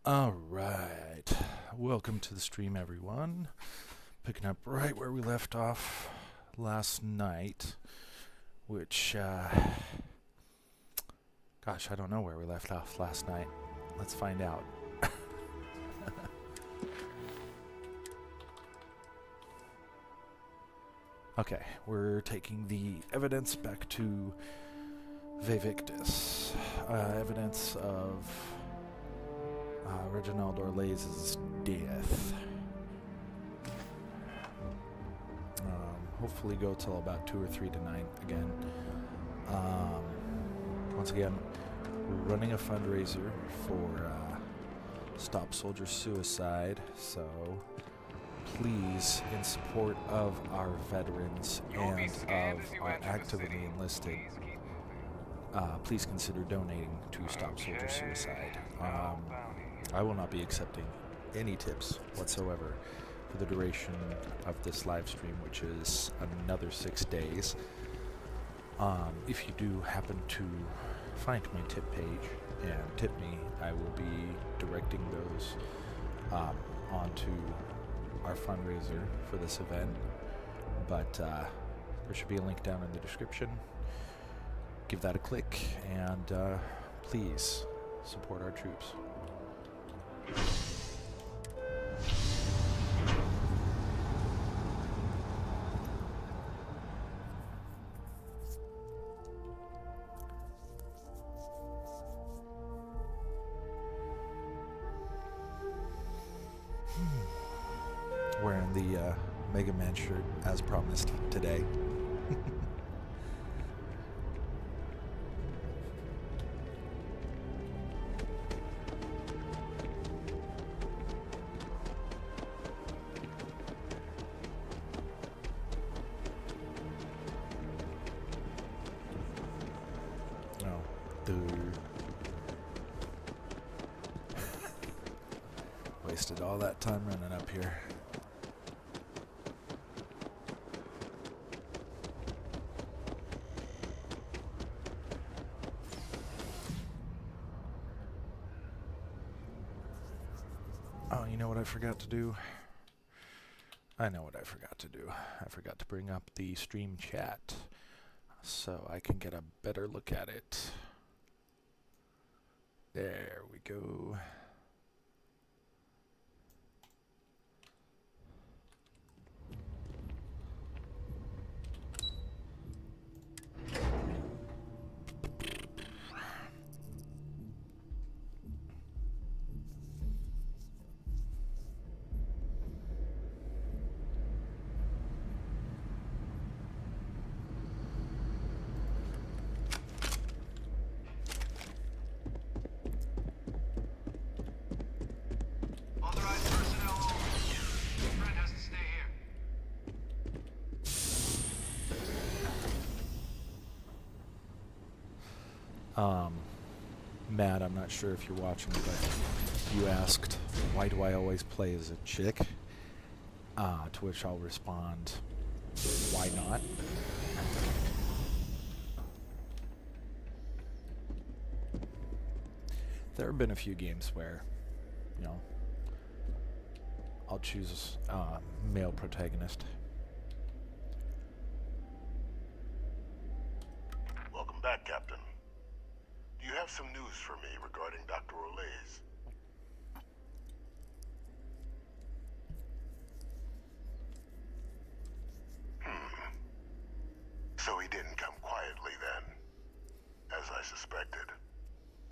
Alright, welcome to the stream, everyone. Picking up right where we left off last night, which, gosh, I don't know where we left off last night. Let's find out. Okay, we're taking the evidence back to Vevictus. Evidence of Reginald Orlais' death. Hopefully go till about 2 or 3 tonight again. Once again, we're running a fundraiser for Stop Soldier Suicide, so please, in support of our veterans and of our actively enlisted, please consider donating to Stop Soldier Suicide. I will not be accepting any tips whatsoever for the duration of this live stream, which is another 6 days. If you do happen to find my tip page and tip me, I will be directing those onto our fundraiser for this event. But there should be a link down in the description. Give that a click and please support our troops. Wearing the Mega Man shirt as promised today. Wasted all that time running up here. Oh, you know what I forgot to do? I know what I forgot to do. I forgot to bring up the stream chat so I can get a better look at it. There we go. Matt, I'm not sure if you're watching, but you asked, why do I always play as a chick? To which I'll respond, why not? There have been a few games where, you know, I'll choose male protagonist. Welcome back, Captain. Do you have some news for me regarding Dr. Orlais? So he didn't come quietly then, as I suspected.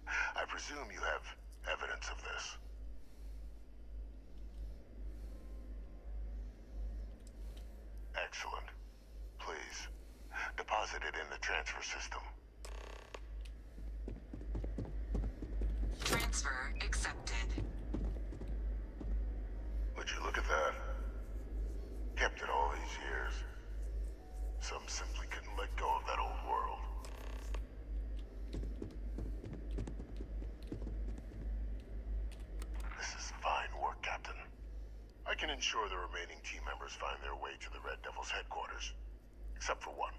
I presume you have evidence of this. Excellent. Please, deposit it in the transfer system. Transfer accepted. Would you look at that? Kept it all these years. Some simply couldn't let go of that old world. This is fine work, Captain. I can ensure the remaining team members find their way to the Red Devil's headquarters. Except for one.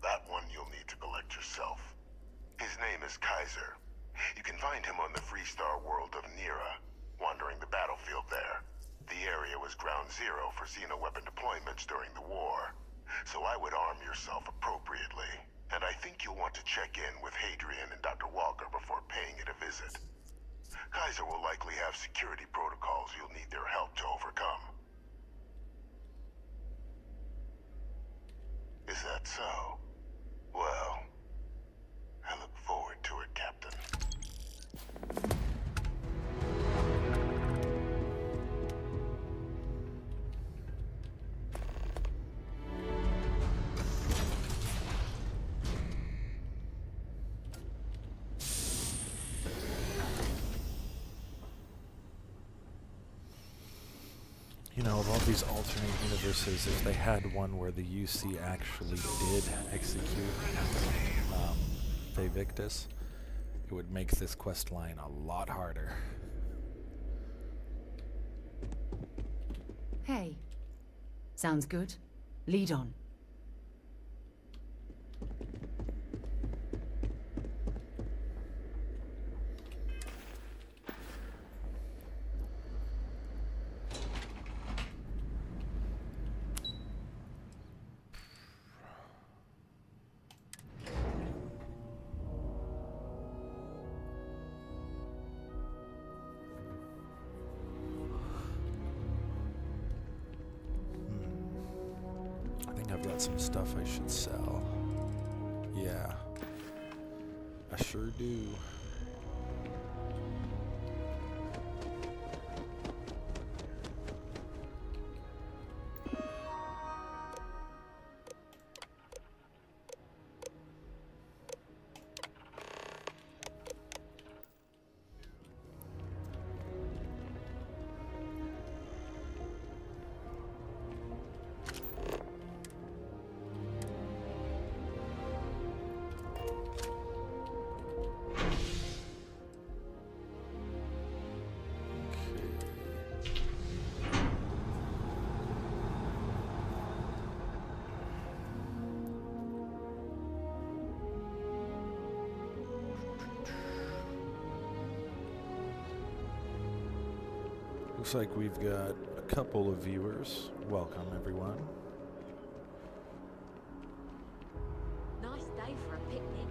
That one you'll need to collect yourself. His name is Kaiser. You can find him on the Freestar world of Nira. wandering the battlefield there. The area was ground zero for xeno-weapon deployments during the war, so I would arm yourself appropriately. And I think you'll want to check in with Hadrian and Dr. Walker before paying it a visit. Kaiser will likely have security protocols you'll need their help to overcome. Is that so? Well, I look forward to it, Captain. You know, of all these alternate universes, if they had one where the UC actually did execute Victus, it would make this quest line a lot harder. Hey. Sounds good. Lead on. I've got some stuff I should sell. Yeah, I sure do. Looks like we've got a couple of viewers. Welcome, everyone. Nice day for a picnic.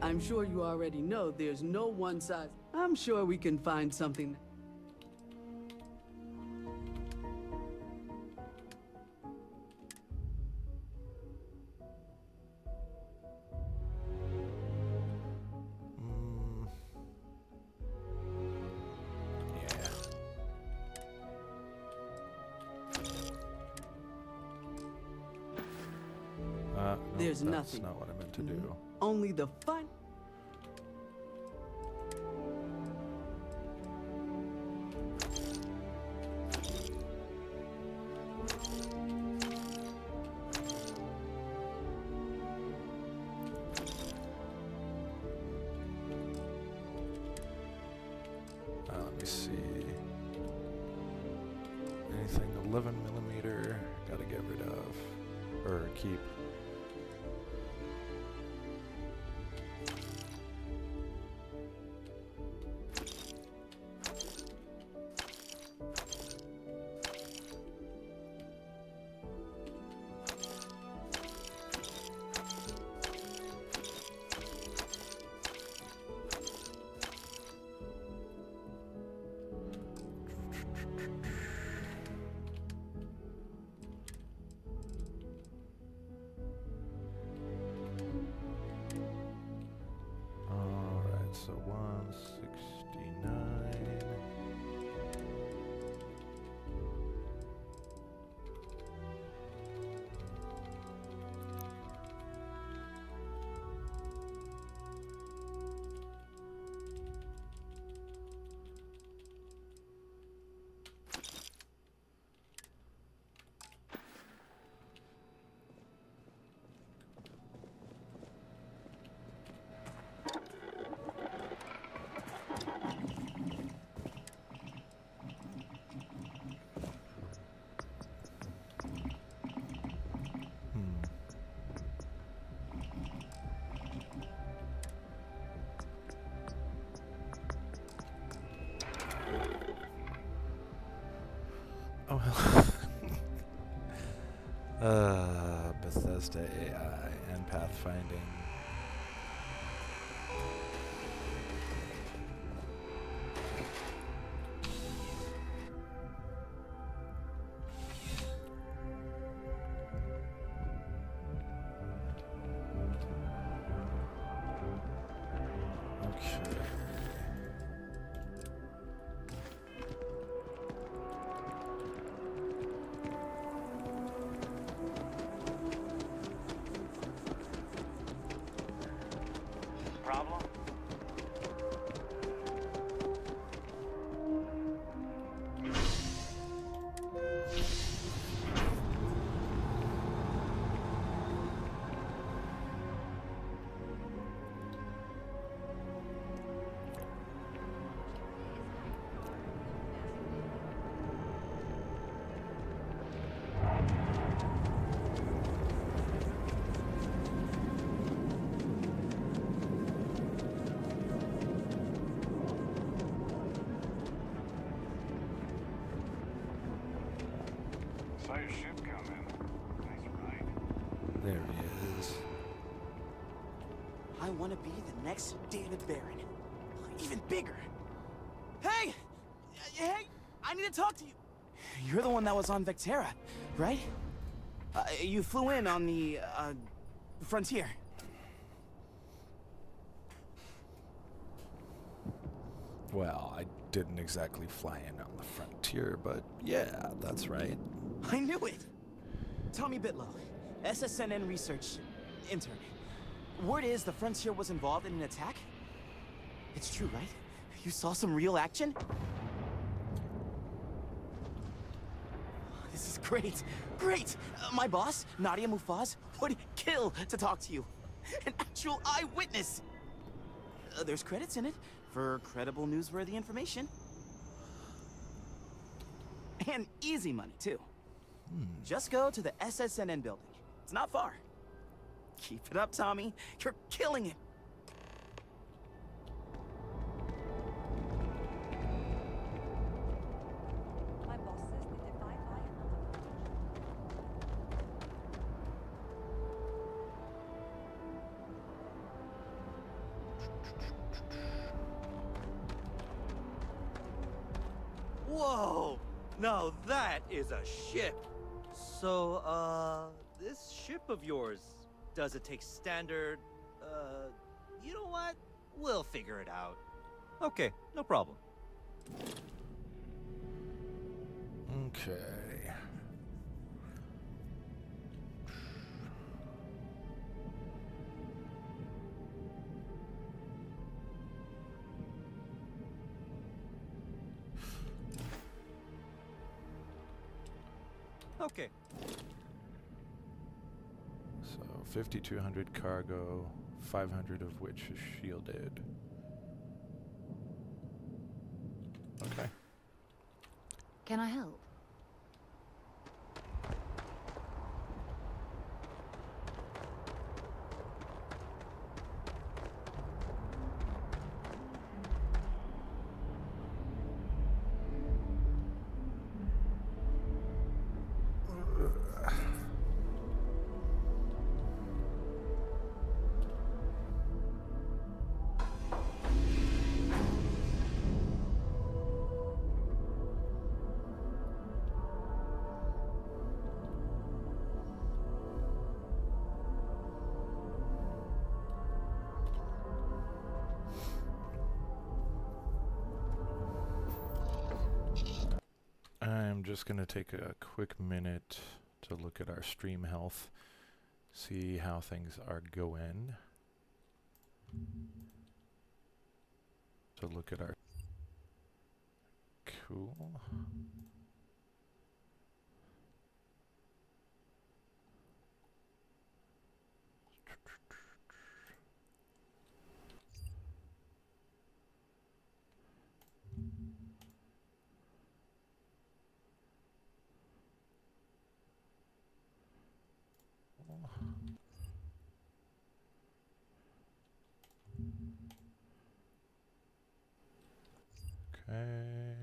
I'm sure you already know there's no one size. I'm sure we can find something. Yeah. No, There's that's nothing. not what I meant to do. Only the fun. Let me see. Anything 11mm, gotta get rid of. Or keep. Oh well. Bethesda AI and pathfinding. Okay. Problem? Saw your ship come in. Nice ride. There he is. I want to be the next David Barron. Even bigger. Hey! Hey! I need to talk to you. You're the one that was on Vectera, right? You flew in on the, Frontier. Well, I didn't exactly fly in on the Frontier, but yeah, that's right. I knew it! Tommy Bitlow, SSNN research intern. Word is the Frontier was involved in an attack? It's true, right? You saw some real action? This is great. Great! My boss, Nadia Mufaz, would kill to talk to you. An actual eyewitness! There's credits in it for credible, newsworthy information. And easy money, too. Just go to the SSNN building. It's not far. Keep it up, Tommy. You're killing it. My boss says they defy fire. Whoa! Now that is a ship! So, this ship of yours, does it take standard, you know what? We'll figure it out. Okay, no problem. Okay. Okay. So 5,200 cargo, 500 of which is shielded. Okay. Can I help? I'm just going to take a quick minute to look at our stream health, see how things are going. To look at our... Cool. Okay.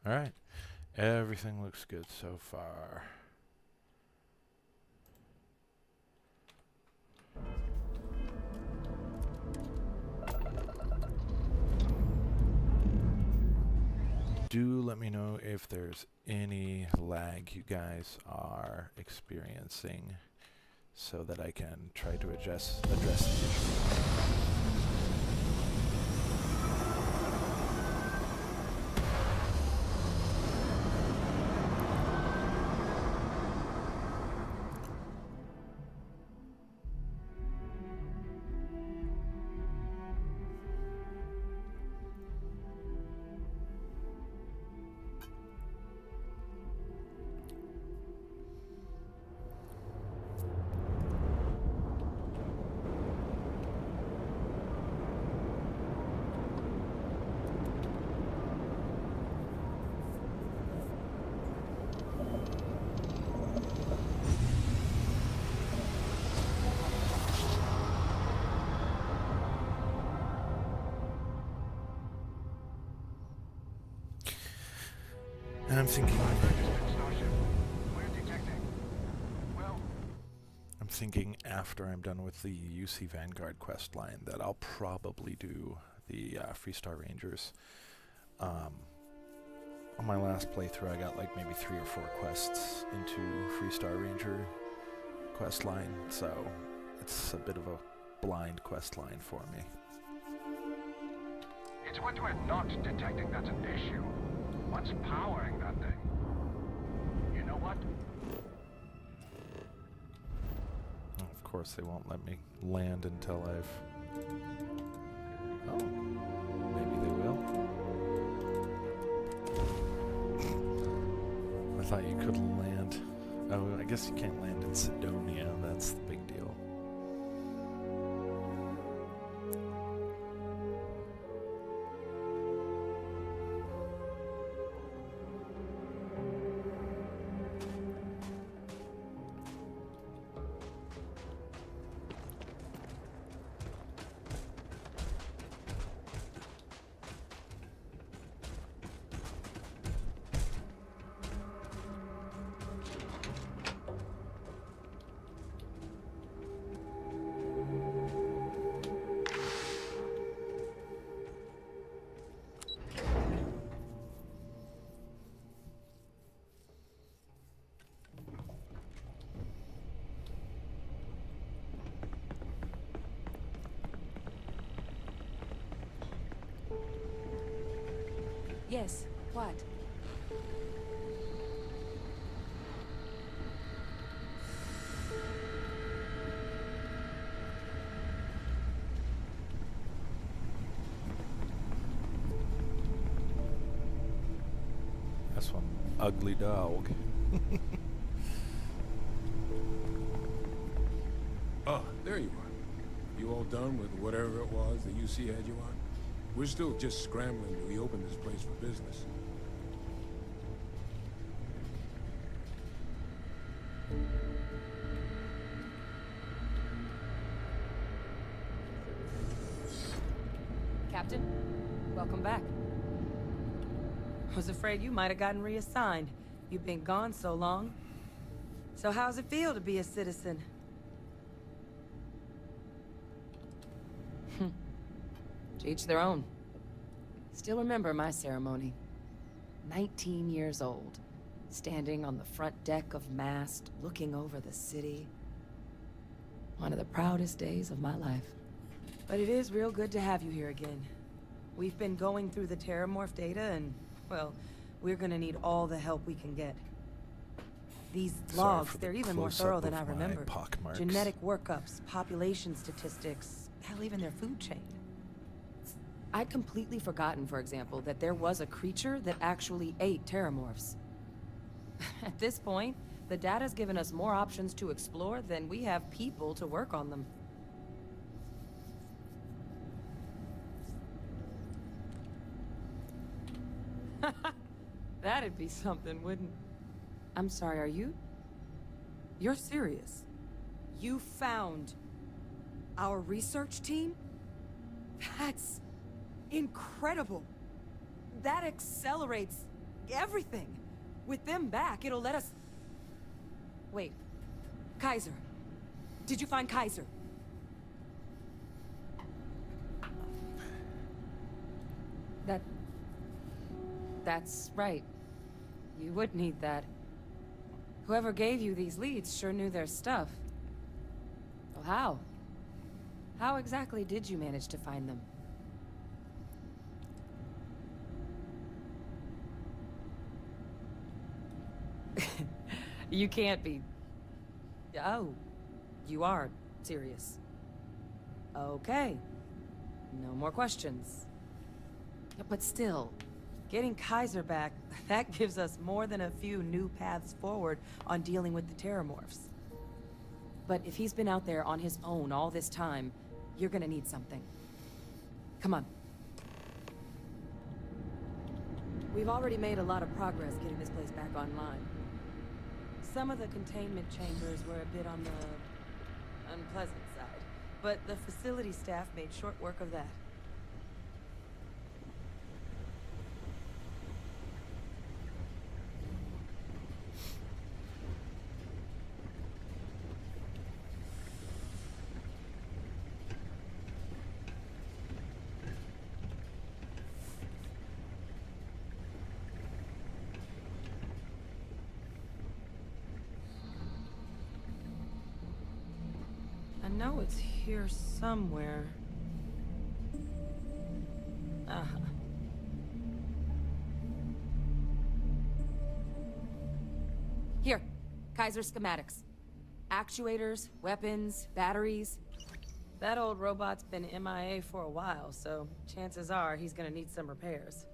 Alright. Everything looks good so far. Do let me know if there's any lag you guys are experiencing so that I can try to address the issue. And I'm thinking, Starship. We're detecting. Well, I'm thinking after I'm done with the UC Vanguard quest line that I'll probably do the Freestar Rangers. On my last playthrough, I got like maybe 3 or 4 quests into Freestar Ranger quest line, so it's a bit of a blind quest line for me. it's what we're not detecting that's an issue. What's powering that thing? You know what? Of course, they won't let me land until I've... Oh, maybe they will. I thought you could land... Oh, I guess you can't land in Sidonia. That's the big deal. Yes. What? That's one ugly dog. Ah, there you are. You all done with whatever it was the UC had you on? We're still just scrambling to reopen this place for business. Captain, welcome back. Was afraid you might have gotten reassigned. You've been gone so long. So how's it feel to be a citizen? To each their own. Still remember my ceremony. 19 years old, standing on the front deck of Mast, looking over the city. One of the proudest days of my life. But it is real good to have you here again. We've been going through the Terramorph data and, well, we're gonna need all the help we can get. These logs, they're even more thorough than I remember. Genetic workups, population statistics, hell, even their food chain. I'd completely forgotten, for example, that there was a creature that actually ate Terramorphs. At this point, the data's given us more options to explore than we have people to work on them. That'd be something, wouldn't... I'm sorry, are you? You're serious? You found our research team? That's incredible. That accelerates everything. With them back, it'll let us... Wait. Kaiser. Did you find Kaiser? That's right. You would need that. Whoever gave you these leads sure knew their stuff. Well, how? How exactly did you manage to find them? You can't be... Oh, you are serious. Okay. No more questions. But still, getting Kaiser back, that gives us more than a few new paths forward on dealing with the Terramorphs. But if he's been out there on his own all this time, you're gonna need something. Come on. We've already made a lot of progress getting this place back online. Some of the containment chambers were a bit on the unpleasant side, but the facility staff made short work of that. I know it's here somewhere. Uh-huh. Here, Kaiser schematics. Actuators, weapons, batteries. That old robot's been MIA for a while, so chances are he's gonna need some repairs.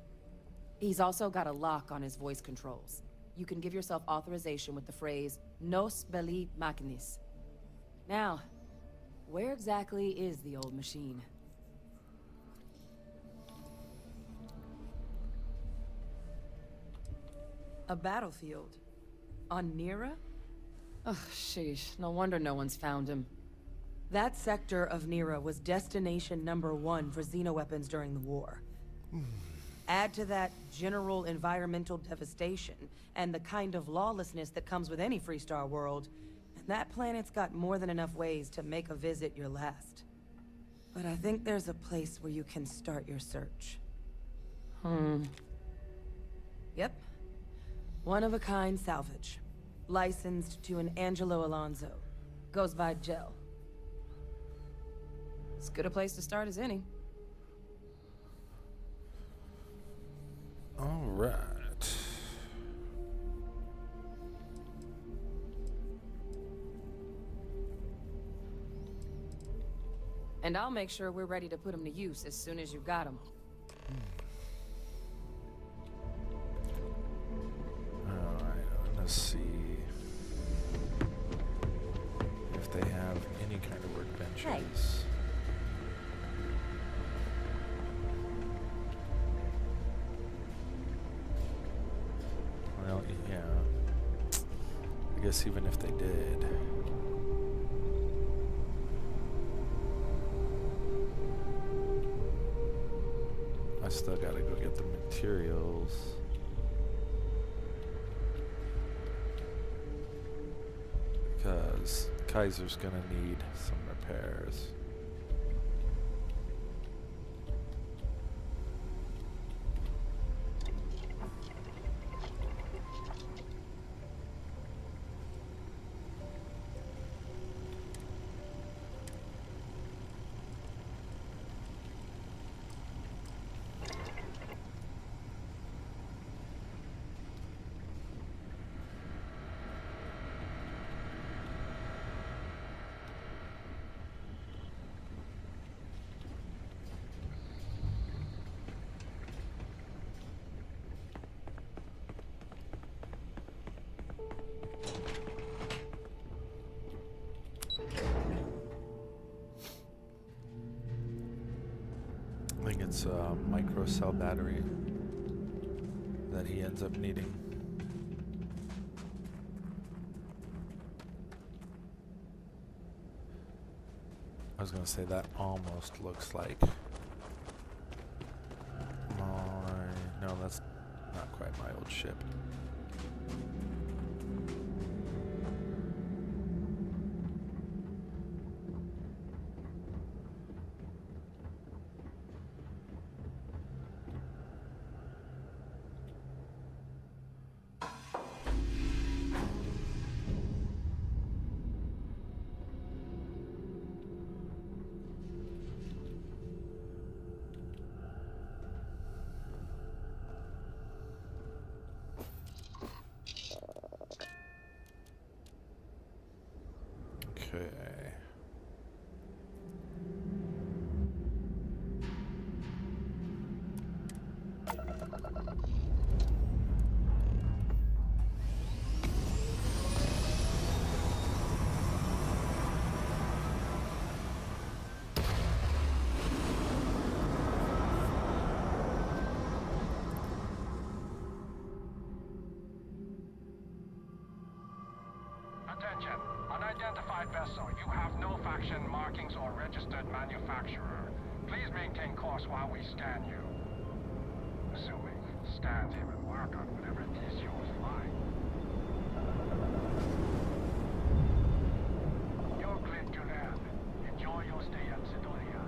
He's also got a lock on his voice controls. You can give yourself authorization with the phrase, Nos belli machinis. Now, where exactly is the old machine? A battlefield. On Nira? Ugh, sheesh. No wonder no one's found him. That sector of Nira was destination #1 for xenoweapons during the war. Add to that general environmental devastation, and the kind of lawlessness that comes with any Freestar world, and that planet's got more than enough ways to make a visit your last. But I think there's a place where you can start your search. Yep. One-of-a-kind salvage. Licensed to an Angelo Alonso. Goes by Gel. As good a place to start as any. All right. And I'll make sure we're ready to put them to use as soon as you've got them. Alright, let's see if they have any kind of workbenches. Hey. Well, yeah. I guess even if they did. I still gotta go get the materials. Because Kaiser's gonna need some repairs. I think it's a micro cell battery that he ends up needing. I was gonna say that almost looks like my... No, that's not quite my old ship. Okay. Attention. Unidentified vessel. You have no faction markings or registered manufacturer. Please maintain course while we scan you. Assuming scans even work on whatever it is you're flying. You're cleared to land. Enjoy your stay at Sidonia.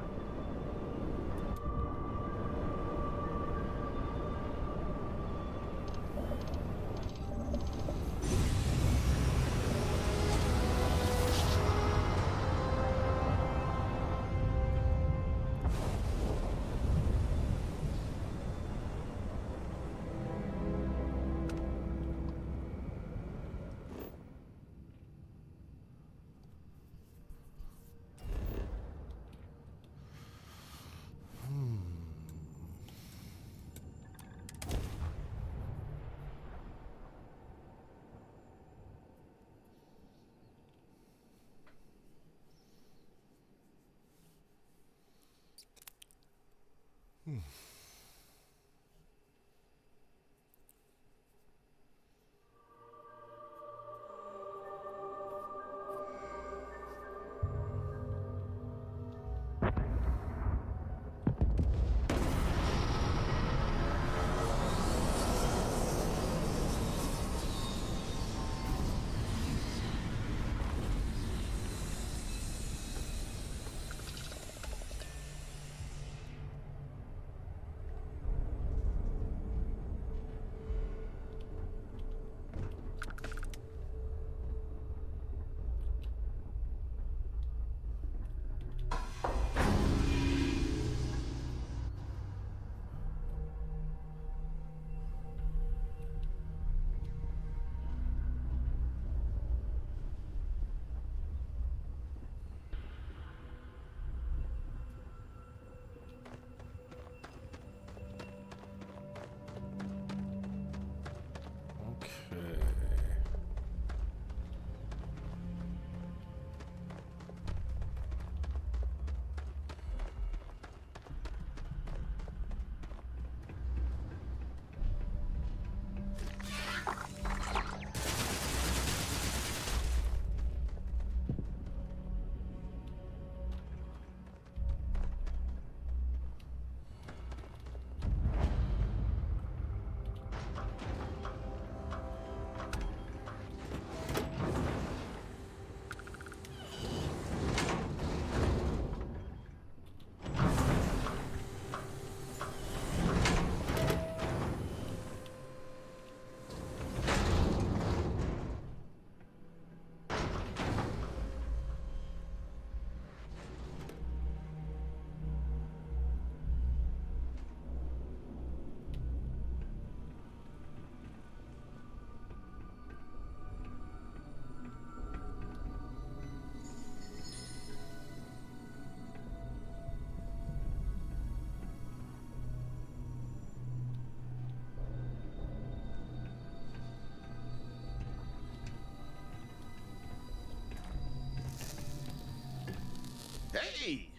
Hey!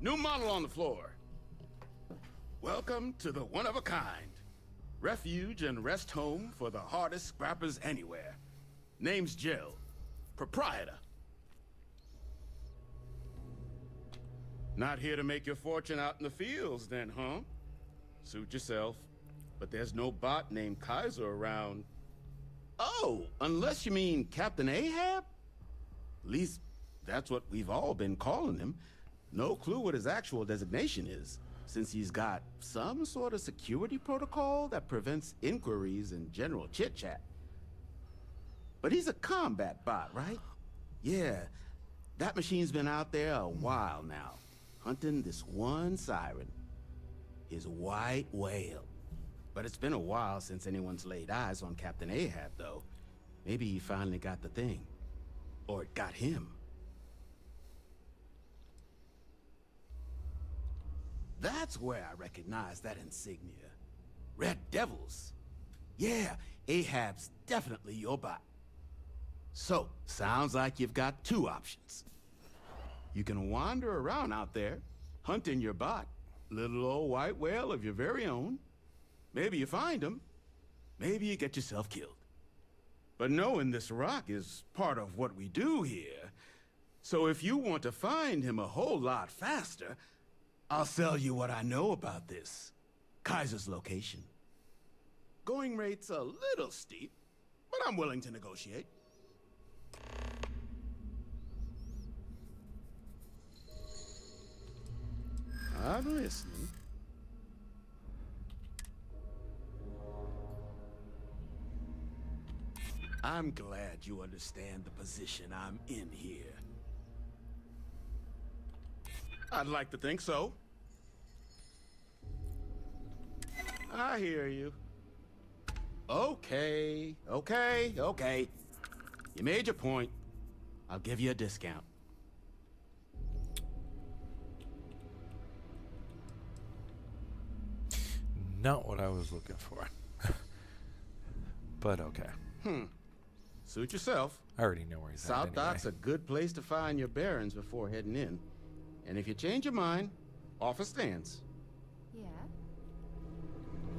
New model on the floor. Welcome to the one-of-a-kind. Refuge and rest home for the hardest scrappers anywhere. Name's Jill. Proprietor. Not here to make your fortune out in the fields then, huh? Suit yourself. but there's no bot named Kaiser around. Oh, unless you mean Captain Ahab? At least, that's what we've all been calling him. No clue what his actual designation is, since he's got some sort of security protocol that prevents inquiries and general chit-chat. But he's a combat bot, right? Yeah, that machine's been out there a while now, hunting this one siren, his white whale. But it's been a while since anyone's laid eyes on Captain Ahab, though. Maybe he finally got the thing. Or it got him. That's where I recognize that insignia. Red Devils. Yeah, Ahab's definitely your bot. So, sounds like you've got two options. You can wander around out there, hunting your bot, little old white whale of your very own. Maybe you find him, maybe you get yourself killed. But knowing this rock is part of what we do here. So if you want to find him a whole lot faster, I'll sell you what I know about this. Kaiser's location. Going rate's a little steep, but I'm willing to negotiate. I'm listening. I'm glad you understand the position I'm in here. I'd like to think so. I hear you. Okay. You made your point. I'll give you a discount. Not what I was looking for. But okay. Suit yourself. I already know where he's at South anyway. Dock's a good place to find your bearings before heading in. And if you change your mind, offer stands. Yeah? Really?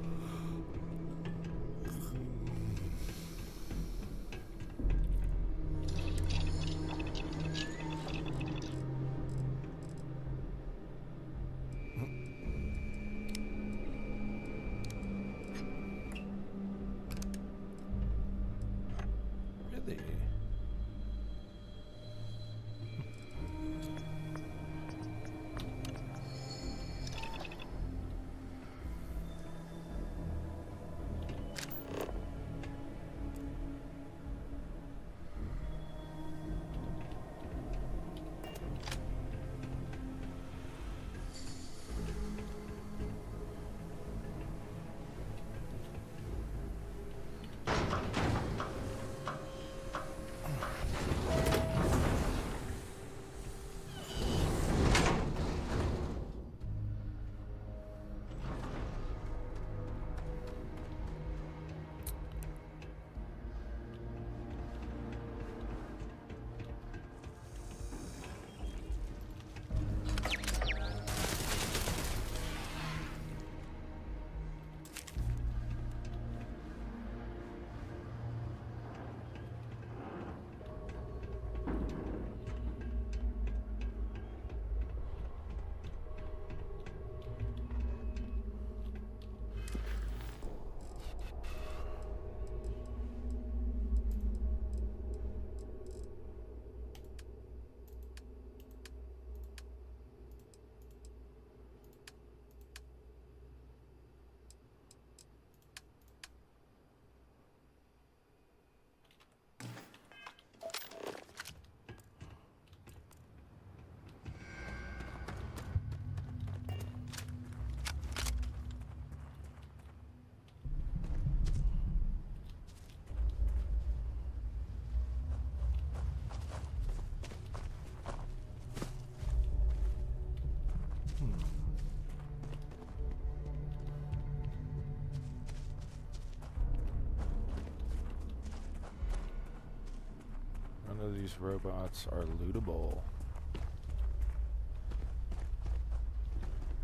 None of these robots are lootable.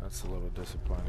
That's a little disappointing.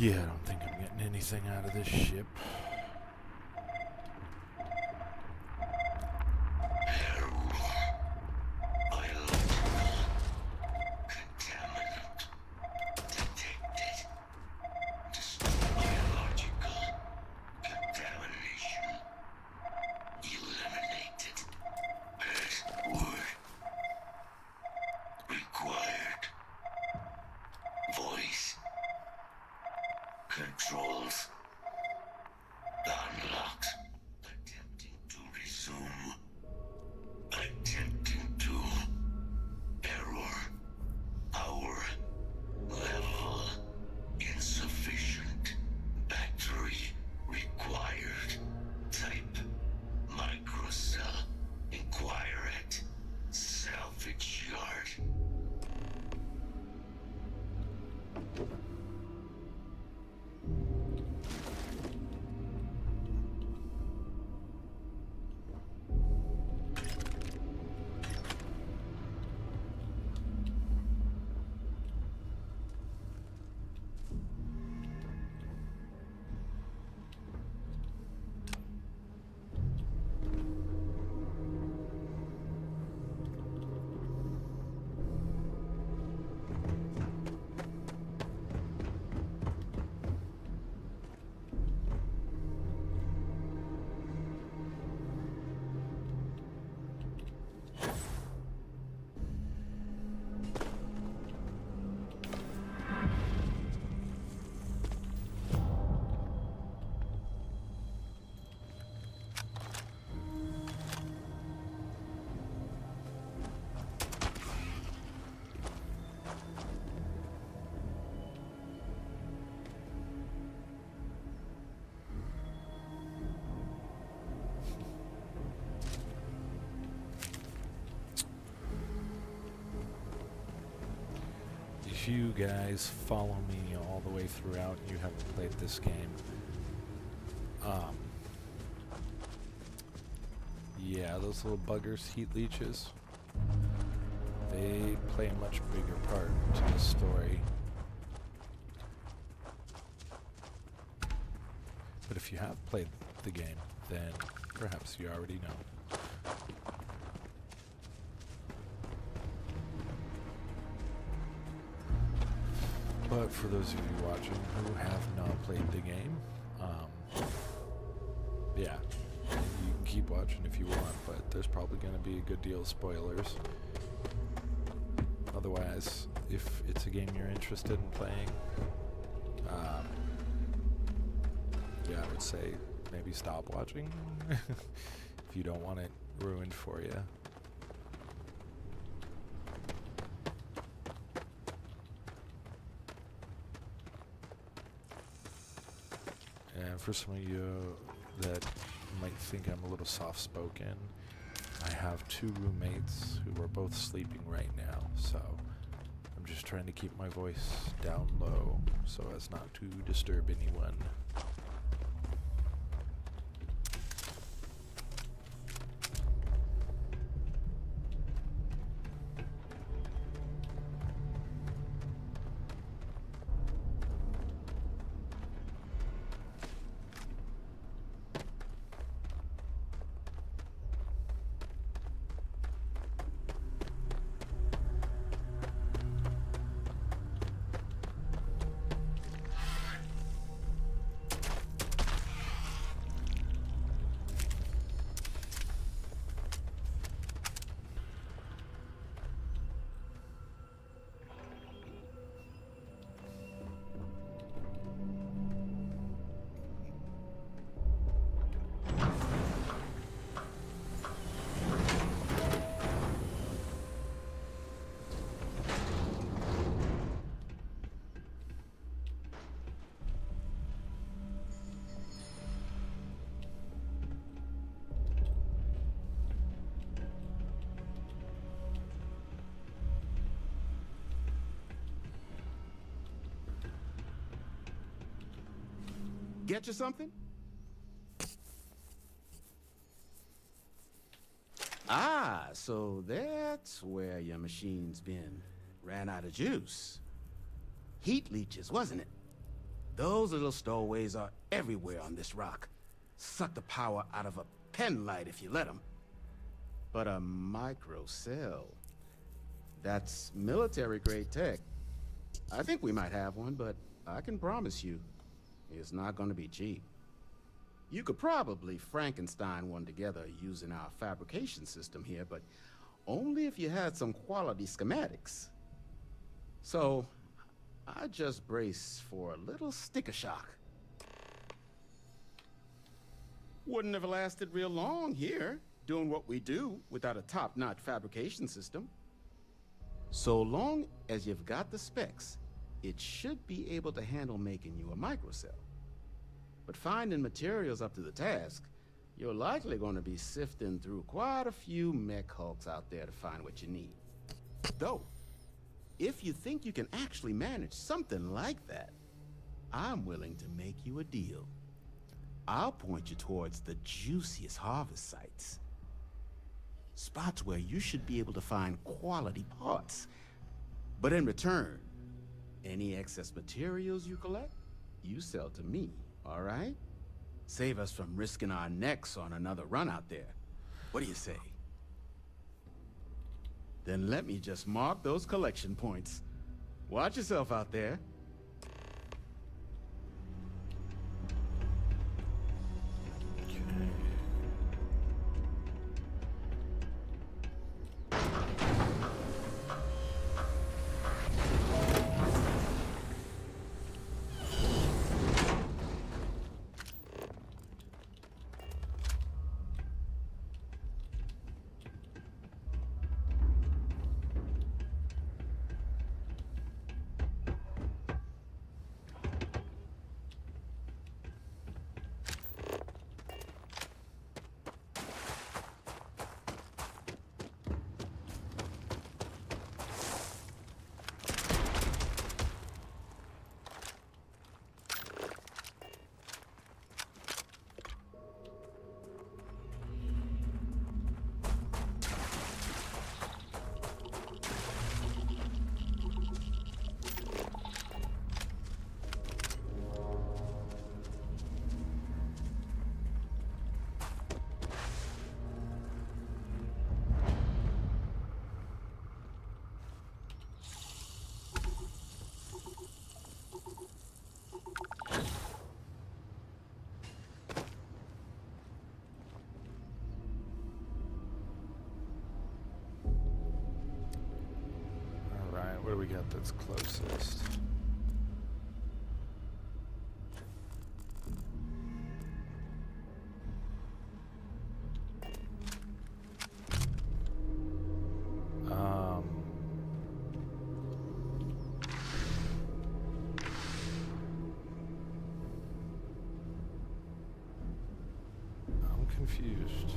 Yeah, I don't think I'm getting anything out of this ship. Controls unlocked. Attempting to resume. Attempting to. Error. Power level insufficient. Battery required. Type microcell. Inquire at salvage yard. If you guys follow me all the way throughout and you haven't played this game, yeah, those little buggers, heat leeches, they play a much bigger part to the story. But if you have played the game, then perhaps you already know. But for those of you watching who have not played the game, yeah, you can keep watching if you want, but there's probably going to be a good deal of spoilers. Otherwise, if it's a game you're interested in playing, yeah, I would say maybe stop watching if you don't want it ruined for you. And for some of you that might think I'm a little soft-spoken, I have two roommates who are both sleeping right now, so I'm just trying to keep my voice down low so as not to disturb anyone. Get you something? Ah, so that's where your machine's been. Ran out of juice. Heat leeches, wasn't it? Those little stowaways are everywhere on this rock. Suck the power out of a pen light if you let them. But a microcell, that's military-grade tech. I think we might have one, but I can promise you, it's not gonna be cheap. You could probably Frankenstein one together using our fabrication system here, but only if you had some quality schematics. So, I just brace for a little sticker shock. Wouldn't have lasted real long here, doing what we do without a top-notch fabrication system. So long as you've got the specs, it should be able to handle making you a microcell. But finding materials up to the task, you're likely going to be sifting through quite a few mech hulks out there to find what you need. Though, if you think you can actually manage something like that, I'm willing to make you a deal. I'll point you towards the juiciest harvest sites. Spots where you should be able to find quality parts. But in return, any excess materials you collect, you sell to me, all right? Save us from risking our necks on another run out there. What do you say? Then let me just mark those collection points. Watch yourself out there. What do we got that's closest? I'm confused.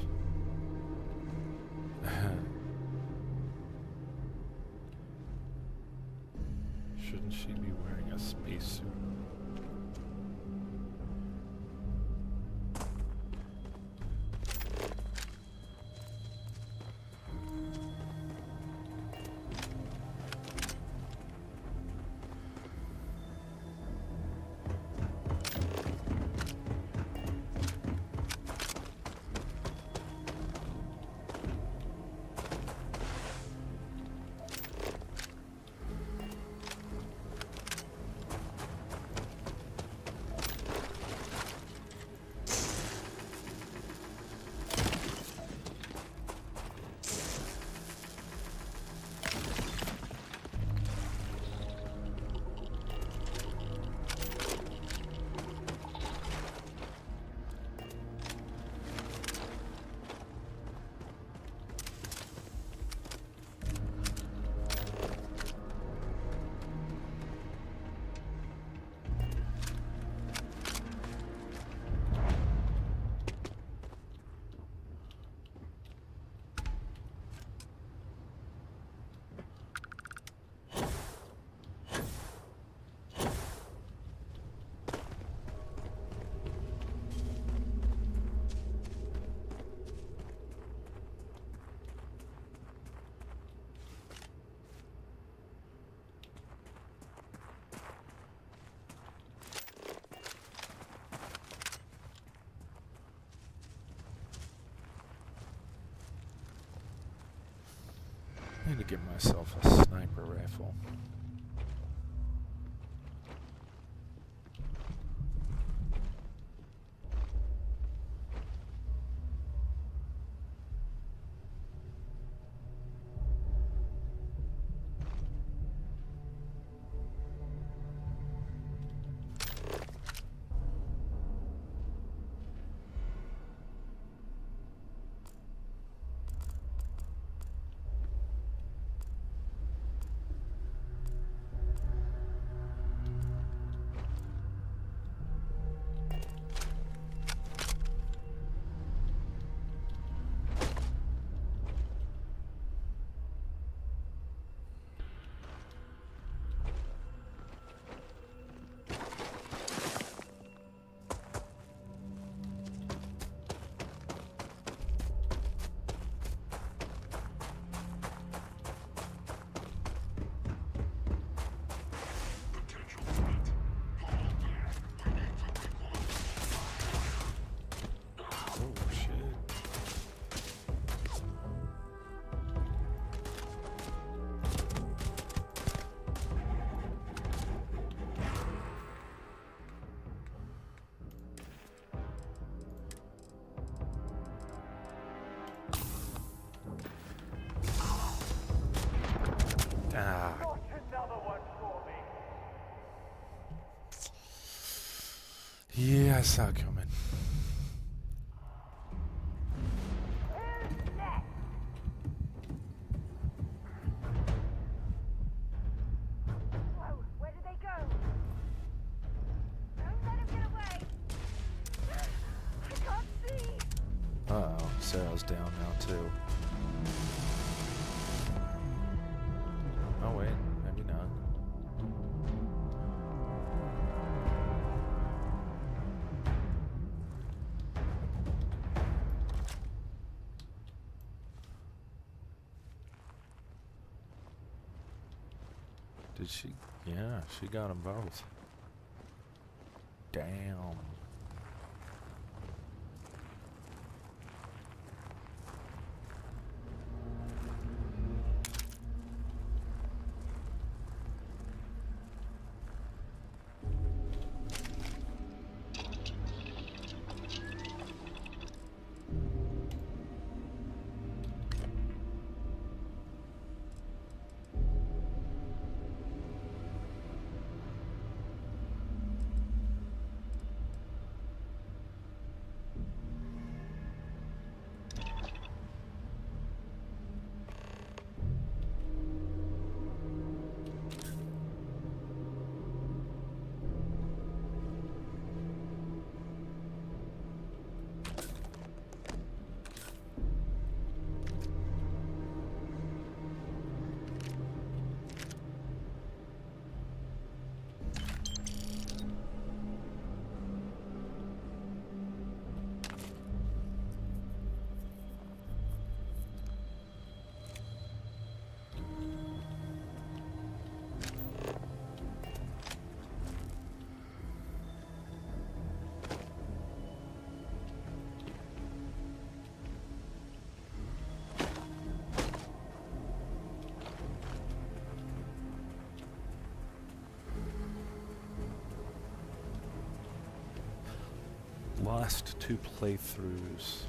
Shouldn't she be wearing a spacesuit? need to get myself a sniper rifle. Ah. Yeah, I saw it coming. Whoa, where did they go? Don't let him get away. I can't see. Uh-oh, Sarah's down now too. Oh wait, maybe not. Did she? Yeah, she got them both. Damn. Last two playthroughs.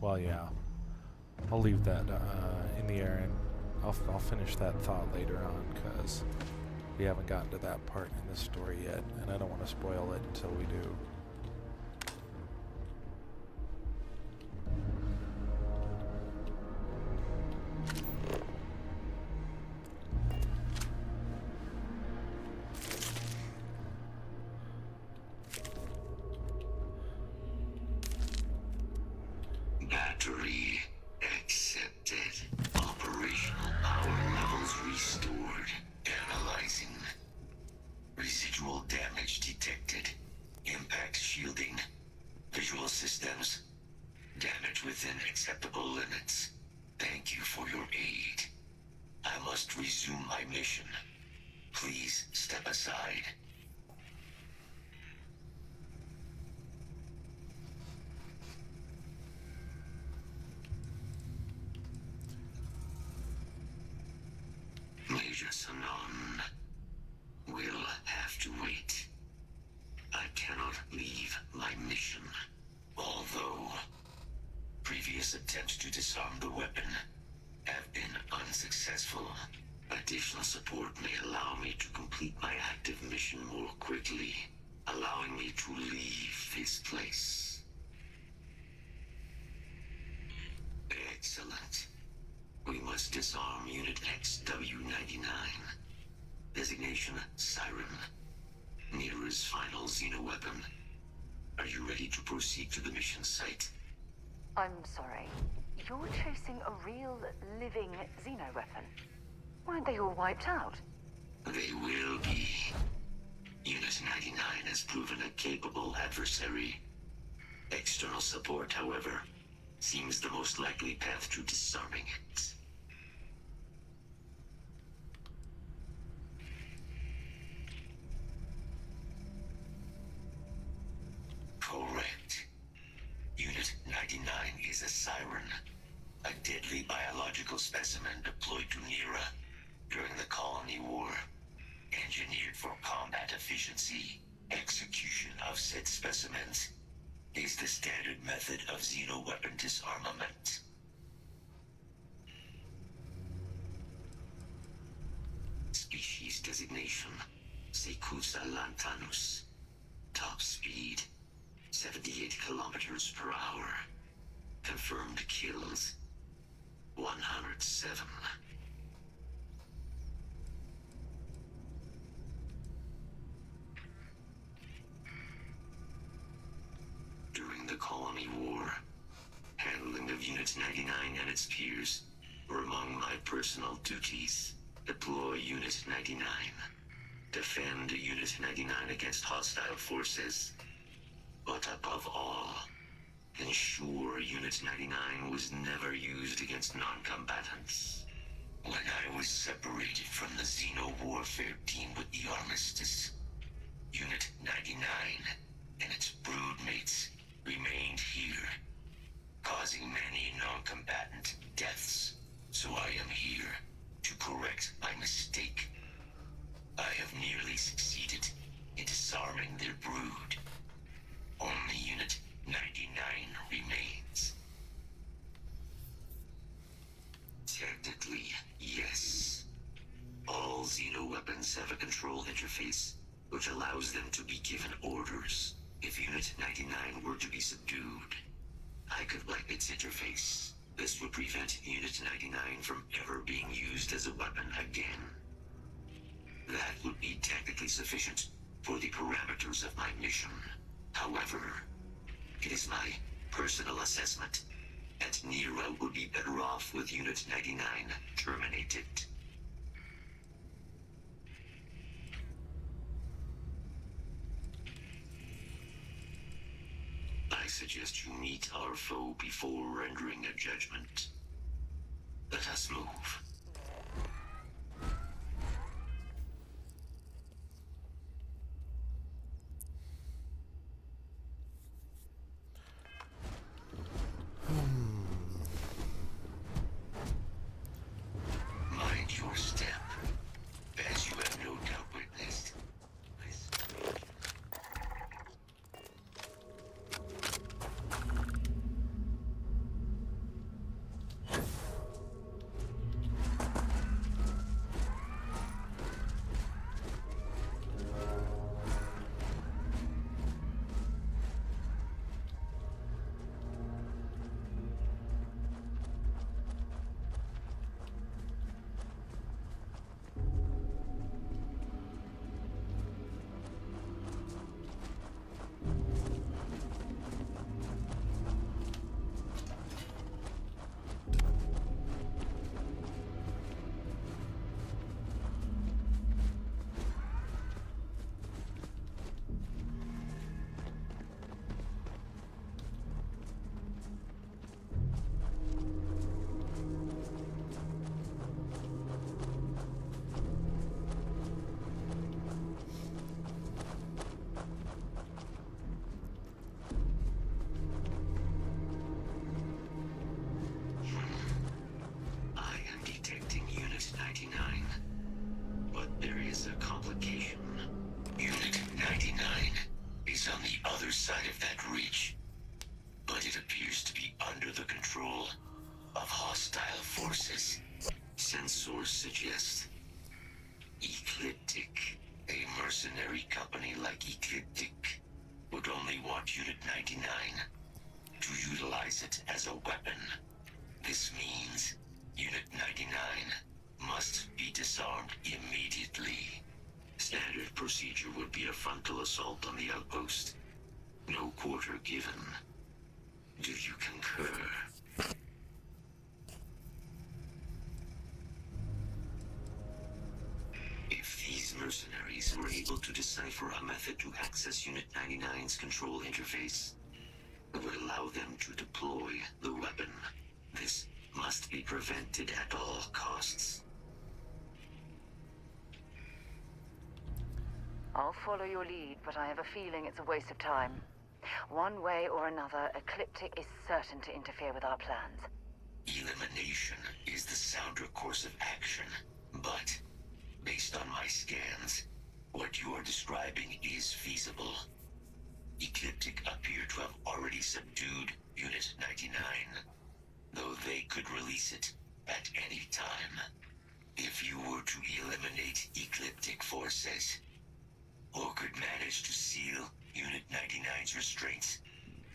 Well, yeah. I'll leave that in the air, and I'll finish that thought later on, because we haven't gotten to that part in the story yet, and I don't want to spoil it until we do. Battery accepted. Operational power levels restored. Analyzing. Residual damage detected. Impact shielding. Visual systems. Damage within acceptable limits. Thank you for your aid. I must resume my mission. Please step aside. Sanon will have to wait. I cannot leave my mission. Although previous attempts to disarm the weapon have been unsuccessful, additional support may allow me to complete my active mission more quickly, allowing me to leave this place. Excellent. We must disarm Unit XW-99. Designation Siren. Nira's final xeno-weapon. Are you ready to proceed to the mission site? I'm sorry. You're chasing a real, living xeno-weapon. Weren't they all wiped out? They will be. Unit 99 has proven a capable adversary. External support, however, seems the most likely path to disarming it. Correct. Unit 99 is a siren, a deadly biological specimen deployed to Nira during the Colony War. Engineered for combat efficiency, execution of said specimens is the standard method of xeno-weapon disarmament. Species designation, Secusa lantanus. Top speed, 78 kilometers per hour. Confirmed kills, 107. During the Colony War, handling of Unit 99 and its peers were among my personal duties. Deploy Unit 99. Defend Unit 99 against hostile forces. But above all, ensure Unit 99 was never used against non-combatants. When I was separated from the Xeno warfare team with the Armistice, Unit 99 and its broodmates remained here, causing many non-combatant deaths. So I am here to correct my mistake. I have nearly succeeded in disarming their brood. Only Unit 99 remains. Technically, yes. All Xeno weapons have a control interface, which allows them to be given orders. If Unit 99 were to be subdued, I could wipe its interface. This would prevent Unit 99 from ever being used as a weapon again. That would be technically sufficient for the parameters of my mission. However, it is my personal assessment that Nero would be better off with Unit 99 terminated. I suggest you meet our foe before rendering a judgment. Let us move. Mind your step, as you have no doubt witnessed. is a complication. Unit 99 is on the other side of that ridge, but it appears to be under the control of hostile forces. Sensors suggest Ecliptic, a mercenary company like Ecliptic, would only want Unit 99 to utilize it as a weapon. This means Unit 99 must be disarmed immediately. Standard procedure would be a frontal assault on the outpost. No quarter given. Do you concur? If these mercenaries were able to decipher a method to access Unit 99's control interface, it would allow them to deploy the weapon. This must be prevented at all costs. I'll follow your lead, but I have a feeling it's a waste of time. One way or another, Ecliptic is certain to interfere with our plans. Elimination is the sounder course of action, but based on my scans, what you are describing is feasible. Ecliptic appear to have already subdued Unit 99, though they could release it at any time. If you were to eliminate Ecliptic forces, or could manage to seal Unit 99's restraints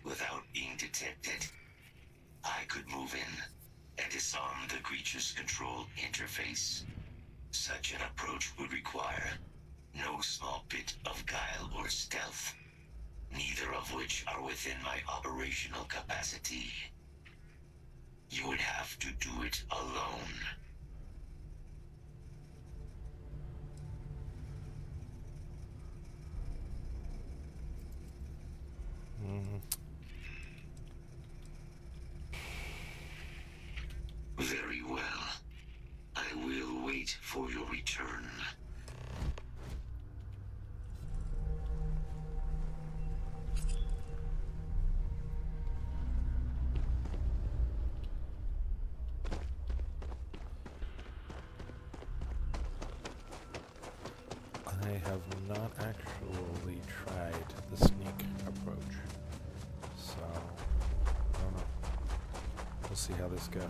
without being detected, I could move in and disarm the creature's control interface. Such an approach would require no small bit of guile or stealth, neither of which are within my operational capacity. You would have to do it alone. Very well. I will wait for your return. I have not actually tried the sneak approach, so I don't know. We'll see how this goes.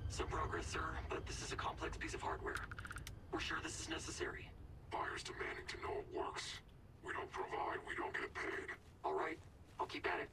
Some progress, sir, but this is a complex piece of hardware. We're sure this is necessary. Buyer's demanding to know it works. We don't provide, we don't get paid. All right, I'll keep at it.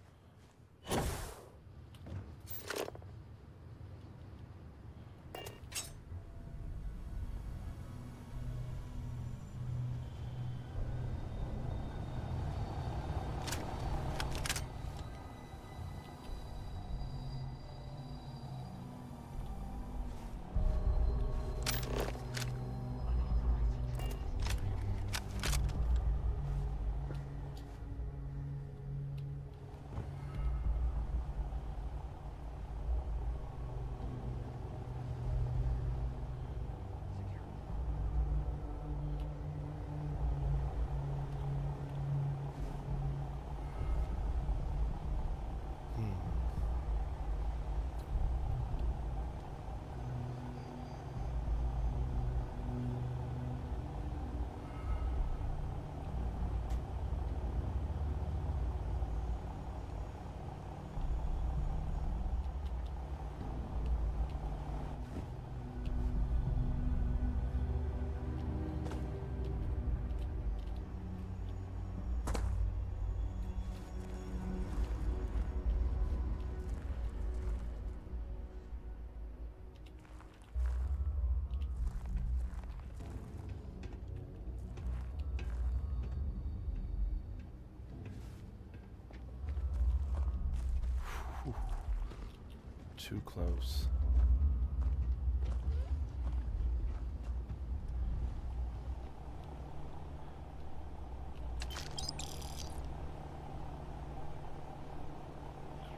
Too close.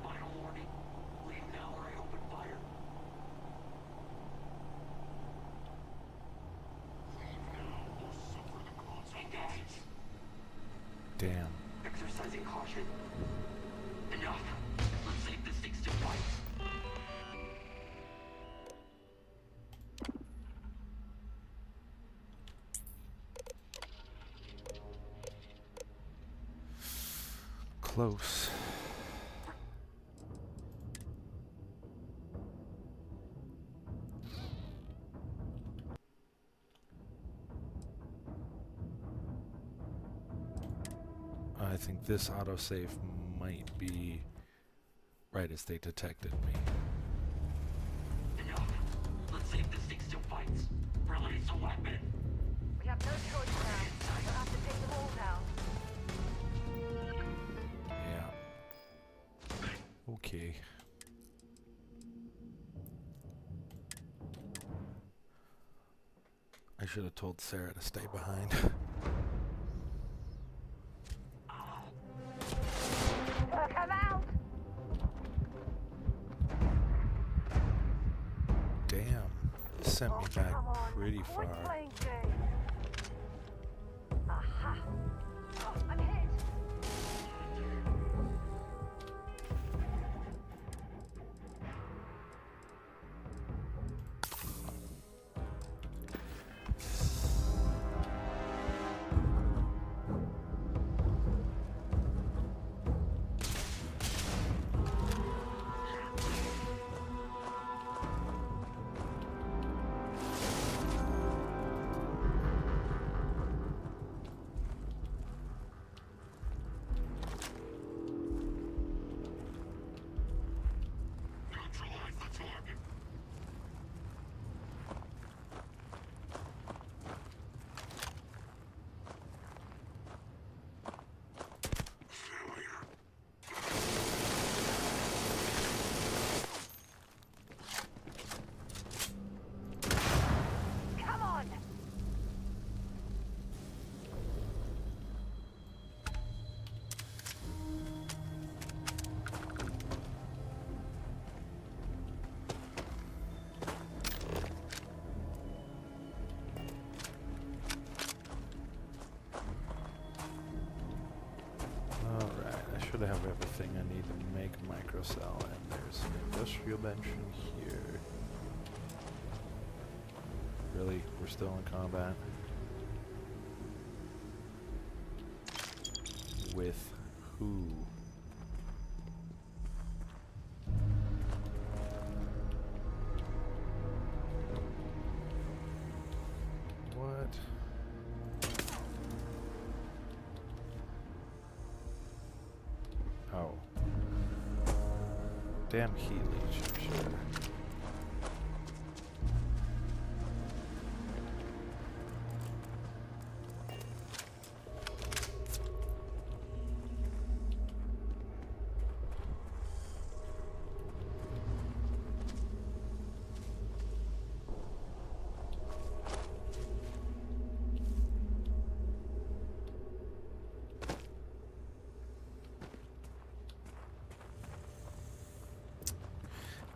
Final warning. Leave now or I open fire. Leave now or suffer the consequences. Damn. Exercising caution. Enough. Let's save this thing to fight. Close. I think this autosave might be right as they detected me. Enough. Let's save this thing still fights. Release a weapon. We have no choice now. We'll have to take them all down. Yeah. Okay. I should have told Sarah to stay behind. Come out! Damn. This sent me back Come on. pretty Quit far. playing games. Aha! Oh, I'm hit! Neutralize the target. Failure. Come on! Alright, I should have everything I need to make a microcell, and there's an industrial bench in here. Really? We're still in combat? With who? What? Oh. Damn heat leech, I'm sure.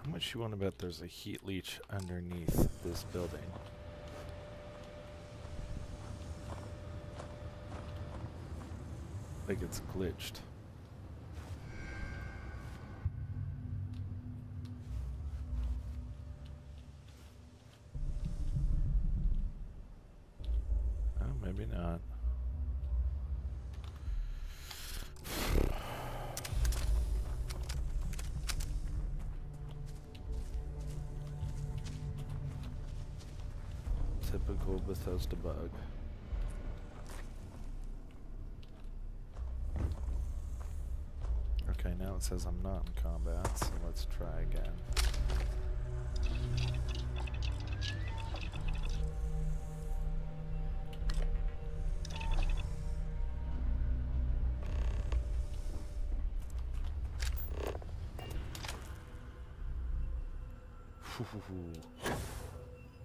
How much you want to bet there's a heat leech underneath this building? Like it's glitched. Oh, maybe not. Typical Bethesda bug. Okay, now it says I'm not in combat, so let's try again.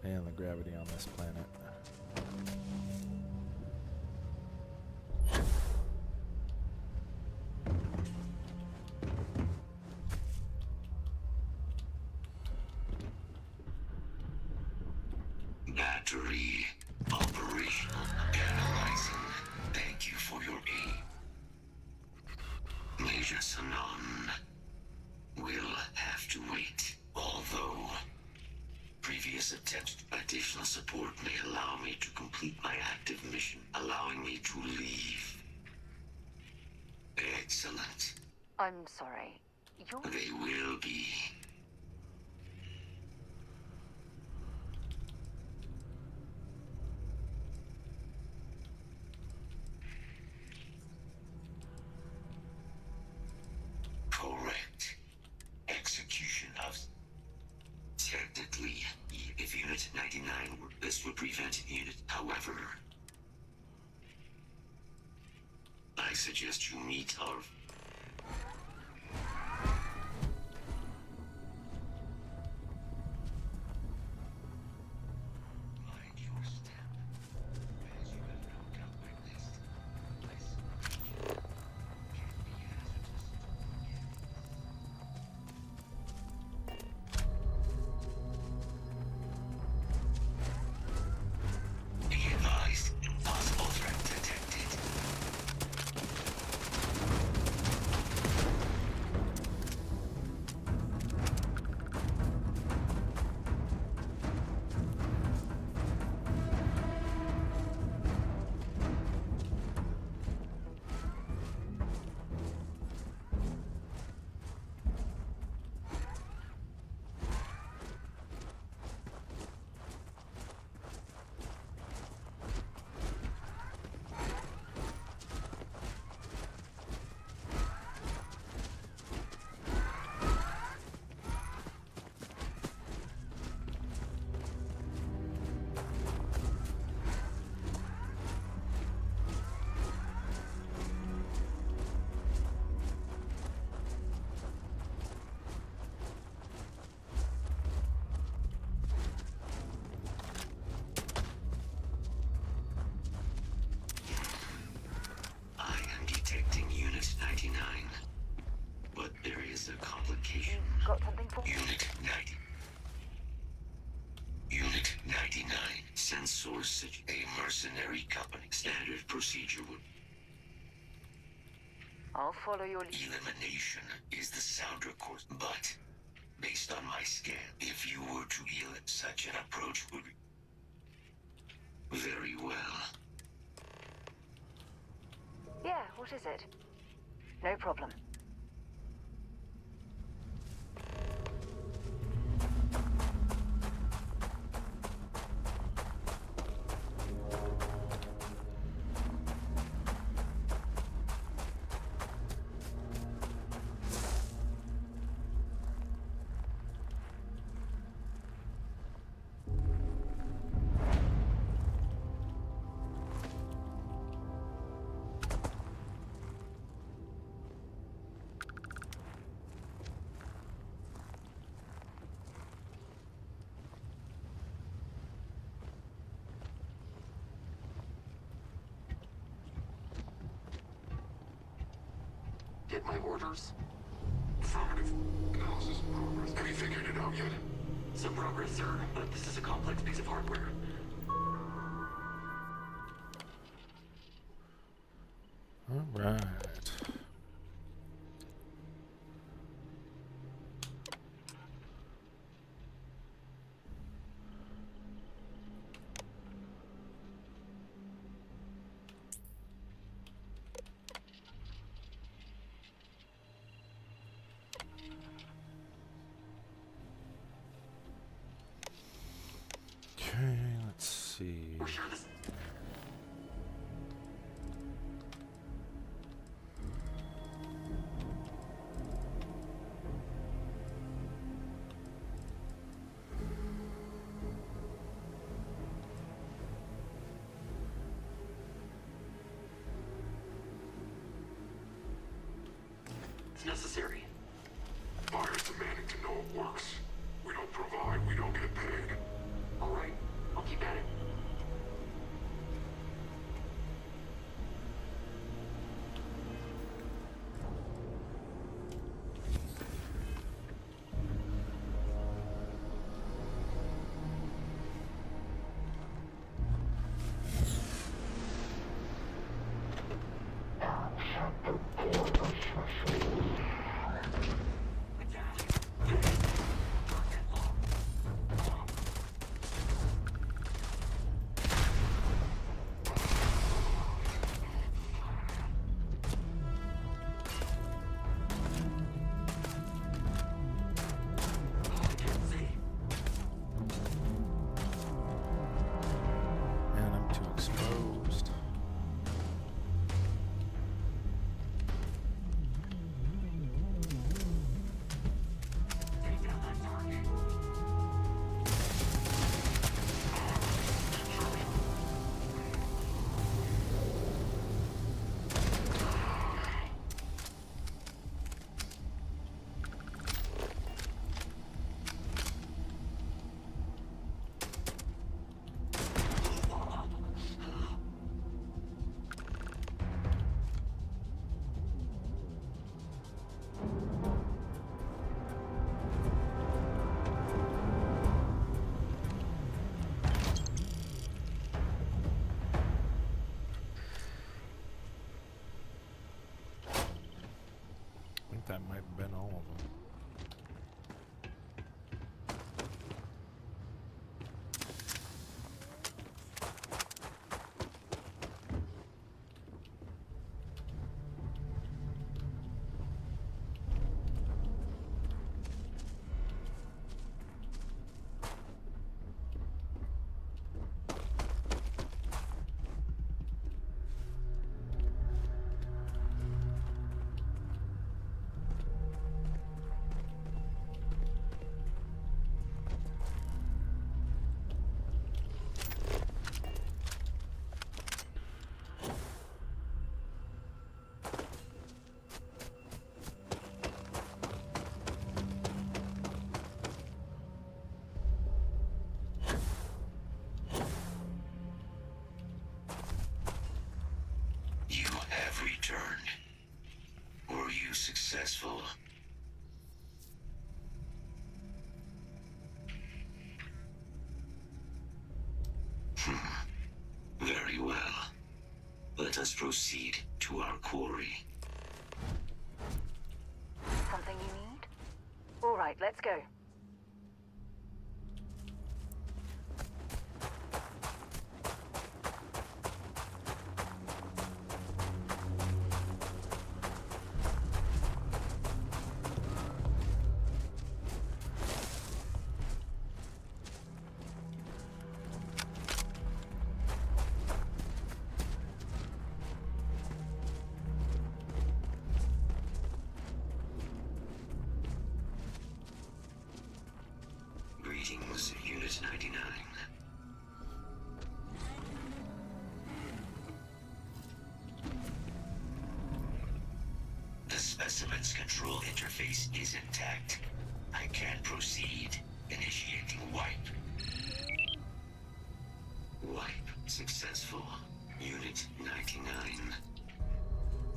And the gravity on this planet. Battery operational. Analyzing. Thank you for your aid. Major Sanon will have to wait. Although previous attempts at additional support may allow me to complete my active mission, allowing me to leave. Excellent. I'm sorry. They will be. Correct. Execution of... Technically, if Unit 99 were... This would prevent Unit... However... I suggest you meet our... Mind your step. As you have knocked out my list, can be hazardous. Be advised, possible threat detected. I am detecting Unit 99. But there is a complication. Got something for me? Unit 90. Unit 99. Sensors, a mercenary company. Standard procedure would... I'll follow your lead. Elimination is the sounder course, but based on my scan, if you were to such an approach would... Very well. Yeah, what is it? No problem. Get my orders? Affirmative. Analysis in progress. Have you figured it out yet? Some progress, sir, but this is a complex piece of hardware. All right. Okay, let's see. We're sure this... It's necessary. Buyers demanding to know it works. We don't provide, we that might have been all of them. You have returned. Were you successful? Very well. Let us proceed to our quarry. Something you need? All right, let's go. Greetings, Unit 99. The specimen's control interface is intact. I can proceed. Initiating wipe. Wipe successful. Unit 99.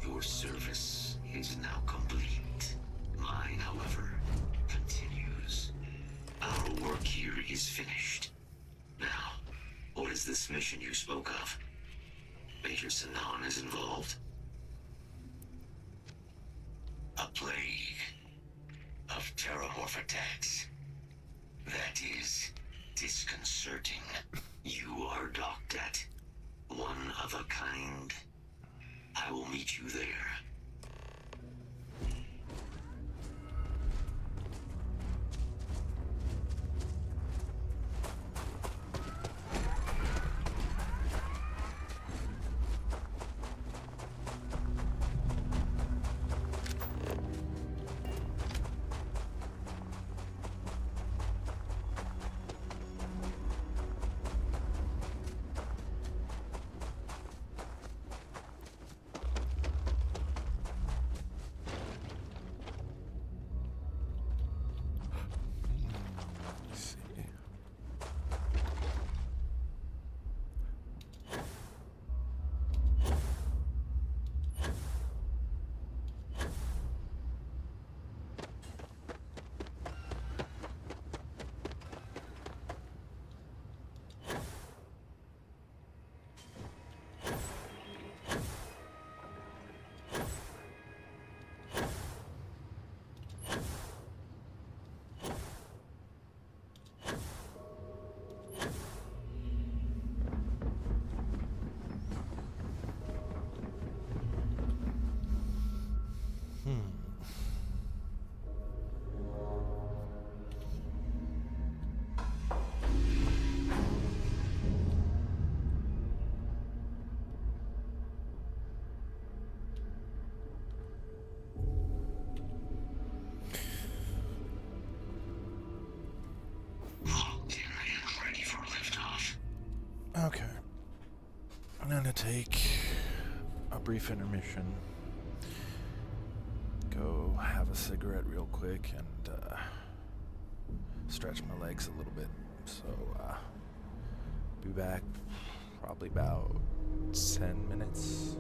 Your service is now complete. Mine, however, continues. Our work here is finished. Now, what is this mission you spoke of? Major Sanan is involved. A plague of terramorph attacks. That is disconcerting. You are docked at one of a kind. I will meet you there. Okay. I'm gonna take a brief intermission. Go have a cigarette real quick and stretch my legs a little bit. So, be back probably about 10 minutes.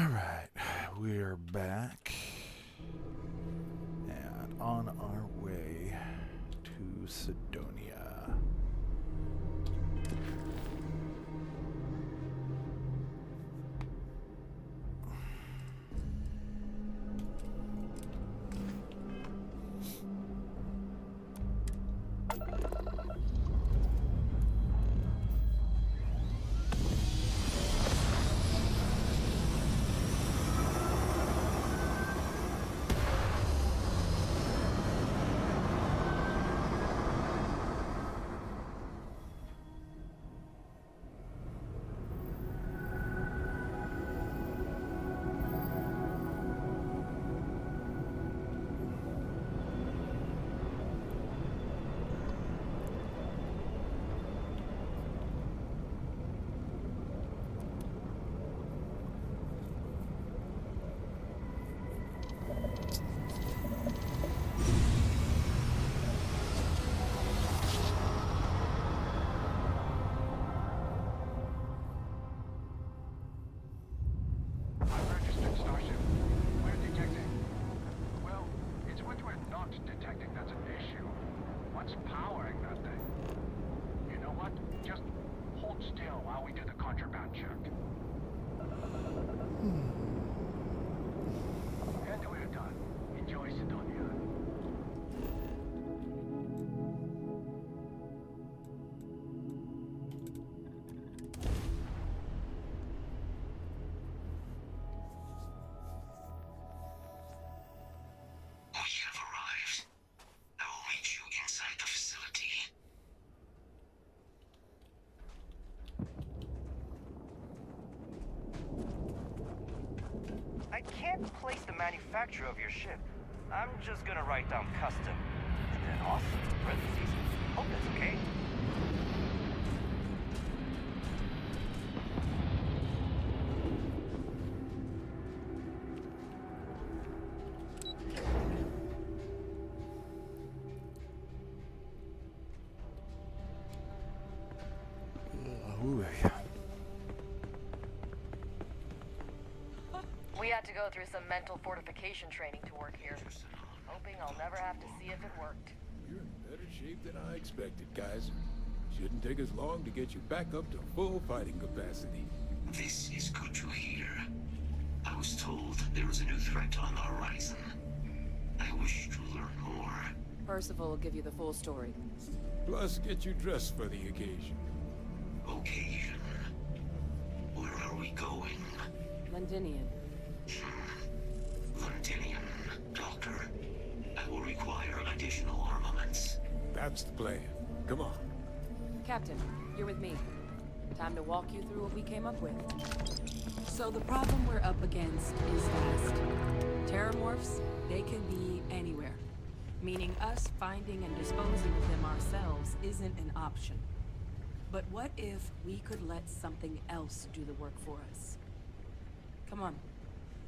Alright, we're back and on our way to Sidonia. I've registered Starship. We're detecting. Well, it's what we're not detecting that's an issue. What's powering that thing? You know what? Just hold still while we do the contraband check. And we're done. Enjoy Sidonia. We have arrived. I will meet you inside the facility. I can't place the manufacturer of your ship. I'm just gonna write down custom. And then awesome, in parentheses. Hope that's okay. Ooh. We had to go through some mental fortification training to work here. Hoping I'll never have to see if it worked. You're in better shape than I expected, guys. Shouldn't take us long to get you back up to full fighting capacity. This is good to hear. I was told there was a new threat on the horizon. I wish to learn more. Percival will give you the full story. Plus, get you dressed for the occasion. Occasion. Where are we going? Londinian. Londinian, Doctor. I will require additional armaments. That's the plan. Come on. Captain, you're with me. Time to walk you through what we came up with. So the problem we're up against is vast. Terramorphs, they can be anywhere. Meaning us finding and disposing of them ourselves isn't an option. But what if we could let something else do the work for us? Come on.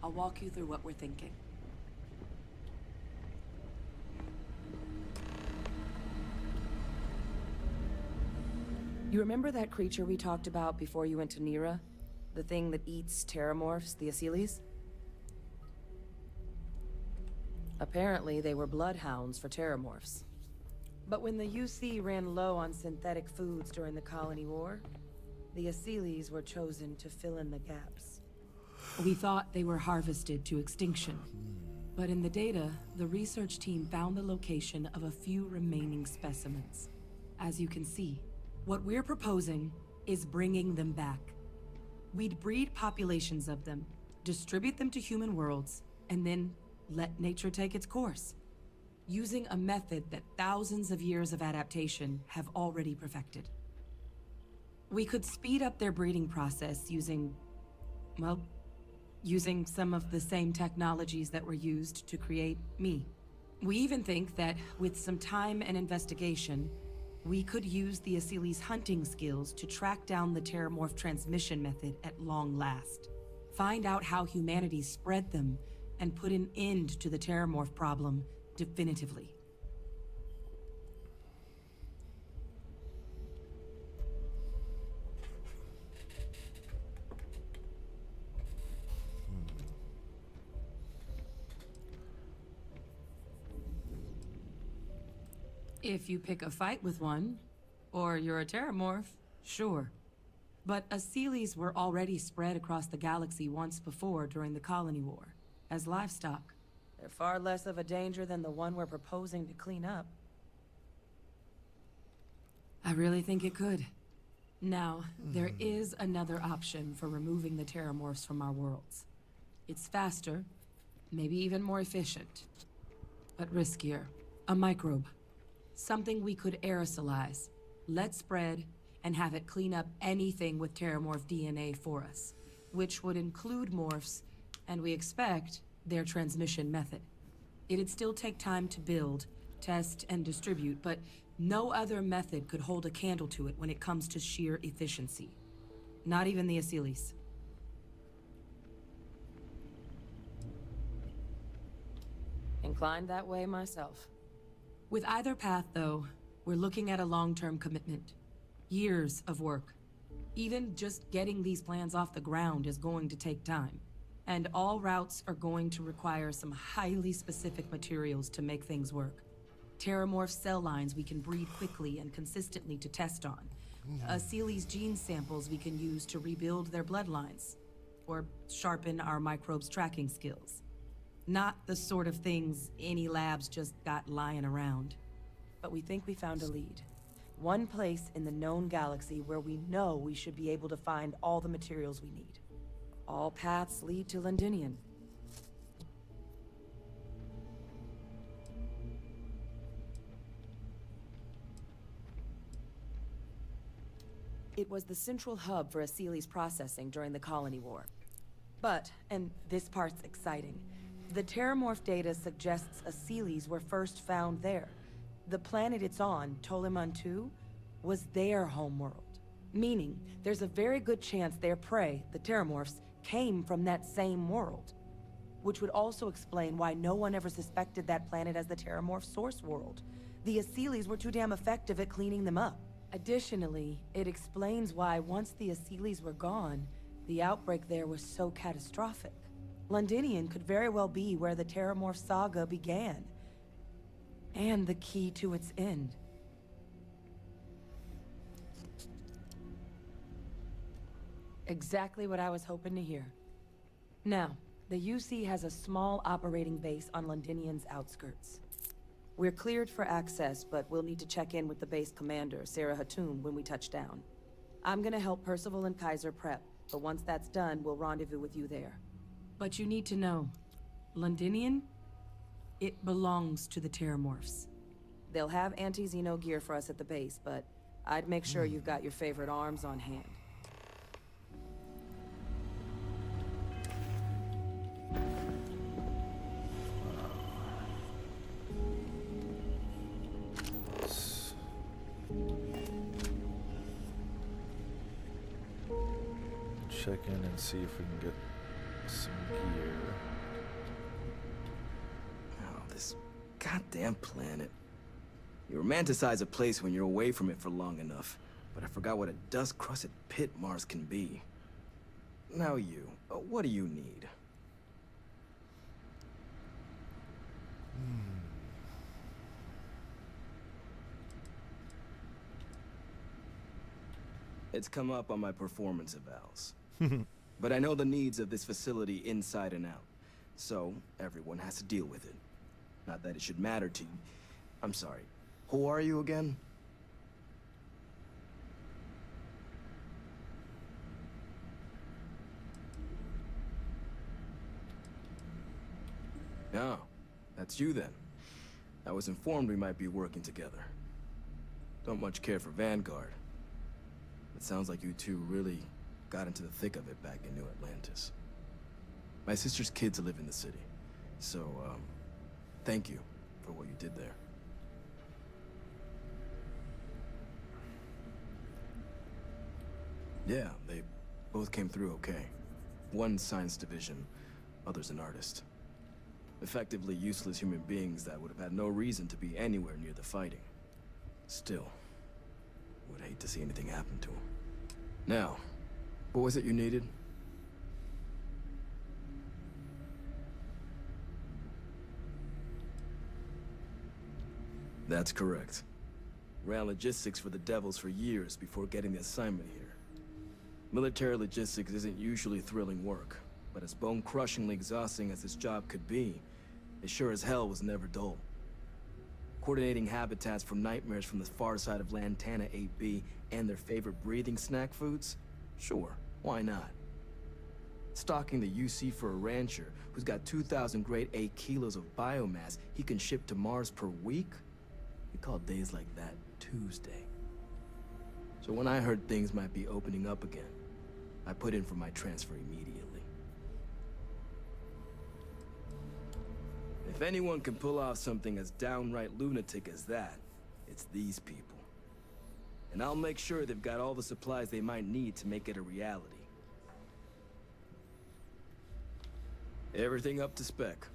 I'll walk you through what we're thinking. You remember that creature we talked about before you went to Nira? The thing that eats terramorphs, the Asylees? Apparently, they were bloodhounds for terramorphs. But when the UC ran low on synthetic foods during the Colony War, the Asylees were chosen to fill in the gaps. We thought they were harvested to extinction. But in the data, the research team found the location of a few remaining specimens. As you can see, what we're proposing is bringing them back. We'd breed populations of them, distribute them to human worlds, and then let nature take its course, using a method that thousands of years of adaptation have already perfected. We could speed up their breeding process using, well, using some of the same technologies that were used to create me. We even think that with some time and investigation, we could use the Asylees' hunting skills to track down the terramorph transmission method at long last. Find out how humanity spread them and put an end to the terramorph problem definitively. If you pick a fight with one, or you're a terramorph, sure. But Aseles were already spread across the galaxy once before during the Colony War, as livestock. They're far less of a danger than the one we're proposing to clean up. I really think it could. Now, there is another option for removing the terramorphs from our worlds. It's faster, maybe even more efficient, but riskier. A microbe. Something we could aerosolize, let spread, and have it clean up anything with terramorph DNA for us, which would include morphs, and we expect their transmission method. It'd still take time to build, test, and distribute, but no other method could hold a candle to it when it comes to sheer efficiency. Not even the Aseles. Inclined that way myself. With either path, though, we're looking at a long-term commitment. Years of work. Even just getting these plans off the ground is going to take time. And all routes are going to require some highly specific materials to make things work. Terramorph cell lines we can breed quickly and consistently to test on. Aseles gene samples we can use to rebuild their bloodlines. Or sharpen our microbes' tracking skills. Not the sort of things any labs just got lying around. But we think we found a lead. One place in the known galaxy where we know we should be able to find all the materials we need. All paths lead to Londinian. It was the central hub for Aseles processing during the Colony War. But, and this part's exciting, the terramorph data suggests Aseles were first found there. The planet it's on, Toliman II, was their homeworld. Meaning, there's a very good chance their prey, the terramorphs, came from that same world. Which would also explain why no one ever suspected that planet as the terramorph source world. The Aseles were too damn effective at cleaning them up. Additionally, it explains why once the Aseles were gone, the outbreak there was so catastrophic. Londinian could very well be where the terramorph saga began. And the key to its end. Exactly what I was hoping to hear. Now, the UC has a small operating base on Londinian's outskirts. We're cleared for access, but we'll need to check in with the base commander, Sarah Hatum, when we touch down. I'm gonna help Percival and Kaiser prep, but once that's done, we'll rendezvous with you there. But you need to know, Londinian, it belongs to the terramorphs. They'll have anti-Xeno gear for us at the base, but I'd make sure you've got your favorite arms on hand. Check in and see if we can get some gear. Oh, this goddamn planet. You romanticize a place when you're away from it for long enough, but I forgot what a dust-crusted pit Mars can be. Now you, what do you need? It's come up on my performance evals. But I know the needs of this facility inside and out, so everyone has to deal with it. Not that it should matter to you. I'm sorry, who are you again? No, that's you then. I was informed we might be working together. Don't much care for Vanguard. It sounds like you two really got into the thick of it back in New Atlantis. My sister's kids live in the city, so, thank you for what you did there. Yeah, they both came through okay. One science division, other's an artist. Effectively useless human beings that would have had no reason to be anywhere near the fighting. Still, would hate to see anything happen to them. Now, what was it you needed? That's correct. Ran logistics for the Devils for years before getting the assignment here. Military logistics isn't usually thrilling work, but as bone-crushingly exhausting as this job could be, it sure as hell was never dull. Coordinating habitats from nightmares from the far side of Lantana 8B and their favorite breathing snack foods? Sure, why not? Stocking the UC for a rancher who's got 2,000 grade A kilos of biomass he can ship to Mars per week? We call days like that Tuesday. So when I heard things might be opening up again, I put in for my transfer immediately. If anyone can pull off something as downright lunatic as that, it's these people. And I'll make sure they've got all the supplies they might need to make it a reality. Everything up to spec.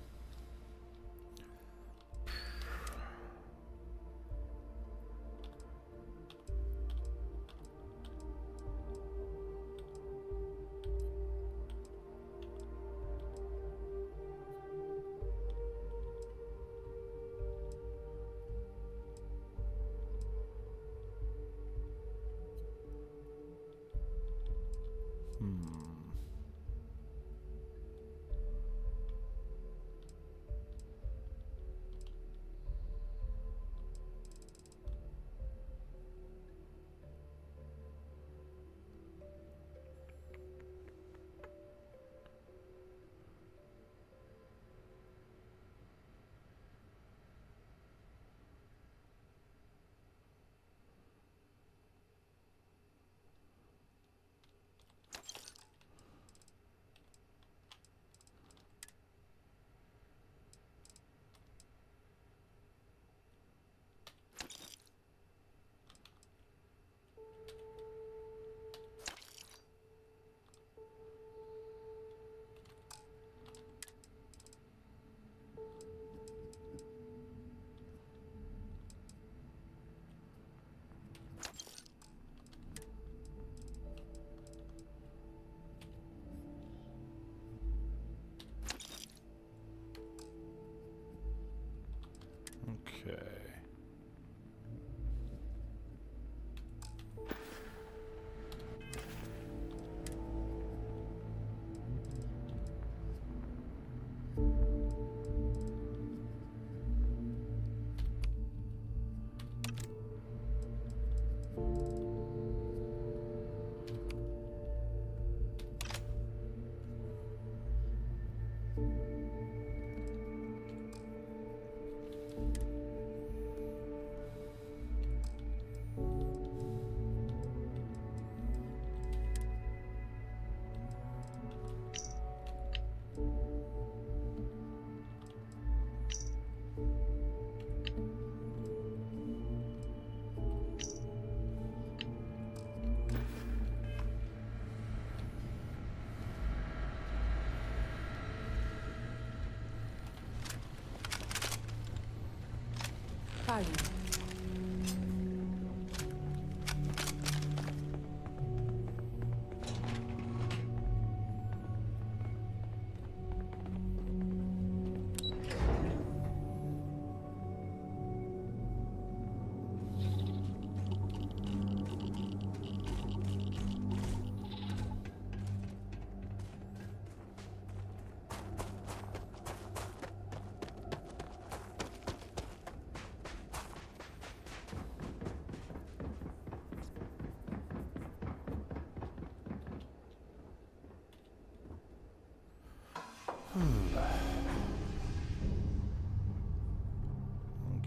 Okay. Fire.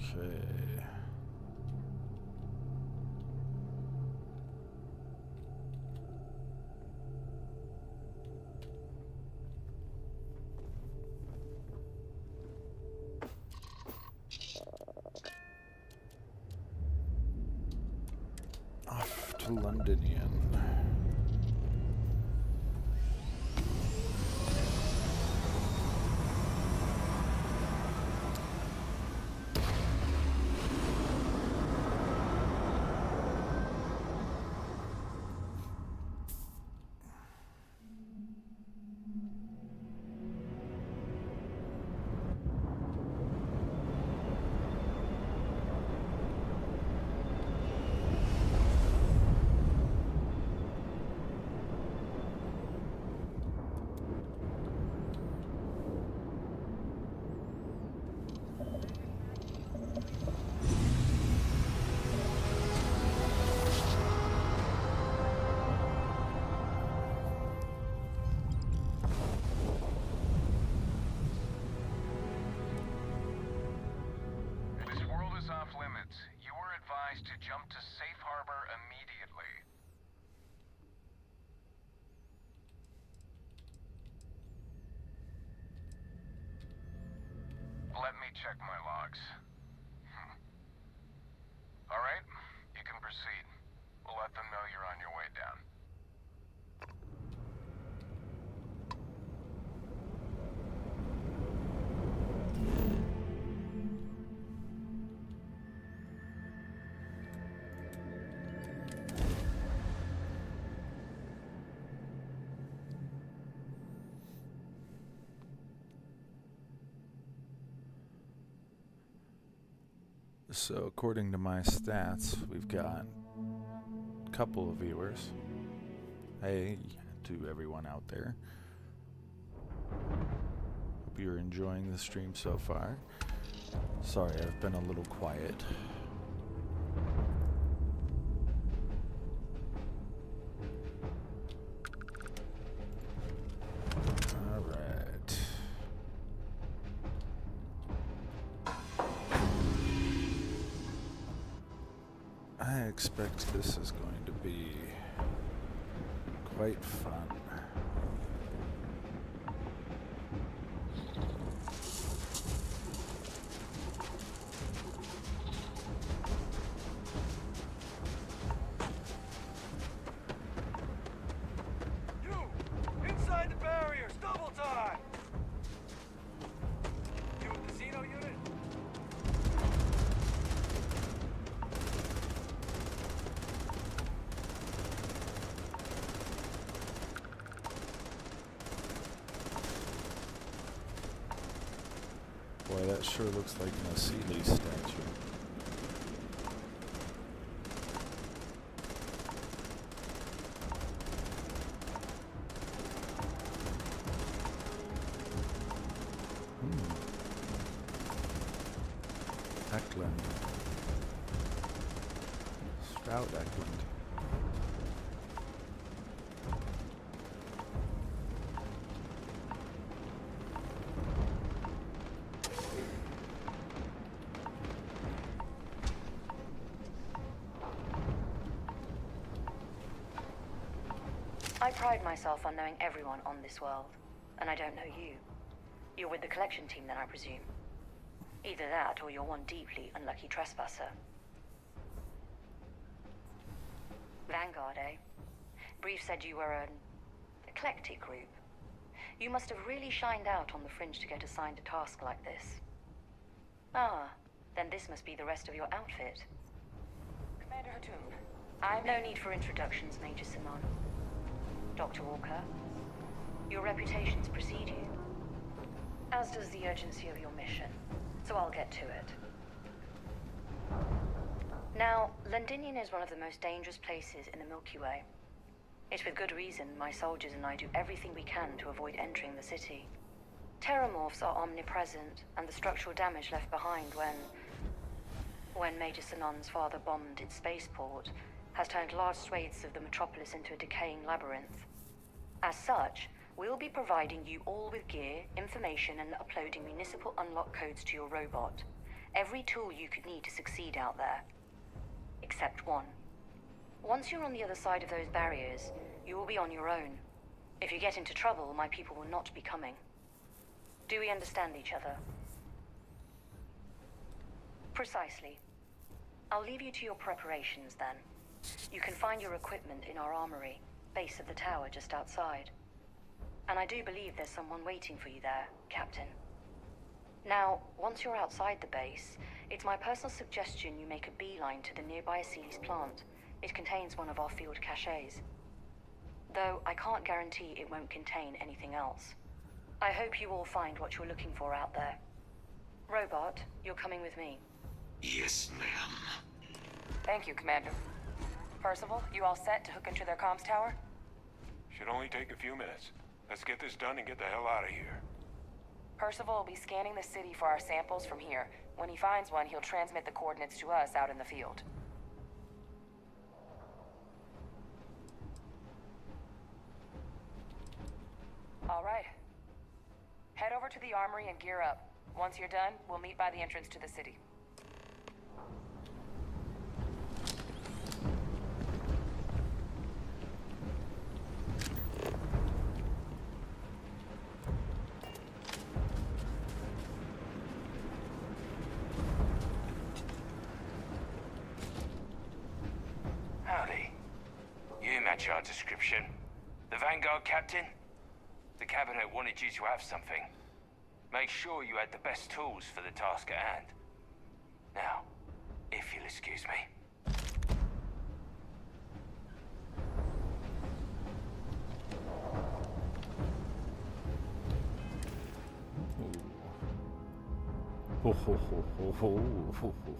Okay. Off to Londonian. Let me check my logs. All right, you can proceed. We'll let them know you're on your way down. So according to my stats, we've got a couple of viewers. Hey to everyone out there. Hope you're enjoying the stream so far. Sorry, I've been a little quiet. I expect this is going to be quite fun. You! Inside the barriers! Double time! You a casino unit? Boy, that sure looks like an Asili statue. Eklund. Sprout Eklund. I pride myself on knowing everyone on this world, and I don't know you. You're with the collection team then, I presume. Either that, or you're one deeply unlucky trespasser. Vanguard, eh? Brief said you were an eclectic group. You must have really shined out on the fringe to get assigned a task like this. Ah, then this must be the rest of your outfit. Commander Hatum, I've no need for introductions, Major Simon. Dr. Walker, your reputations precede you, as does the urgency of your mission, so I'll get to it. Now, Londinium is one of the most dangerous places in the Milky Way. It's with good reason my soldiers and I do everything we can to avoid entering the city. Terramorphs are omnipresent, and the structural damage left behind when Major Sinon's father bombed its spaceport has turned large swathes of the metropolis into a decaying labyrinth. As such, we'll be providing you all with gear, information, and uploading municipal unlock codes to your robot. Every tool you could need to succeed out there. Except one. Once you're on the other side of those barriers, you will be on your own. If you get into trouble, my people will not be coming. Do we understand each other? Precisely. I'll leave you to your preparations then. You can find your equipment in our armory, base of the tower just outside. And I do believe there's someone waiting for you there, Captain. Now, once you're outside the base, it's my personal suggestion you make a beeline to the nearby Asili's plant. It contains one of our field caches. Though I can't guarantee it won't contain anything else. I hope you all find what you're looking for out there. Robot, you're coming with me. Yes, ma'am. Thank you, Commander. Percival, you all set to hook into their comms tower? Should only take a few minutes. Let's get this done and get the hell out of here. Percival will be scanning the city for our samples from here. When he finds one, he'll transmit the coordinates to us out in the field. All right. Head over to the armory and gear up. Once you're done, we'll meet by the entrance to the city. match our description. The Vanguard captain? The cabinet wanted you to have something. Make sure you had the best tools for the task at hand. Now, if you'll excuse me. Ho ho ho ho ho ho ho.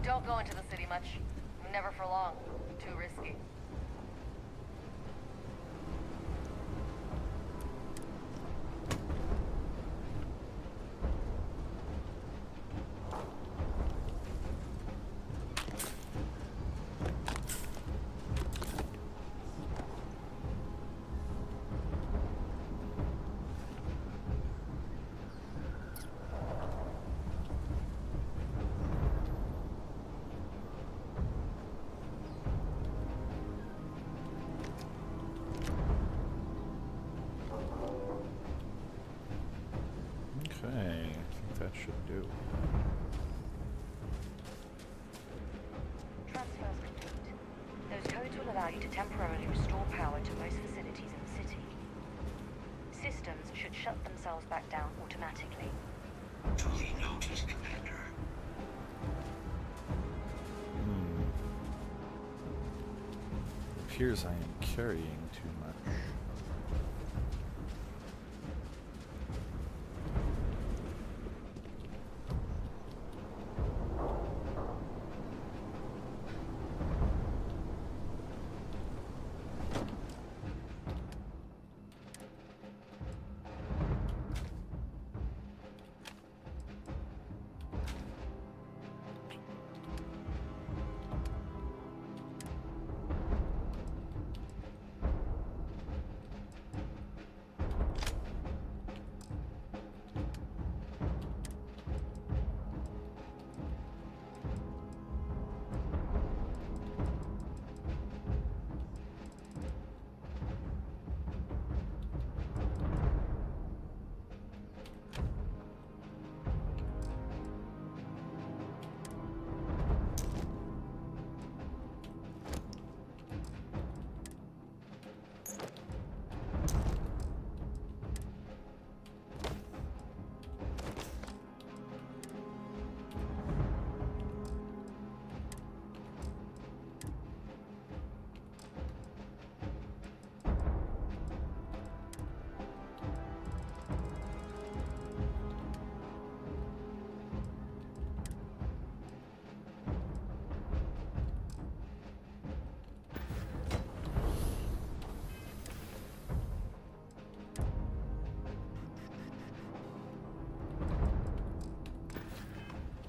Don't go into the city much. Never for long. Too risky. Should do. Transfers complete. Those codes will allow you to temporarily restore power to most facilities in the city. Systems should shut themselves back down automatically. Duly noted, Commander. Appears I am carrying too much.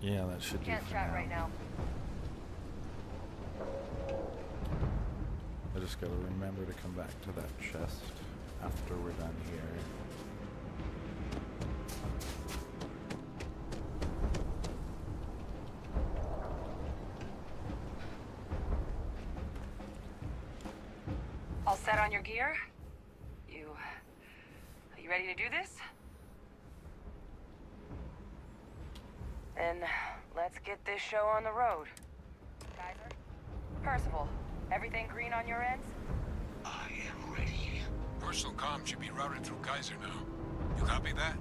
Yeah, that should do. Can't chat right now. I just gotta remember to come back to that chest after we're done here. All set on your gear? You ready to do this? Then let's get this show on the road. Kaiser? Percival, everything green on your ends? I am ready. Personal comm should be routed through Kaiser now. You copy that?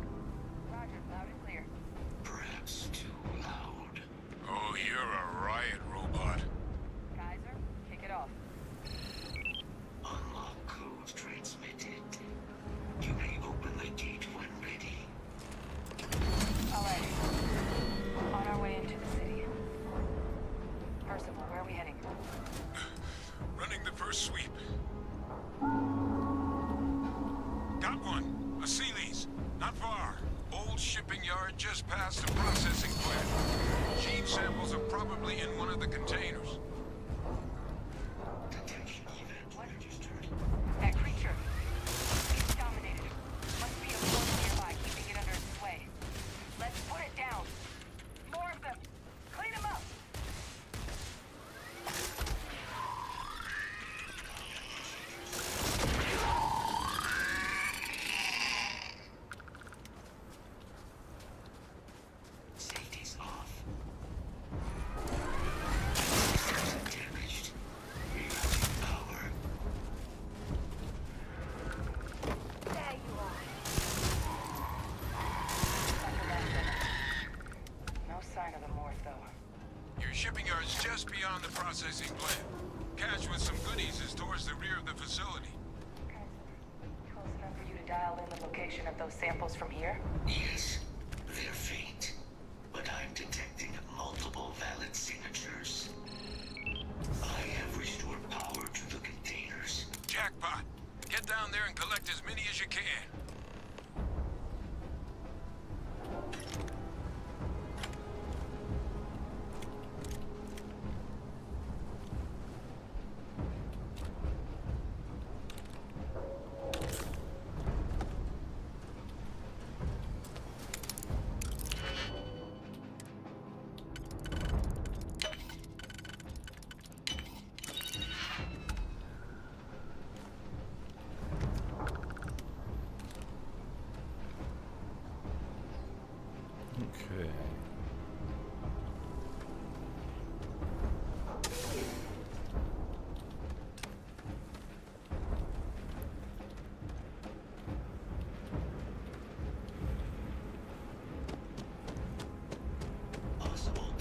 Roger, loud and clear. Perhaps too loud. Oh, you're a riot robot. Kaiser, kick it off. Unlock. Not far. Old shipping yard just past the processing plant. Gene samples are probably in one of the containers. That creature. It's dominated. Must be a force nearby keeping it under its sway. Let's put it down. More of them. Clean them up. Safety's off. Damaged. Rerouting power. There you are. No sign of the morph, though. Your shipping yard's just beyond the processing plant. Cache with some goodies is towards the rear of the facility. Close enough for you to dial in the location of those samples from here? Yes, they're faint, but I'm detecting multiple valid signatures. I have restored power to the containers. Jackpot. Get down there and collect as many as you can. Okay.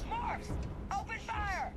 Morphs! Open fire!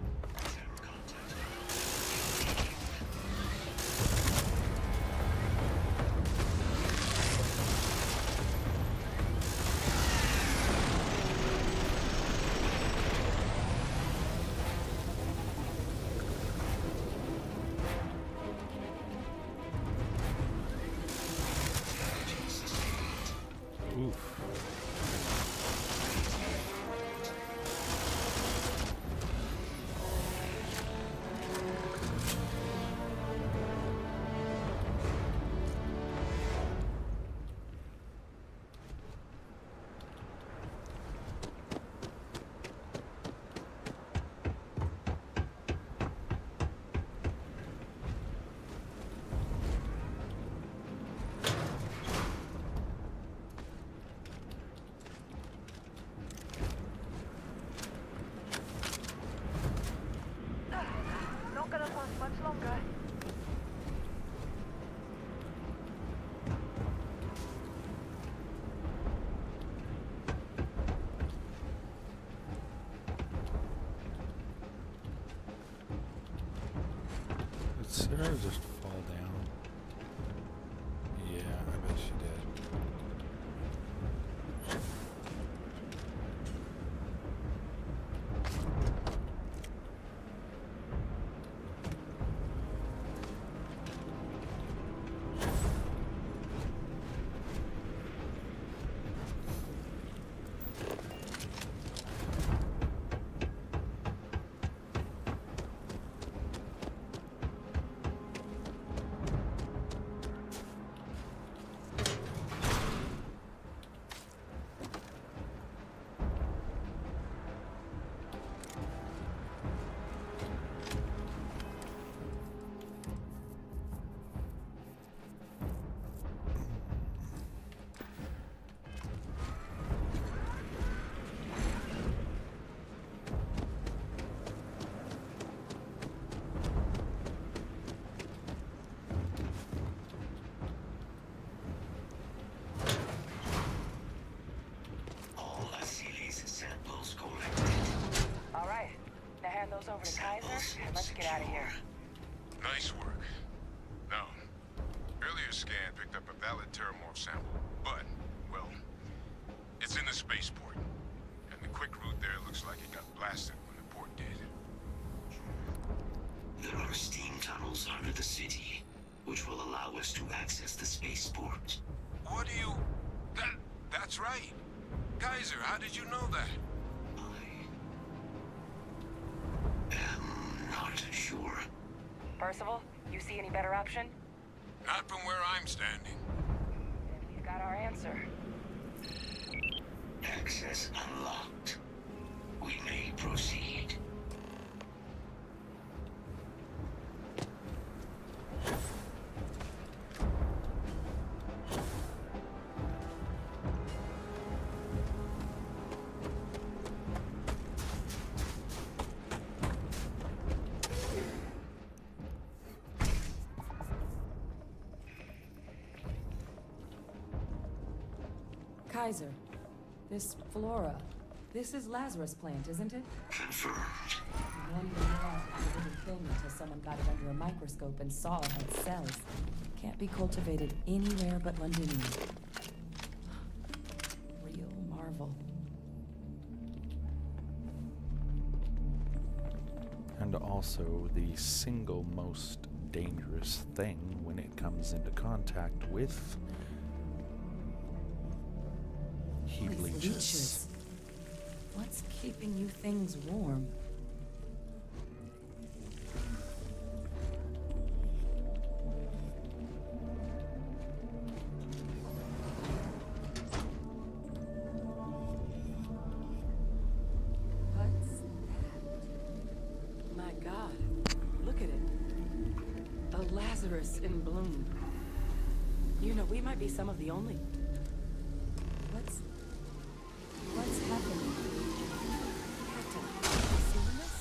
Not gonna last much longer. Did Sarah just fall down? Yeah, I bet she did. those over to Kaiser, and let's get out of here. Nice work. Now, earlier scan picked up a valid Terramorph sample, but, well, it's in the spaceport. And the quick route there looks like it got blasted when the port did. There are steam tunnels under the city, which will allow us to access the spaceport. What do you... right. Kaiser, how did you know that? I'm not sure. Percival, you see any better option? Not from where I'm standing. Then we've got our answer. Access unlocked. We may proceed. Kaiser, this flora, this is Lazarus plant, isn't it? Confirmed. One would not be a living thing until someone got it under a microscope and saw it had cells. Can't be cultivated anywhere but Londinium. Real marvel. And also the single most dangerous thing when it comes into contact with heat These leeches. leeches. What's keeping you things warm? What's that? My God, look at it. A Lazarus in bloom. You know, we might be some of the only. What's happening? Captain, have you seen this?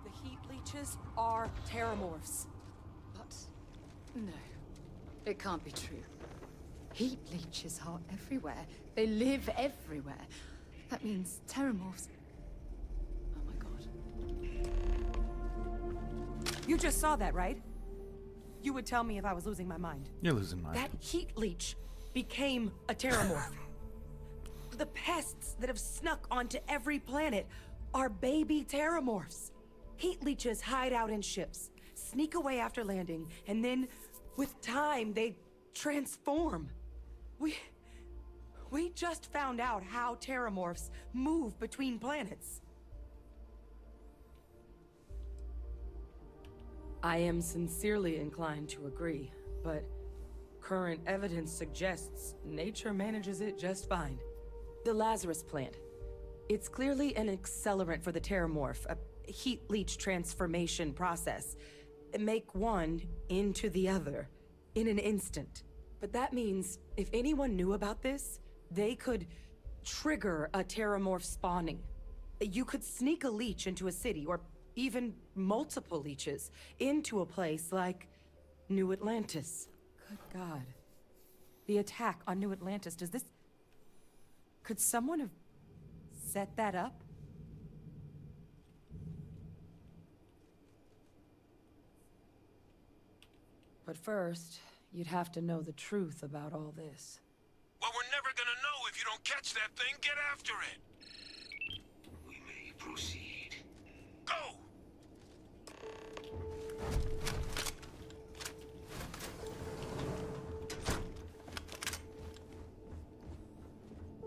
The heat leeches are terramorphs. But no, it can't be true. Heat leeches are everywhere. They live everywhere. That means terramorphs. Oh my god. You just saw that, right? You would tell me if I was losing my mind. You're losing mine. That heat leech became a terramorph. The pests that have snuck onto every planet are baby terramorphs. Heat leeches hide out in ships, sneak away after landing, and then, with time, they transform. We just found out how terramorphs move between planets. I am sincerely inclined to agree, but current evidence suggests nature manages it just fine. The Lazarus plant. It's clearly an accelerant for the terramorph, a heat leech transformation process. Make one into the other in an instant. But that means if anyone knew about this, they could trigger a terramorph spawning. You could sneak a leech into a city, or even multiple leeches, into a place like New Atlantis. Good God. The attack on New Atlantis, does this... Could someone have set that up? But first, you'd have to know the truth about all this. Well, we're never gonna know if you don't catch that thing. Get after it. We may proceed. Go!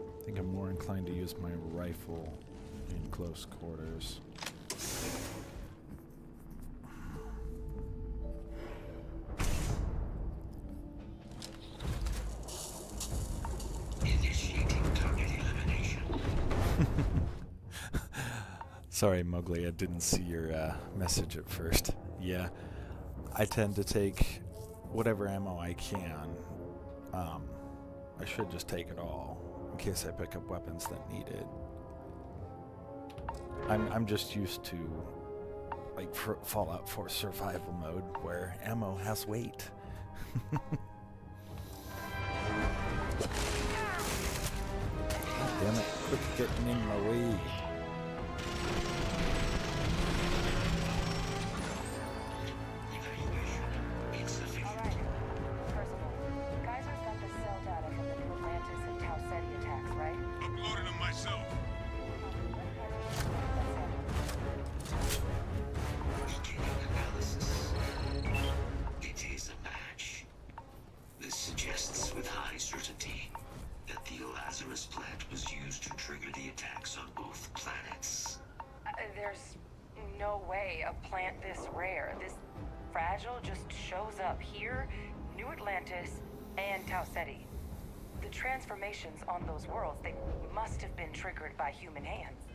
I think I'm more inclined to use my rifle in close quarters. Sorry, Mowgli, I didn't see your message at first. Yeah, I tend to take whatever ammo I can. I should just take it all, in case I pick up weapons that need it. I'm just used to, like, Fallout 4 survival mode, where ammo has weight. God damn it, quit getting in my way. Alright, Percival. Geyser's got the cell data from the New Atlantis and Tau Ceti attacks, right? Lazarus plant was used to trigger the attacks on both planets. There's no way a plant this rare, this fragile, just shows up here, New Atlantis, and Tau Ceti. The transformations on those worlds, they must have been triggered by human hands.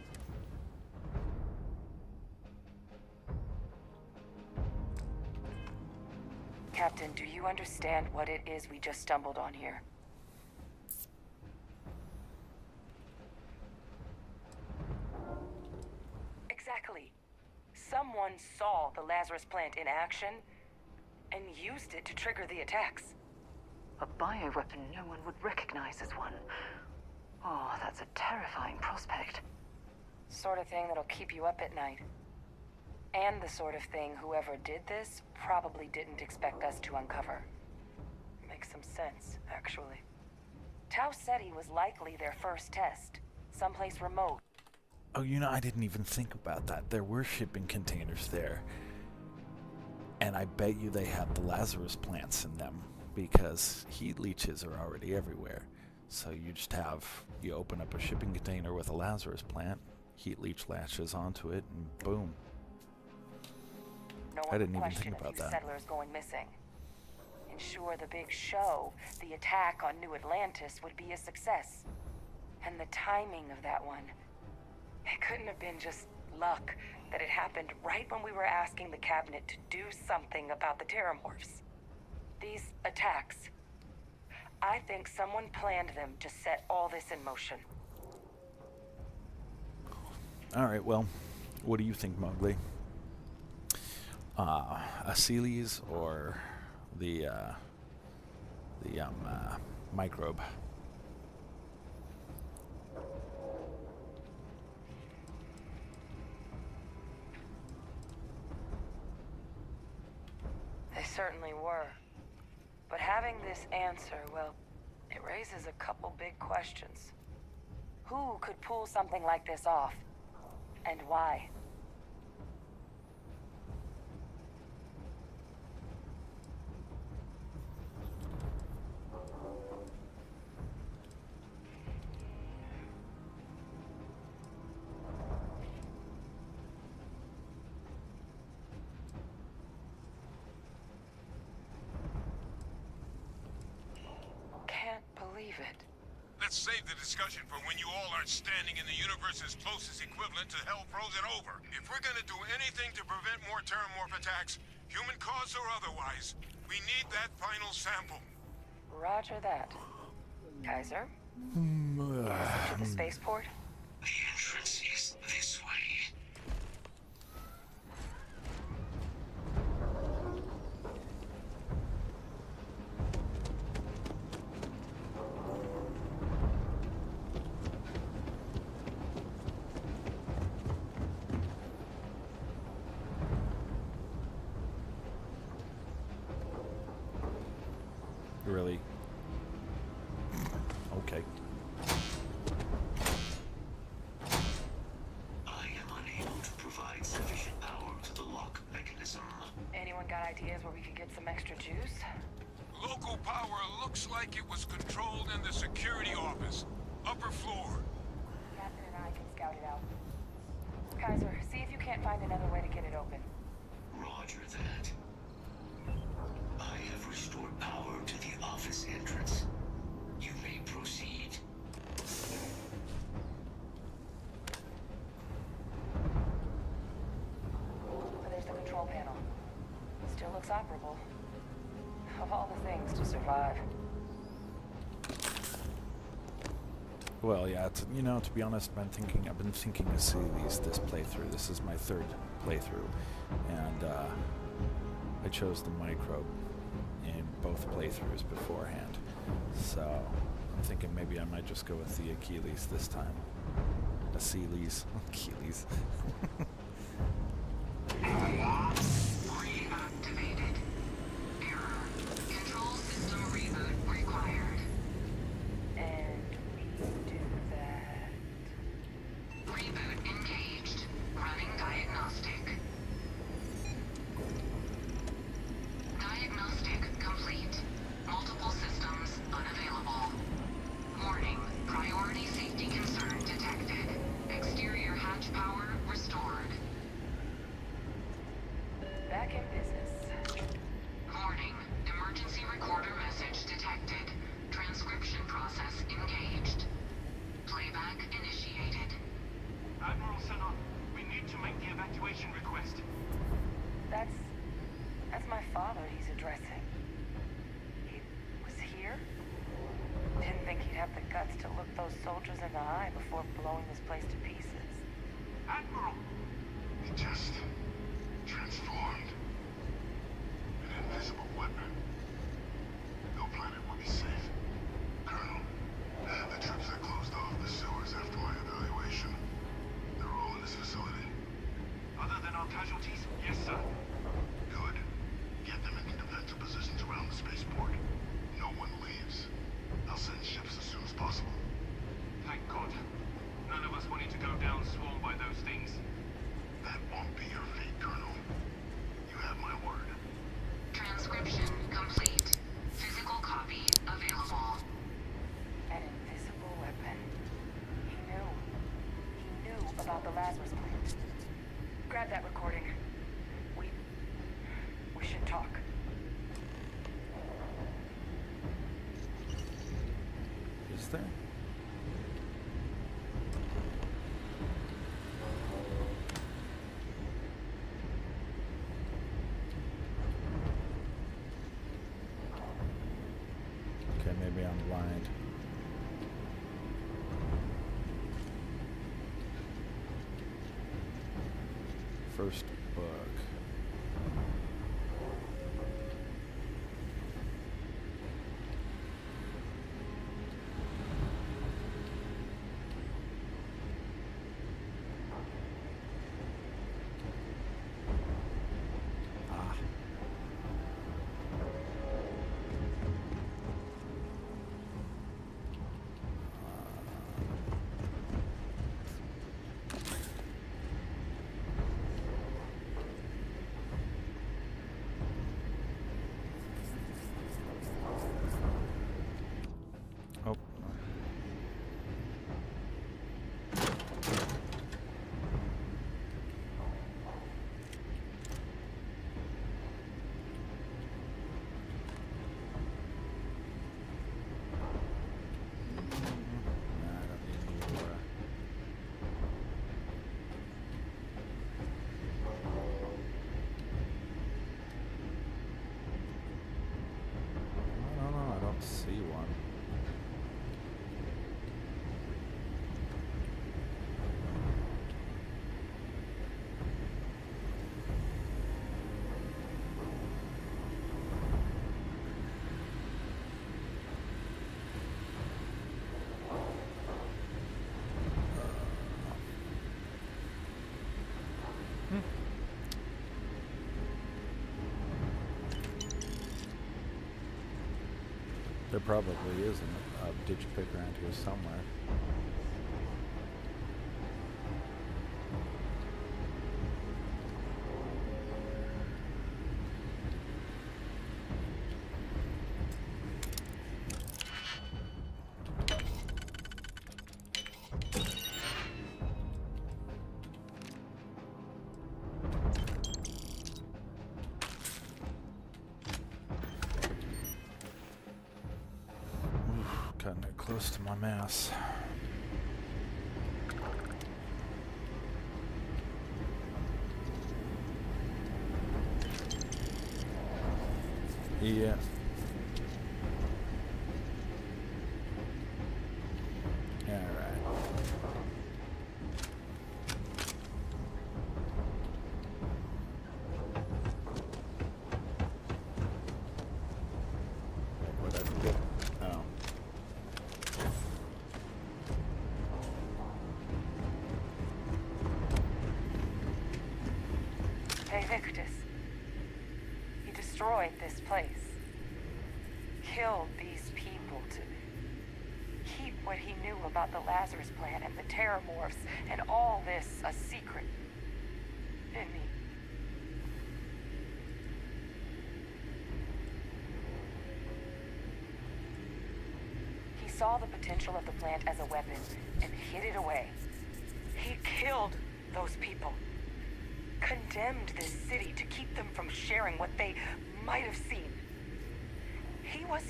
Captain, do you understand what it is we just stumbled on here? Exactly. Someone saw the Lazarus plant in action and used it to trigger the attacks. A bioweapon no one would recognize as one. Oh, that's a terrifying prospect. Sort of thing that'll keep you up at night. And the sort of thing whoever did this probably didn't expect us to uncover. Makes some sense, actually. Tau Ceti was likely their first test. Someplace remote. Oh, you know, I didn't even think about that. There were shipping containers there. And I bet you they had the Lazarus plants in them, because heat leeches are already everywhere. So you open up a shipping container with a Lazarus plant, heat leech latches onto it, and boom. No I one didn't would even think question a about few that. settlers going missing. Ensure the big show, the attack on New Atlantis, would be a success. And the timing of that one, it couldn't have been just luck that it happened right when we were asking the cabinet to do something about the Terramorphs. These attacks, I think someone planned them to set all this in motion. All right, well, what do you think, Mowgli? Aceles or the microbe? They certainly were. But having this answer, well, it raises a couple big questions. Who could pull something like this off? And why? Let's save the discussion for when you all aren't standing in the universe's closest equivalent to hell frozen over. If we're gonna do anything to prevent more Terramorph attacks, human cause or otherwise, we need that final sample. Roger that. Kaiser? To the spaceport? The entrance is this way. Really? Okay. I am unable to provide sufficient power to the lock mechanism. Anyone got ideas where we could get some extra juice? Local power looks like it was controlled in the security office. Upper floor. Captain and I can scout it out. Kaiser, see if you can't find another way to get it open. Roger that. I have restored power to the office entrance. You may proceed. There's the control panel. Still looks operable. Of all the things to survive. Well, yeah, you know, to be honest, I've been thinking of Aceles this playthrough. This is my third playthrough, and I chose the microbe in both playthroughs beforehand. So I'm thinking maybe I might just go with the Achilles this time. Aceles. Achilles. Reactivated. Error. Control system reboot required. And we do that. Reboot engaged. Running diagnostic. Diagnostic complete. Multiple systems unavailable. Warning. Priority those soldiers in the eye before blowing this place to pieces. Admiral! He just transformed. An invisible weapon. No planet will be safe. Colonel, the troops that closed off the sewers after my evaluation, they're all in this facility. Other than our casualties? Yes, sir. Good. Get them into defensive positions around the spaceport. No one leaves. I'll send ships as soon as possible. Thank God. None of us wanted to go down swarmed by those things. That won't be your fate, Colonel. You have my word. Transcription complete. Physical copy available. An invisible weapon. He knew. He knew about the Lazarus plant. Grab that recording. We should talk. Is there? Okay, maybe I'm blind. First book. Oh. I don't see one. There probably is a digipick around here somewhere. Cutting it close to my mouse. Yeah. All right. What'd I forget? Oh. Hey, Victus. He destroyed this place. Killed these people to keep what he knew about the Lazarus plant and the Terramorphs and all this a secret. Didn't he? He saw the potential of the plant as a weapon and hid it away. He killed those people. Condemned this city to keep them from sharing what they might have seen. He was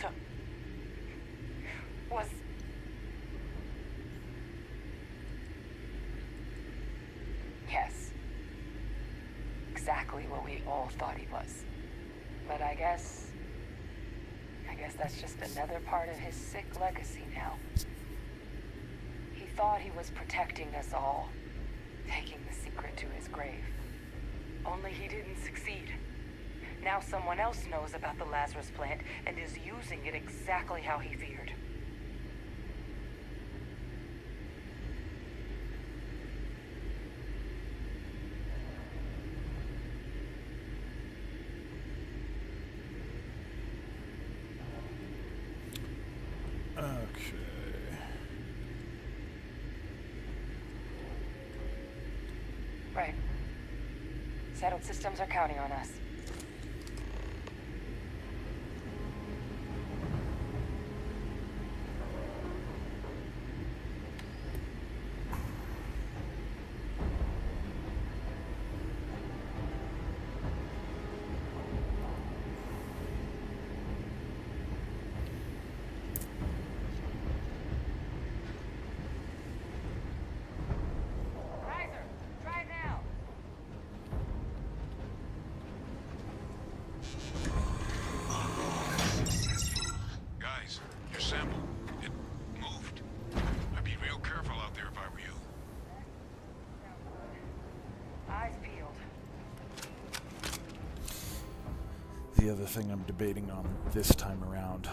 yes, exactly what we all thought he was. But I guess that's just another part of his sick legacy now. thought he was protecting us all, taking the secret to his grave. Only he didn't succeed. Now someone else knows about the Lazarus plant and is using it exactly how he feared. Okay. Right. Settled systems are counting on us. Kaiser, try now. Guys, your sample, it moved. I'd be real careful out there if I were you. Eyes peeled. The other thing I'm debating on this time around,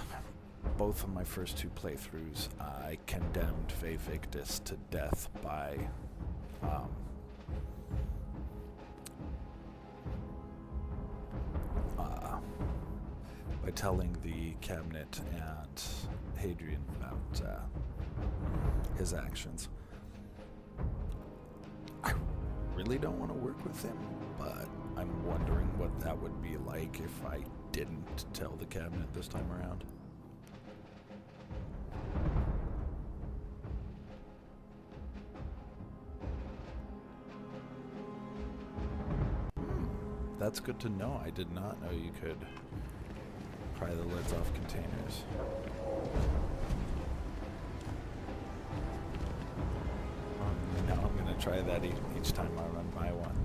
both of my first two playthroughs, I condemned Victus to death by telling the cabinet and Hadrian about his actions. I really don't want to work with him, but I'm wondering what that would be like if I didn't tell the cabinet this time around. That's good to know. I did not know you could pry the lids off containers. Now I'm going to try that each time I run by one.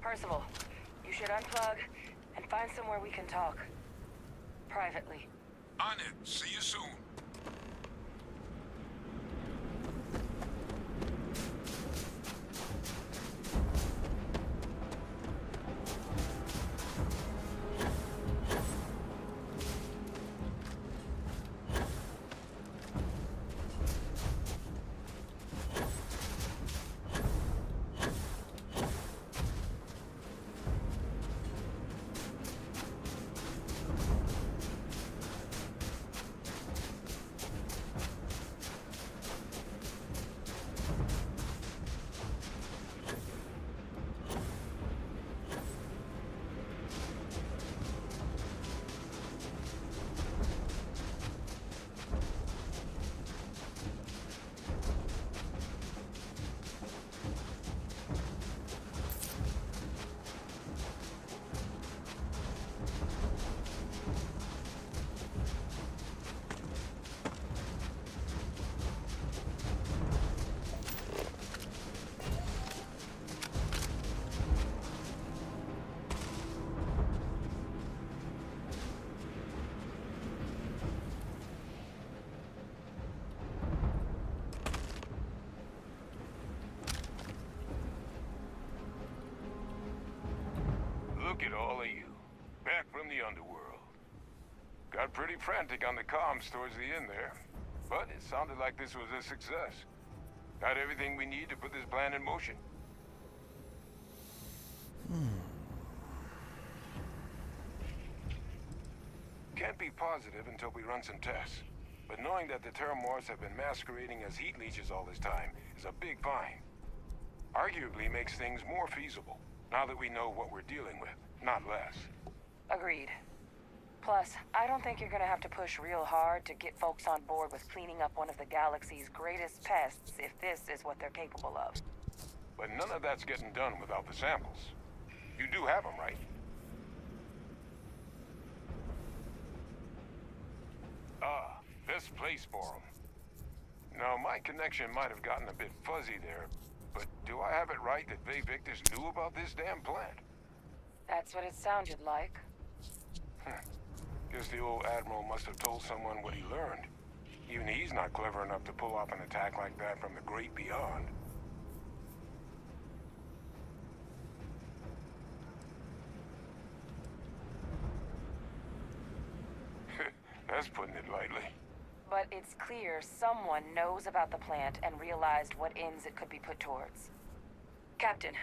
Percival, you should unplug and find somewhere we can talk. Privately. On it. See you soon. Look at all of you. Back from the underworld. Got pretty frantic on the comms towards the end there. But it sounded like this was a success. Got everything we need to put this plan in motion. Can't be positive until we run some tests. But knowing that the Terramorphs have been masquerading as heat leeches all this time is a big find. Arguably makes things more feasible, now that we know what we're dealing with, not less. Agreed. Plus, I don't think you're gonna have to push real hard to get folks on board with cleaning up one of the galaxy's greatest pests if this is what they're capable of. But none of that's getting done without the samples. You do have them, right? Ah, this place for them. Now, my connection might have gotten a bit fuzzy there, but do I have it right that Vay Victus knew about this damn plant? That's what it sounded like. Guess the old Admiral must have told someone what he learned. Even he's not clever enough to pull off an attack like that from the great beyond. That's putting it lightly. But it's clear someone knows about the plant and realized what ends it could be put towards. Captain,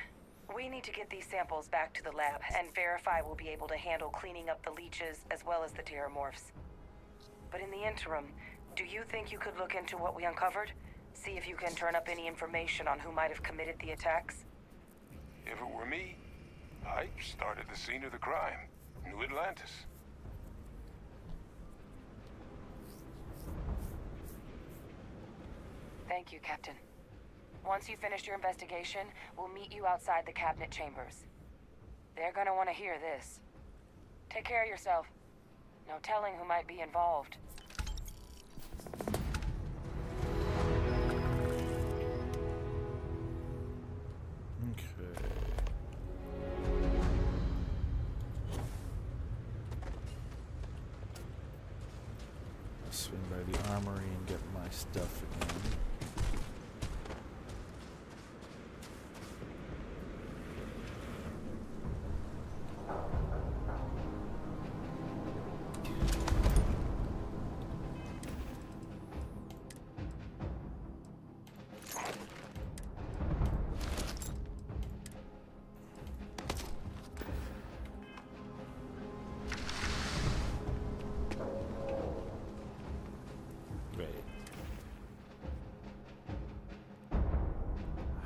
we need to get these samples back to the lab and verify we'll be able to handle cleaning up the leeches as well as the Terramorphs. But in the interim, do you think you could look into what we uncovered? See if you can turn up any information on who might have committed the attacks? If it were me, I'd start at the scene of the crime, New Atlantis. Thank you, Captain. Once you've finished your investigation, we'll meet you outside the cabinet chambers. They're gonna want to hear this. Take care of yourself. No telling who might be involved. Okay. I'll swing by the armory and get my stuff again.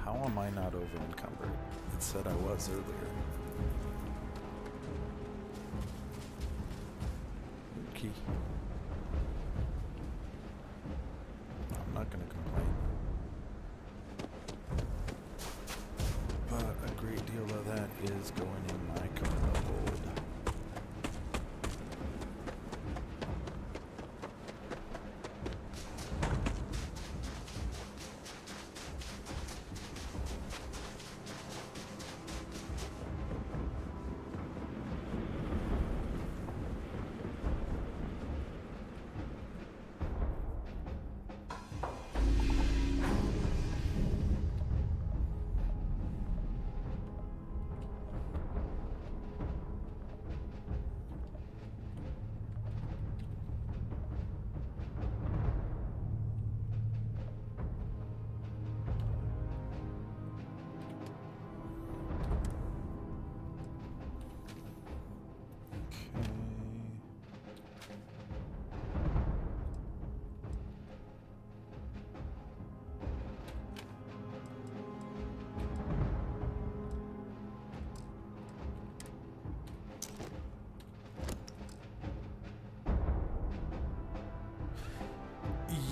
How am I not over encumbered? It said I was earlier. Key. I'm not gonna complain. But a great deal of that is going in my cargo hold.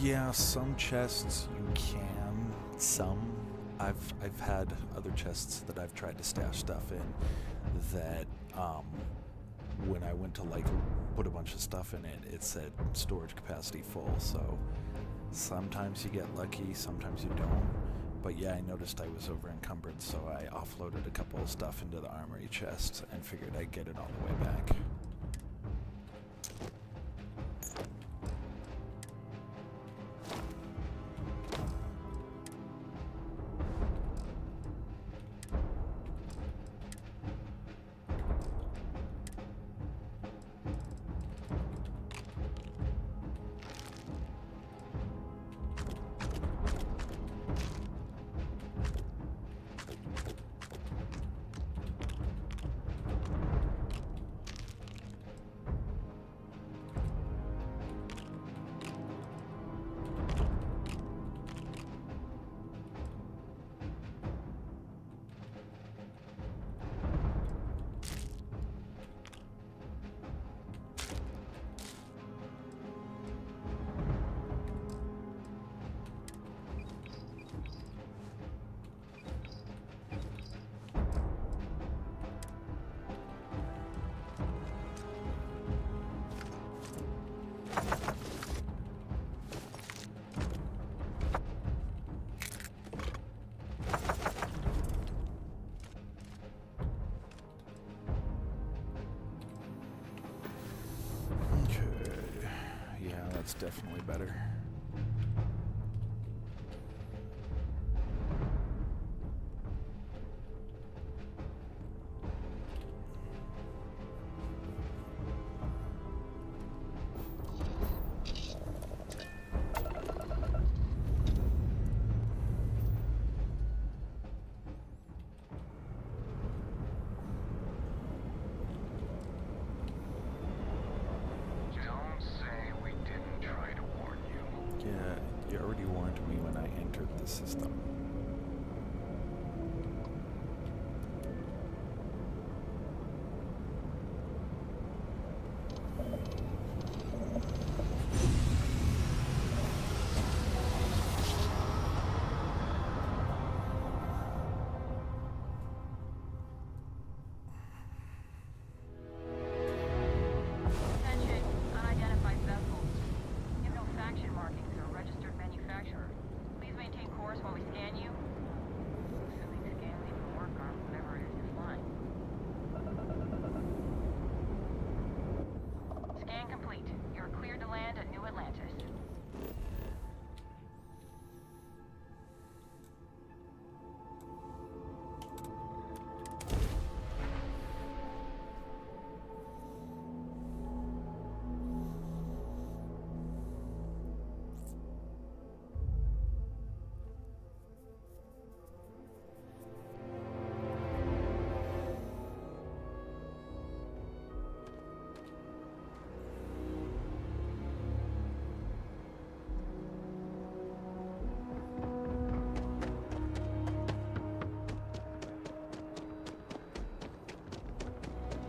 Yeah, some chests you can. Some. I've had other chests that I've tried to stash stuff in that when I went to like put a bunch of stuff in it, it said storage capacity full. So sometimes you get lucky, sometimes you don't. But yeah, I noticed I was over encumbered, so I offloaded a couple of stuff into the armory chest and figured I'd get it on the way back. That's definitely better. Don't say we didn't try to warn you. Yeah, you already warned me when I entered the system. Attention, unidentified vessels. You have no faction markings or registered manufacturer. Please maintain course while we scan you. Assuming scan will even work on whatever it is you're flying. Scan complete. You're cleared to land at New Atlantis.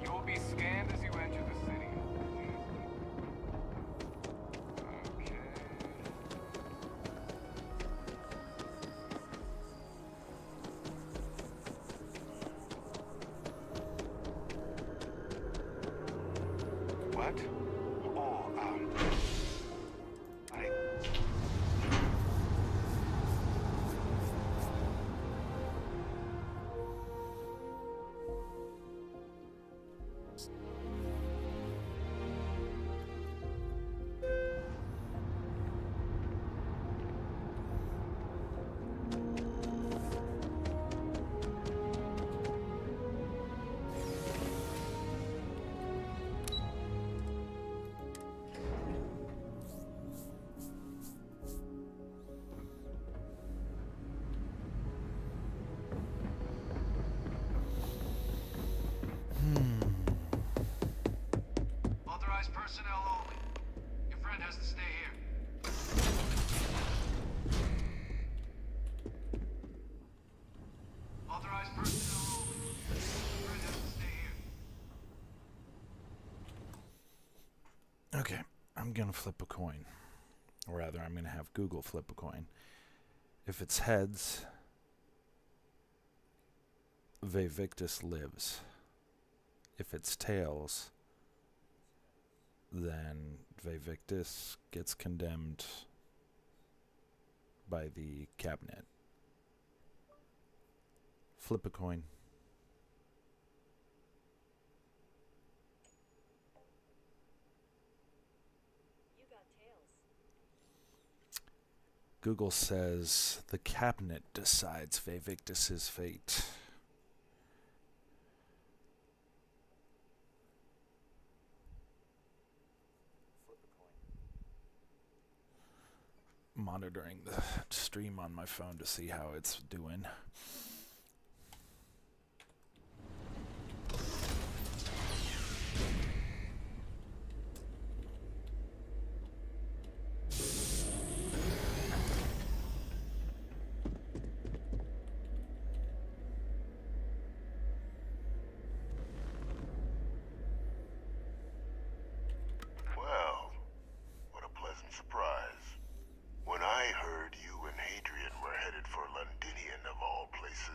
You will be scanned as you enter the city. Okay. What? Oh, I... Authorized personnel only. Your friend has to stay here. Authorized personnel only. Your friend has to stay here. Okay, I'm gonna flip a coin. Or rather, I'm gonna have Google flip a coin. If it's heads, Vevictus lives. If it's tails, then Vevictus gets condemned by the cabinet. Flip a coin. You got tails. Google says the cabinet decides Vevictus's fate. Monitoring the stream on my phone to see how it's doing. Well, what a pleasant surprise. When I heard you and Hadrian were headed for Londinian of all places,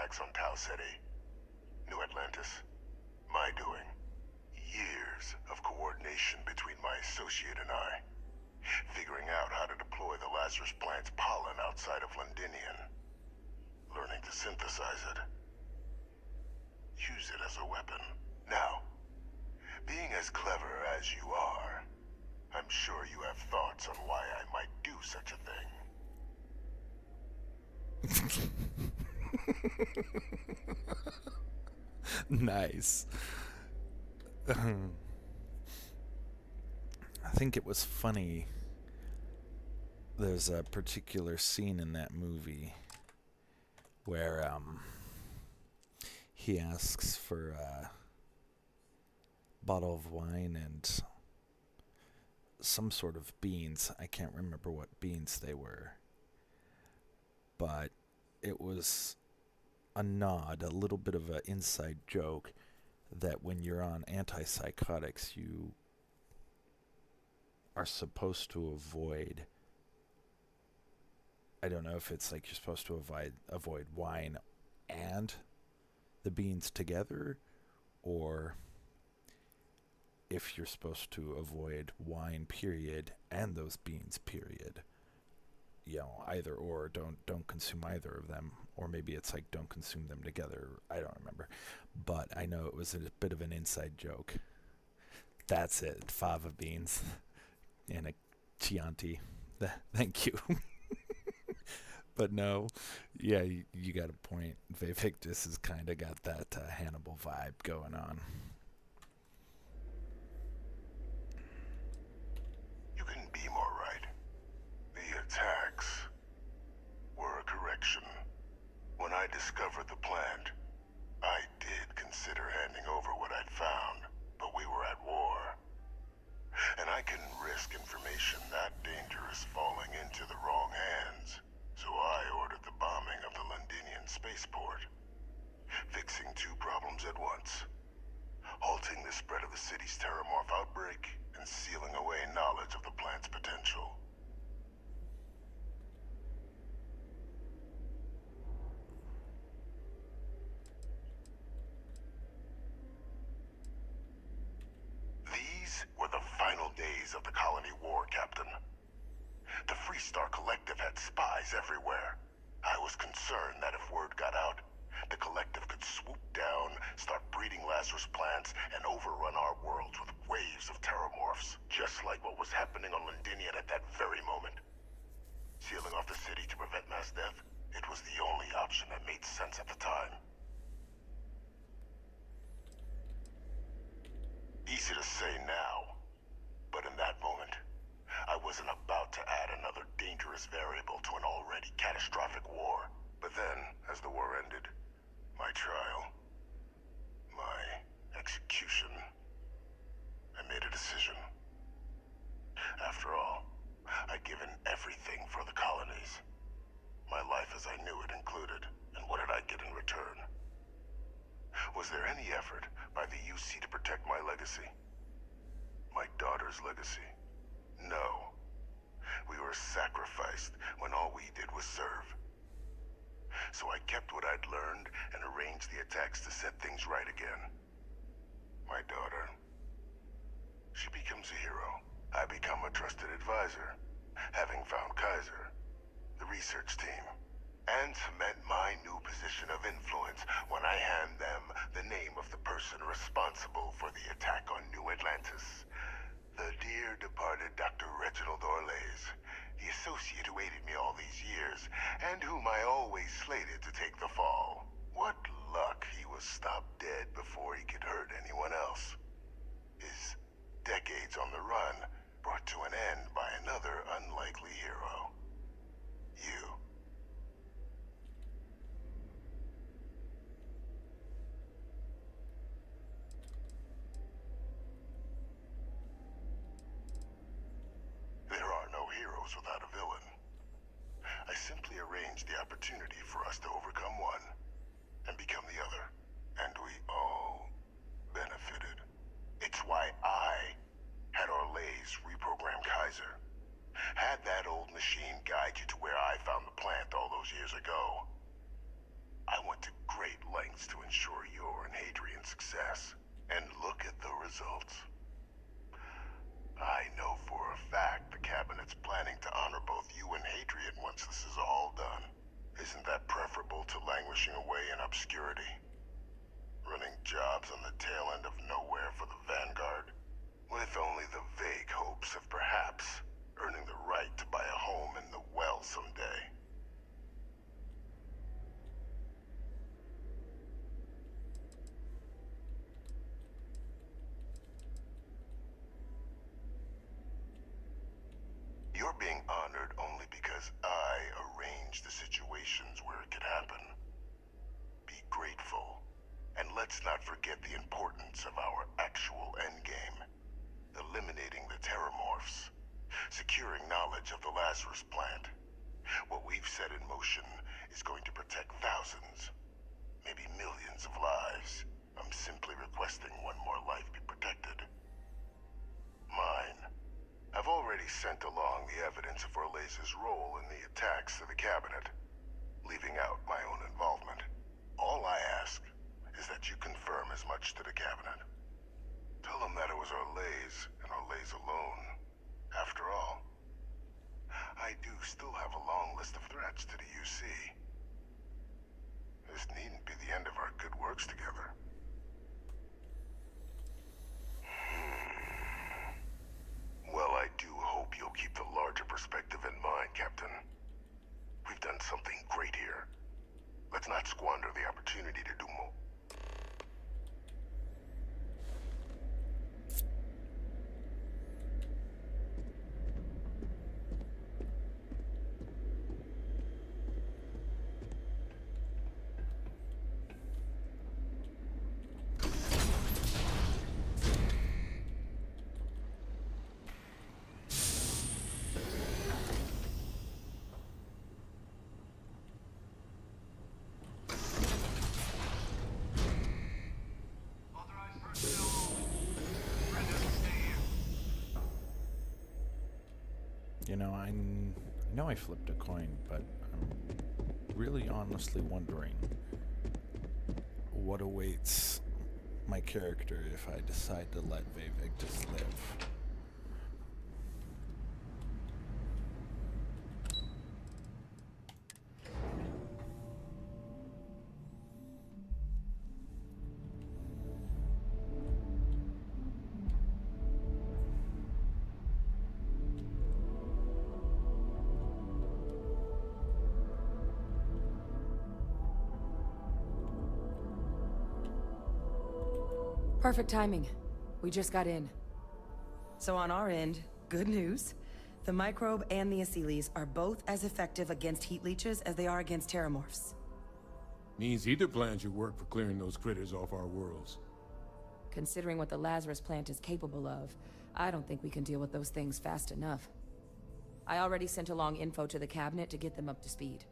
attacks on Tau City. New Atlantis? My doing. Years of coordination between my associate and I. Figuring out how to deploy the Lazarus plant's pollen outside of Londinian. Learning to synthesize it. Use it as a weapon. Now, being as clever as you are, I'm sure you have thoughts on why I might do such a thing. Nice. I think it was funny. There's a particular scene in that movie where he asks for a bottle of wine and some sort of beans. I can't remember what beans they were. But it was a nod, a little bit of an inside joke that when you're on antipsychotics, you are supposed to avoid, I don't know if it's like you're supposed to avoid wine and the beans together, or if you're supposed to avoid wine period and those beans period. You know, either or, don't consume either of them, or maybe it's like don't consume them together. I don't remember, but I know it was a bit of an inside joke. That's it, fava beans and a Chianti. Thank you. But no, yeah, you got a point. Victus has kind of got that Hannibal vibe going on. You couldn't be more right. The attacks were a correction. When I discovered the plant, I did consider handing over what I'd found, but we were at war. And I couldn't risk information that dangerous falling into the wrong hands. So I ordered the bombing of the Londinian spaceport, fixing two problems at once. Halting the spread of the city's terramorph outbreak and sealing away knowledge of the plant's potential. These were the final days of the colony war, Captain. The Freestar Collective had spies everywhere. I was concerned that if word got out, the Collective could swoop down, start breeding Lazarus plants, and overrun our worlds with waves of terramorphs, just like what was happening on Londinian at that very moment. Sealing off the city to prevent mass death, it was the only option that made sense at the time. Easy to say now, but in that moment, I wasn't about to add another dangerous variable to an already catastrophic war. But then, as the war ended, my trial, my execution, I made a decision. After all, I'd given everything for the colonies. My life as I knew it included, and what did I get in return? Was there any effort by the UC to protect my legacy? My daughter's legacy? No. We were sacrificed when all we did was serve. So I kept what I'd learned and arranged the attacks to set things right again. My daughter, she becomes a hero. I become a trusted advisor, having found Kaiser, the research team, and cement my new position of influence when I hand them the name of the person responsible for the attack on New Atlantis. The dear departed Dr. Reginald Orlays, the associate who aided me all these years, and whom I always slated to take the fall. What luck he was stopped dead before he could hurt anyone else. His decades on the run brought to an end by another unlikely hero. You. There are no heroes without a villain. I simply arranged the opportunity for us to overcome one and become the other, and we all benefited. It's why I had Orlays reprogram Kaiser. Had that old machine guide you to where I found the plant all those years ago. I went to great plans to ensure your and Hadrian's success. And look at the results. I know for a fact the Cabinet's planning to honor both you and Hadrian once this is all done. Isn't that preferable to languishing away in obscurity? Running jobs on the tail end of nowhere for the Vanguard? With only the vague hopes of perhaps earning the right to buy a home in the well someday. You're being honored only because I arranged the situations where it could happen. Be grateful, and let's not forget the importance of our actual endgame. Eliminating the Terramorphs. Securing knowledge of the Lazarus plant. What we've set in motion is going to protect thousands, maybe millions of lives. I'm simply requesting one more life be protected. Mine. I've already sent along the evidence of Orlez's role in the attacks to the Cabinet, leaving out my own involvement. All I ask is that you confirm as much to the Cabinet. Tell them that it was Orlez and Orlez alone. After all, I do still have a long list of threats to the UC. This needn't be the end of our good works together. Well, I do hope you'll keep the larger perspective in mind, Captain. We've done something great here. Let's not squander the opportunity to do more. You know, I know I flipped a coin, but I'm really honestly wondering what awaits my character if I decide to let Vivictus live. Perfect timing. We just got in. So on our end, good news. The microbe and the Asylees are both as effective against heat leeches as they are against Terramorphs. Means either plan should work for clearing those critters off our worlds. Considering what the Lazarus plant is capable of, I don't think we can deal with those things fast enough. I already sent along info to the Cabinet to get them up to speed.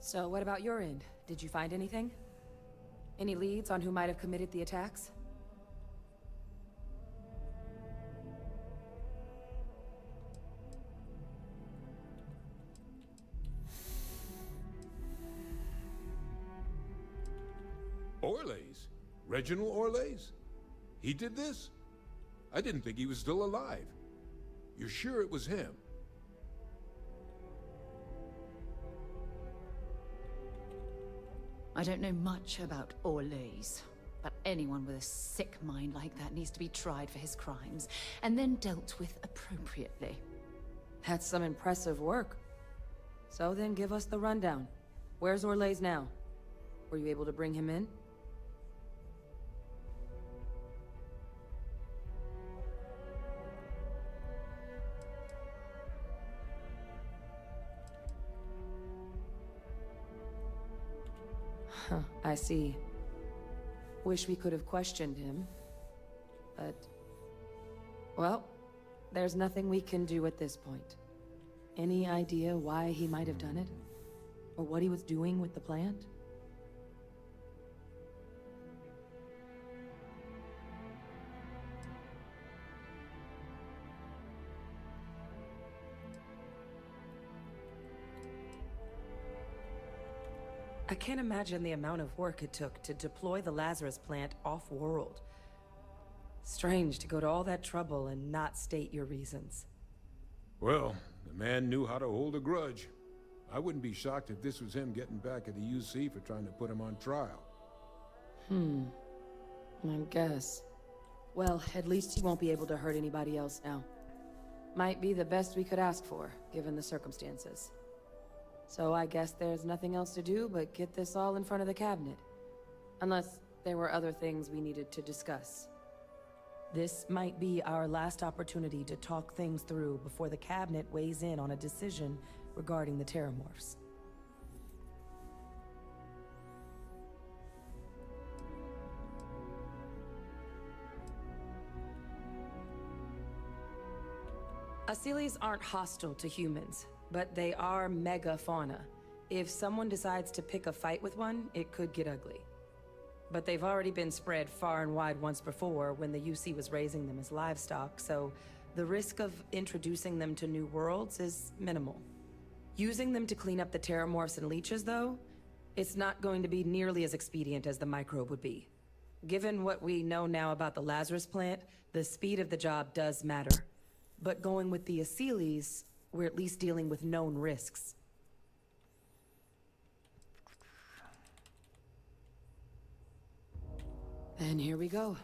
So what about your end? Did you find anything? Any leads on who might have committed the attacks? Orlez? Reginald Orlez? He did this? I didn't think he was still alive. You're sure it was him? I don't know much about Orlez, but anyone with a sick mind like that needs to be tried for his crimes, and then dealt with appropriately. That's some impressive work. So then give us the rundown. Where's Orlez now? Were you able to bring him in? Huh, I see. Wish we could have questioned him. But... well, there's nothing we can do at this point. Any idea why he might have done it? Or what he was doing with the plant? I can't imagine the amount of work it took to deploy the Lazarus plant off-world. Strange to go to all that trouble and not state your reasons. Well, the man knew how to hold a grudge. I wouldn't be shocked if this was him getting back at the UC for trying to put him on trial. I guess. Well, at least he won't be able to hurt anybody else now. Might be the best we could ask for, given the circumstances. So I guess there's nothing else to do but get this all in front of the cabinet. Unless there were other things we needed to discuss. This might be our last opportunity to talk things through before the cabinet weighs in on a decision regarding the Terramorphs. Asylees aren't hostile to humans, but they are megafauna. If someone decides to pick a fight with one, it could get ugly. But they've already been spread far and wide once before when the UC was raising them as livestock, so the risk of introducing them to new worlds is minimal. Using them to clean up the Terramorphs and leeches, though, it's not going to be nearly as expedient as the microbe would be. Given what we know now about the Lazarus plant, the speed of the job does matter. But going with the Asylees, we're at least dealing with known risks. And here we go.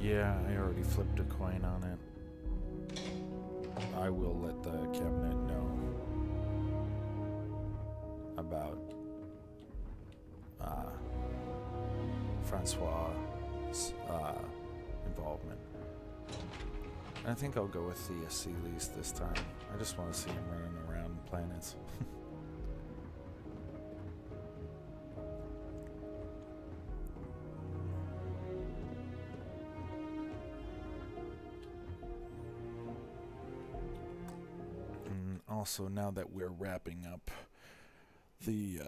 Yeah, I already flipped a coin on it. I will let the cabinet know about Francois' involvement. I think I'll go with the Asylees this time. I just want to see him running around planets. Also, now that we're wrapping up the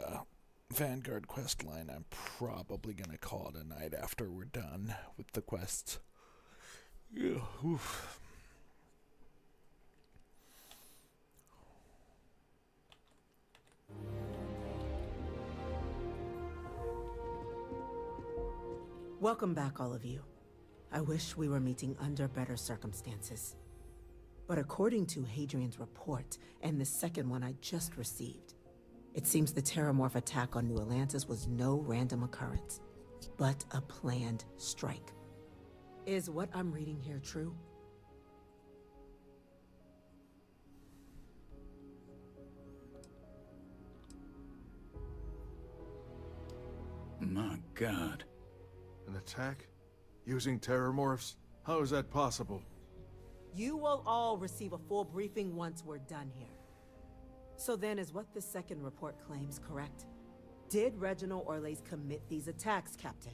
Vanguard quest line, I'm probably gonna call it a night after we're done with the quests. Yeah, oof. Welcome back, all of you. I wish we were meeting under better circumstances. But according to Hadrian's report, and the second one I just received, it seems the Terramorph attack on New Atlantis was no random occurrence, but a planned strike. Is what I'm reading here true? My God. An attack? Using Terramorphs? How is that possible? You will all receive a full briefing once we're done here. So then, is what the second report claims correct? Did Reginald Orlais commit these attacks, Captain?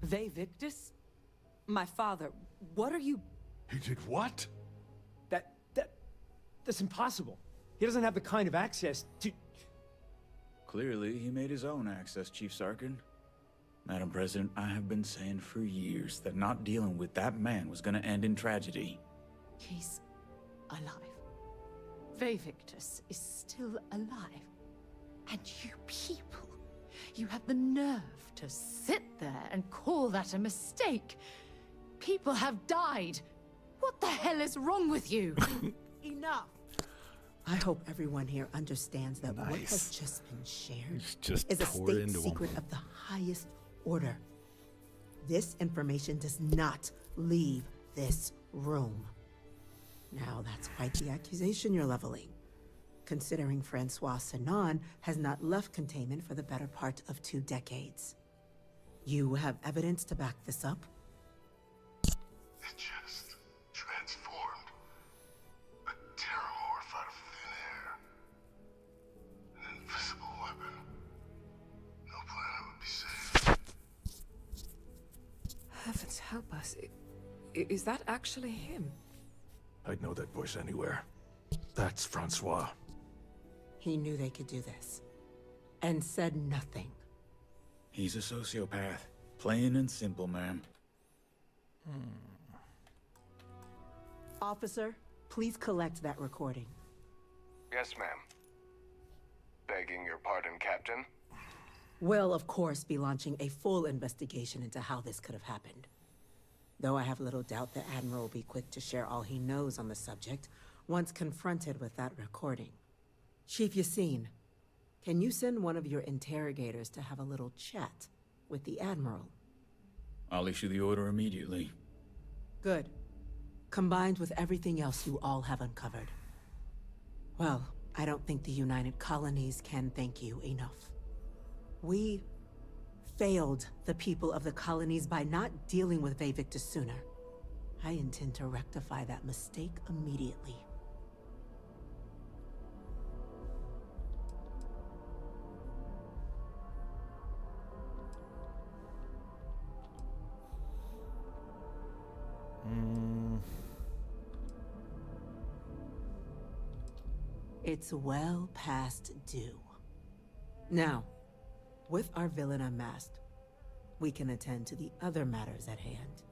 Ve Victus? My father, what are you... He did what? That's impossible. He doesn't have the kind of access to... Clearly, he made his own access, Chief Sarkin. Madam President, I have been saying for years that not dealing with that man was gonna end in tragedy. He's alive. Ve Victus is still alive. And you people, you have the nerve to sit there and call that a mistake. People have died. What the hell is wrong with you? Enough! I hope everyone here understands that what has just been shared is a state secret of the highest order. This information does not leave this room. Now, that's quite the accusation you're leveling, considering Francois Sinon has not left containment for the better part of 2 decades. You have evidence to back this up? It just transformed. A Terramorph out of thin air. An invisible weapon. No planet would be safe. Heavens help us. Is that actually him? I'd know that voice anywhere. That's Francois. He knew they could do this. and said nothing. He's a sociopath. Plain and simple, ma'am. Officer, please collect that recording. Yes, ma'am. Begging your pardon, Captain. We'll, of course, be launching a full investigation into how this could have happened. Though I have little doubt the Admiral will be quick to share all he knows on the subject once confronted with that recording. Chief Yassine, can you send one of your interrogators to have a little chat with the Admiral? I'll issue the order immediately. Good. Combined with everything else you all have uncovered. Well, I don't think the United Colonies can thank you enough. We failed the people of the colonies by not dealing with Vayvictus sooner. I intend to rectify that mistake immediately. It's well past due. Now, with our villain unmasked, we can attend to the other matters at hand.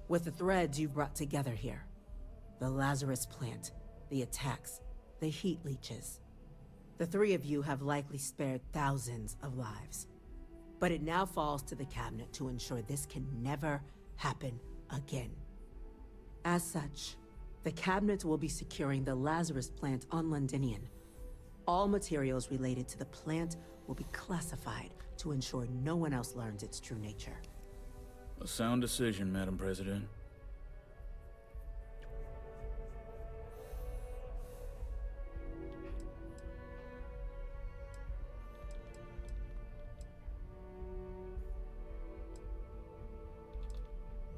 With the threads you've brought together here, the Lazarus plant, the attacks, the heat leeches, the three of you have likely spared thousands of lives. But it now falls to the Cabinet to ensure this can never happen again. As such, the Cabinet will be securing the Lazarus plant on Londinian. All materials related to the plant will be classified to ensure no one else learns its true nature. A sound decision, Madam President.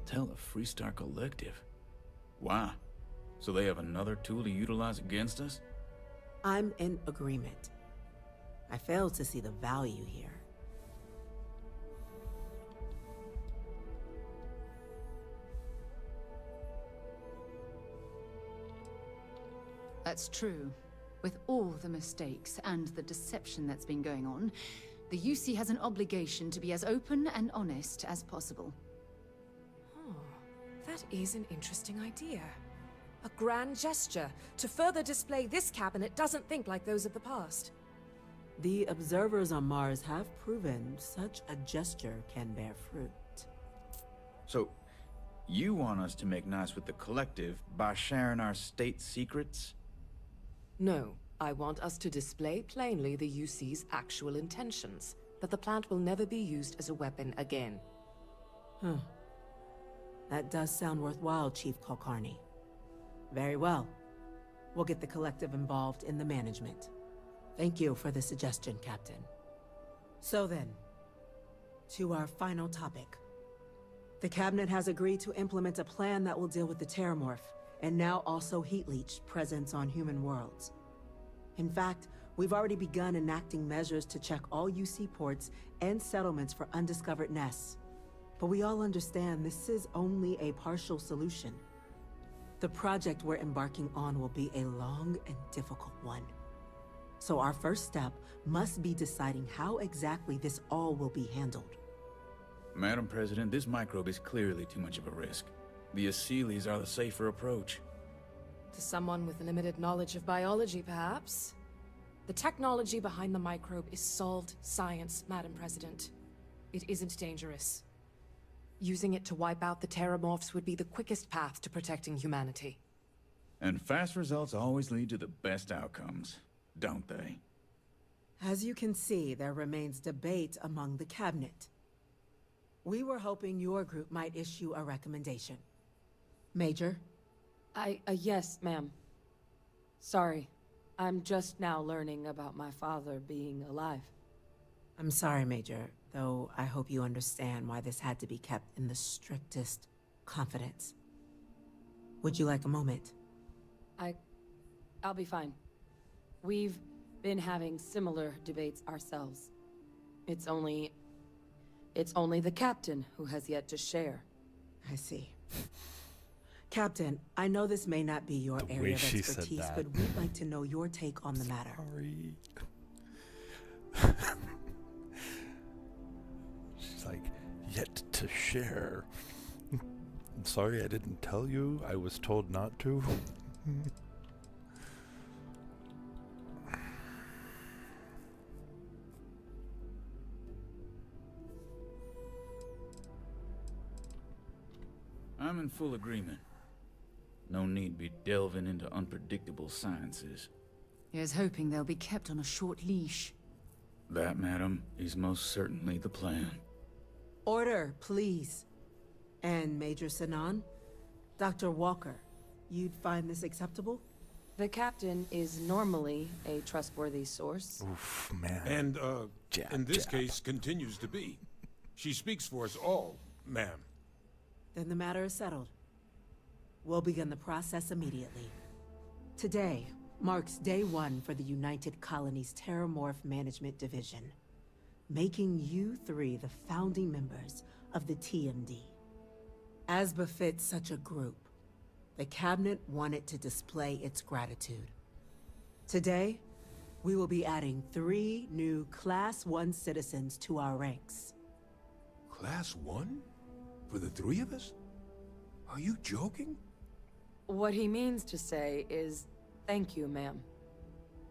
Tell the Freestar Collective. Wow. So they have another tool to utilize against us? I'm in agreement. I fail to see the value here. That's true. With all the mistakes and the deception that's been going on, the UC has an obligation to be as open and honest as possible. Oh, that is an interesting idea. A grand gesture to further display this cabinet doesn't think like those of the past. The observers on Mars have proven such a gesture can bear fruit. So, you want us to make nice with the Collective by sharing our state secrets? No, I want us to display plainly the UC's actual intentions, that the plant will never be used as a weapon again. That does sound worthwhile, Chief Kulkarni. Very well. We'll get the Collective involved in the management. Thank you for the suggestion, Captain. So then, to our final topic. The Cabinet has agreed to implement a plan that will deal with the Terramorph, and now also Heat Leech presence on human worlds. In fact, we've already begun enacting measures to check all UC ports and settlements for undiscovered nests. But we all understand this is only a partial solution. The project we're embarking on will be a long and difficult one. So our first step must be deciding how exactly this all will be handled. Madam President, this microbe is clearly too much of a risk. The Aseles are the safer approach. To someone with limited knowledge of biology, perhaps? The technology behind the microbe is solved science, Madam President. It isn't dangerous. Using it to wipe out the Terramorphs would be the quickest path to protecting humanity. And fast results always lead to the best outcomes, don't they? As you can see, there remains debate among the Cabinet. We were hoping your group might issue a recommendation. Major? Yes, ma'am. Sorry. I'm just now learning about my father being alive. I'm sorry, Major, though I hope you understand why this had to be kept in the strictest confidence. Would you like a moment? I'll be fine. We've been having similar debates ourselves. It's only the captain who has yet to share. I see. Captain, I know this may not be your area of expertise, but we'd like to know your take on the matter. Sorry. It's like, yet to share. I'm sorry I didn't tell you. I was told not to. I'm in full agreement. No need be delving into unpredictable sciences. Here's hoping they'll be kept on a short leash. That, madam, is most certainly the plan. Order, please. And Major Sinan? Dr. Walker, you'd find this acceptable? The captain is normally a trustworthy source. Oof, man. And, in this case, continues to be. She speaks for us all, ma'am. Then the matter is settled. We'll begin the process immediately. Today marks day one for the United Colonies Terramorph Management Division, making you three the founding members of the TMD. As befits such a group, the Cabinet wanted to display its gratitude. Today, we will be adding 3 new Class 1 citizens to our ranks. Class 1? For the 3 of us? Are you joking? What he means to say is, thank you, ma'am.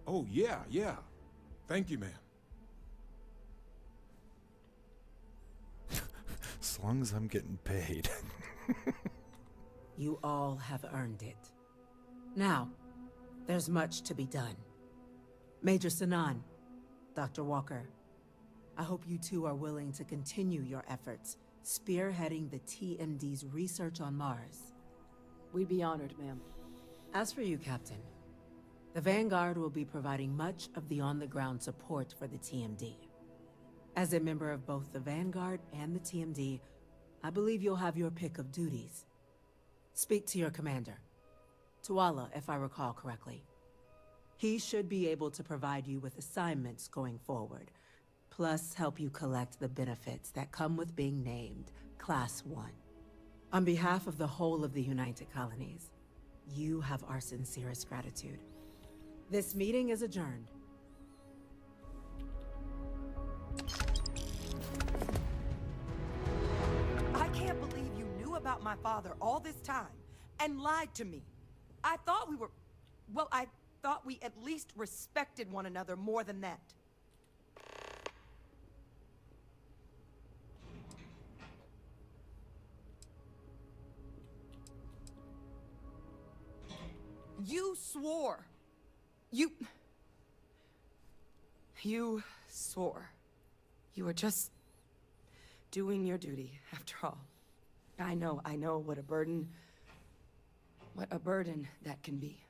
Oh, yeah. Thank you, ma'am. As long as I'm getting paid. You all have earned it. Now, there's much to be done. Major Sinan, Dr. Walker, I hope you two are willing to continue your efforts, spearheading the TMD's research on Mars. We'd be honored, ma'am. As for you, Captain, the Vanguard will be providing much of the on-the-ground support for the TMD. As a member of both the Vanguard and the TMD, I believe you'll have your pick of duties. Speak to your commander, Tuala, if I recall correctly. He should be able to provide you with assignments going forward, plus help you collect the benefits that come with being named Class 1. On behalf of the whole of the United Colonies, you have our sincerest gratitude. This meeting is adjourned. I can't believe you knew about my father all this time and lied to me. I thought we were... Well, I thought we at least respected one another more than that. You swore. You swore. You were just doing your duty, after all. I know what a burden that can be.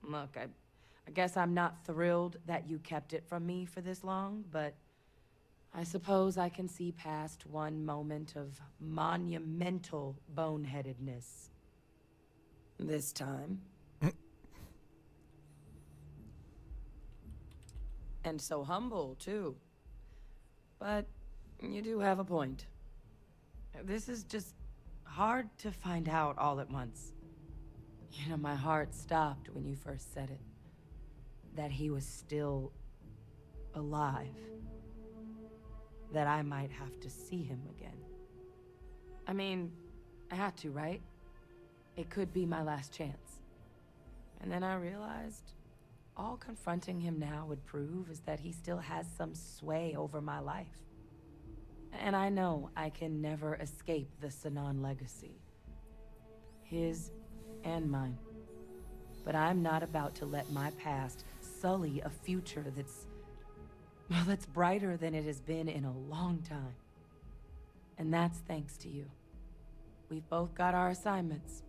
Look, I guess I'm not thrilled that you kept it from me for this long, but I suppose I can see past one moment of monumental boneheadedness. This time. And so humble, too. But you do have a point. This is just hard to find out all at once. You know, my heart stopped when you first said it. That he was still alive. That I might have to see him again. I mean, I had to, right? It could be my last chance. And then I realized all confronting him now would prove is that he still has some sway over my life. And I know I can never escape the Sinan legacy. His and mine. But I'm not about to let my past sully a future that's brighter than it has been in a long time. And that's thanks to you. We've both got our assignments.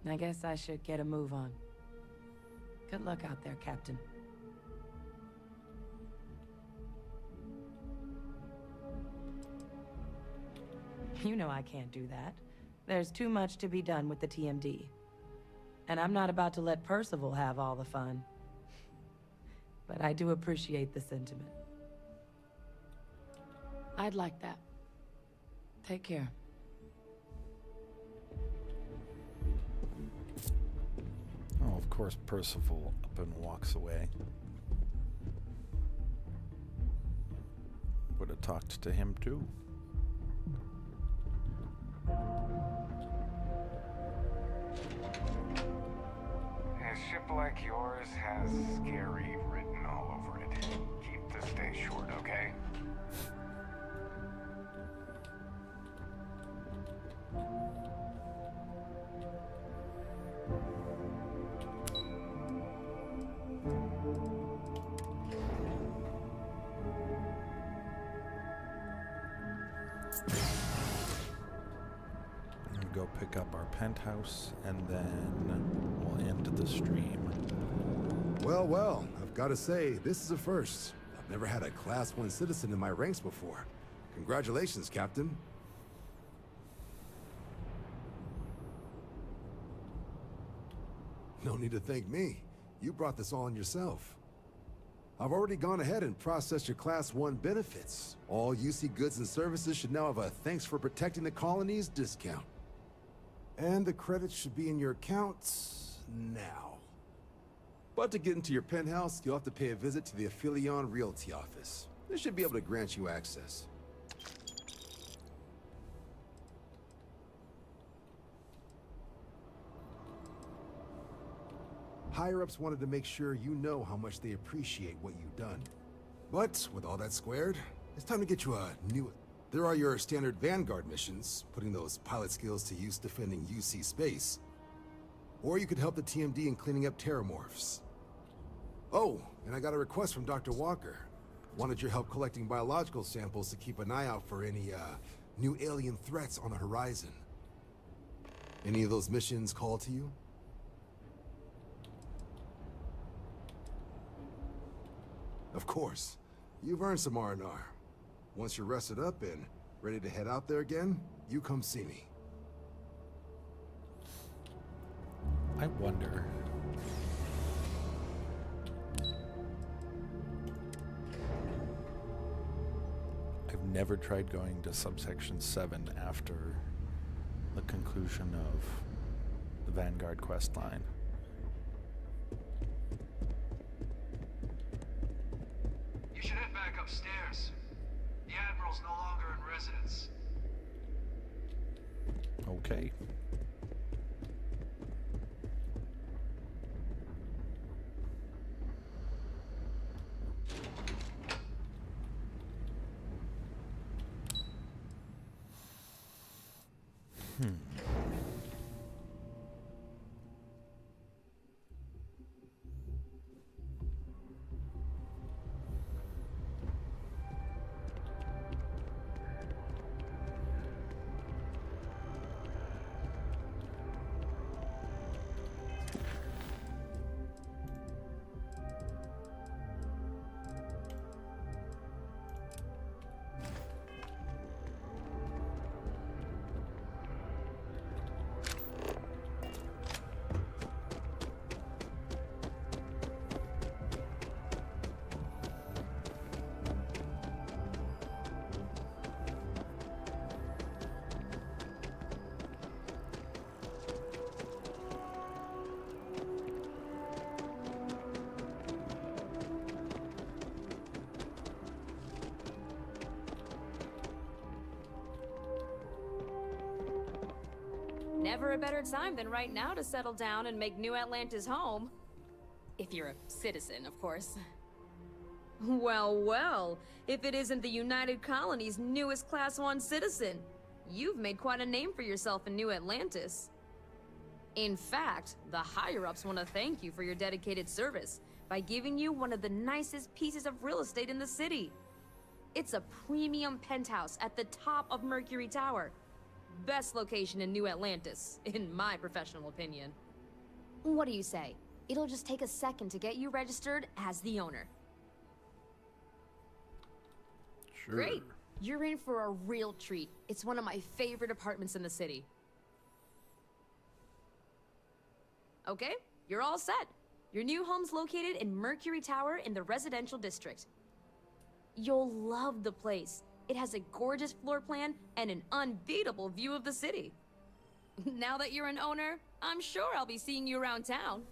I guess I should get a move on. Good luck out there, Captain. You know I can't do that. There's too much to be done with the TMD. And I'm not about to let Percival have all the fun. But I do appreciate the sentiment. I'd like that. Take care. Oh, of course, Percival up and walks away. What a have talked to him too. A ship like yours has scary written all over it. Keep the stay short, okay? Go pick up our penthouse, and then we'll end the stream. Well, well, I've got to say, this is a first. I've never had a Class 1 citizen in my ranks before. Congratulations, Captain. No need to thank me. You brought this on yourself. I've already gone ahead and processed your Class 1 benefits. All UC goods and services should now have a thanks for protecting the colonies discount. And the credits should be in your accounts now. But to get into your penthouse, you'll have to pay a visit to the Aphelion Realty office. They should be able to grant you access. Higher-ups wanted to make sure you know how much they appreciate what you've done. But with all that squared, it's time to get you a new... There are your standard Vanguard missions, putting those pilot skills to use defending UC space. Or you could help the TMD in cleaning up terramorphs. Oh, and I got a request from Dr. Walker. Wanted your help collecting biological samples to keep an eye out for any, new alien threats on the horizon. Any of those missions call to you? Of course. You've earned some R&R. Once you're rested up and ready to head out there again, you come see me. I wonder... I've never tried going to subsection 7 after the conclusion of the Vanguard quest line. You should head back upstairs. The Admiral's no longer in residence. Okay. Never a better time than right now to settle down and make New Atlantis home. If you're a citizen, of course. Well, well, if it isn't the United Colony's newest Class 1 citizen, you've made quite a name for yourself in New Atlantis. In fact, the higher-ups want to thank you for your dedicated service by giving you one of the nicest pieces of real estate in the city. It's a premium penthouse at the top of Mercury Tower. Best location in New Atlantis, in my professional opinion. What do you say? It'll just take a second to get you registered as the owner. Sure. Great. You're in for a real treat. It's one of my favorite apartments in the city. Okay, you're all set. Your new home's located in Mercury Tower in the residential district. You'll love the place. It has a gorgeous floor plan and an unbeatable view of the city. Now that you're an owner, I'm sure I'll be seeing you around town.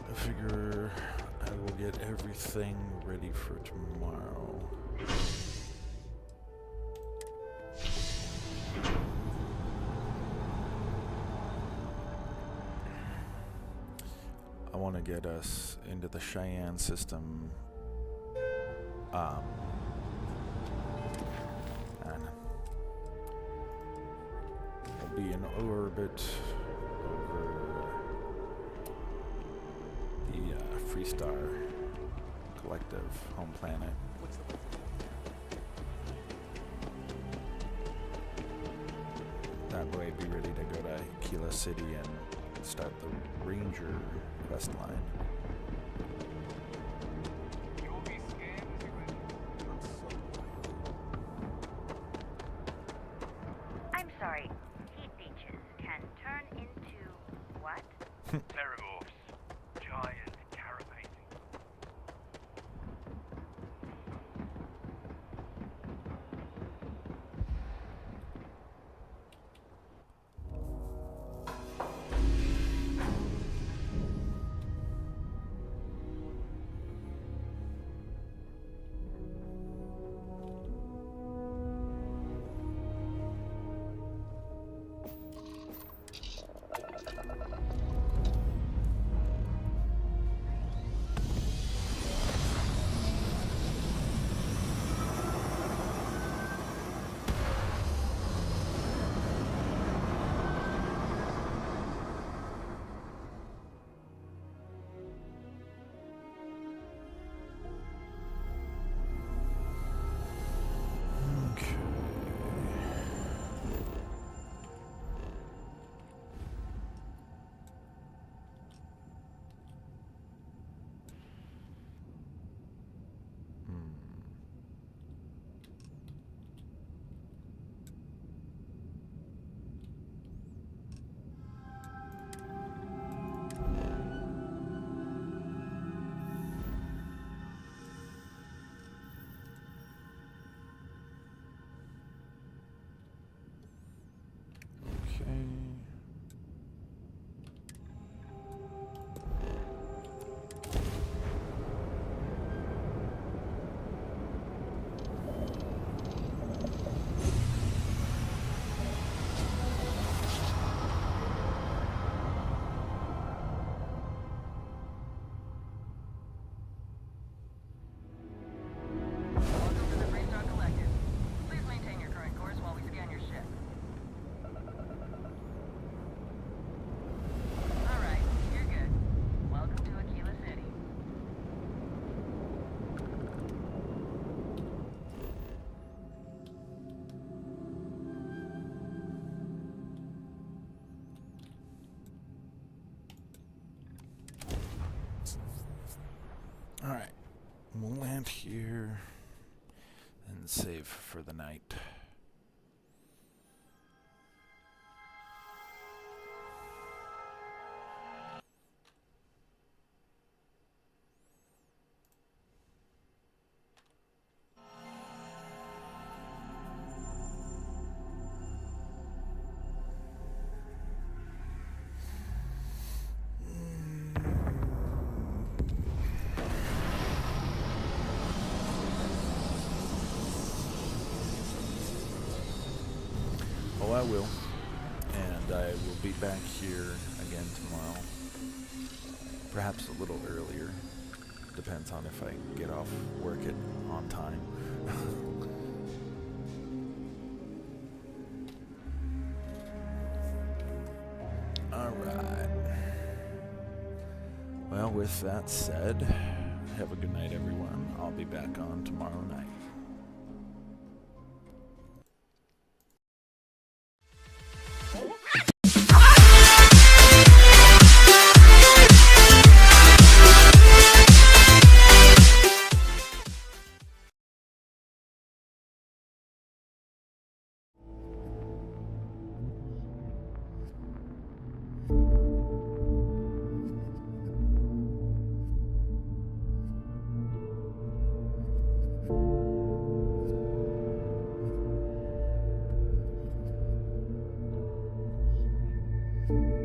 I figure I will get everything ready for tomorrow. I want to get us into the Cheyenne system. And we'll be in orbit over the Freestar Collective home planet. That way, be ready to go to Kila City and start the Ranger quest line. I'm sorry. Heat leeches can turn into what? Terramorphs. Giant carapaces. Alright, we'll land here and save for the night. Oh, I will. And I will be back here again tomorrow. Perhaps a little earlier. Depends on if I get off work on time. Alright. Well, with that said, have a good night, everyone. I'll be back on tomorrow night. you.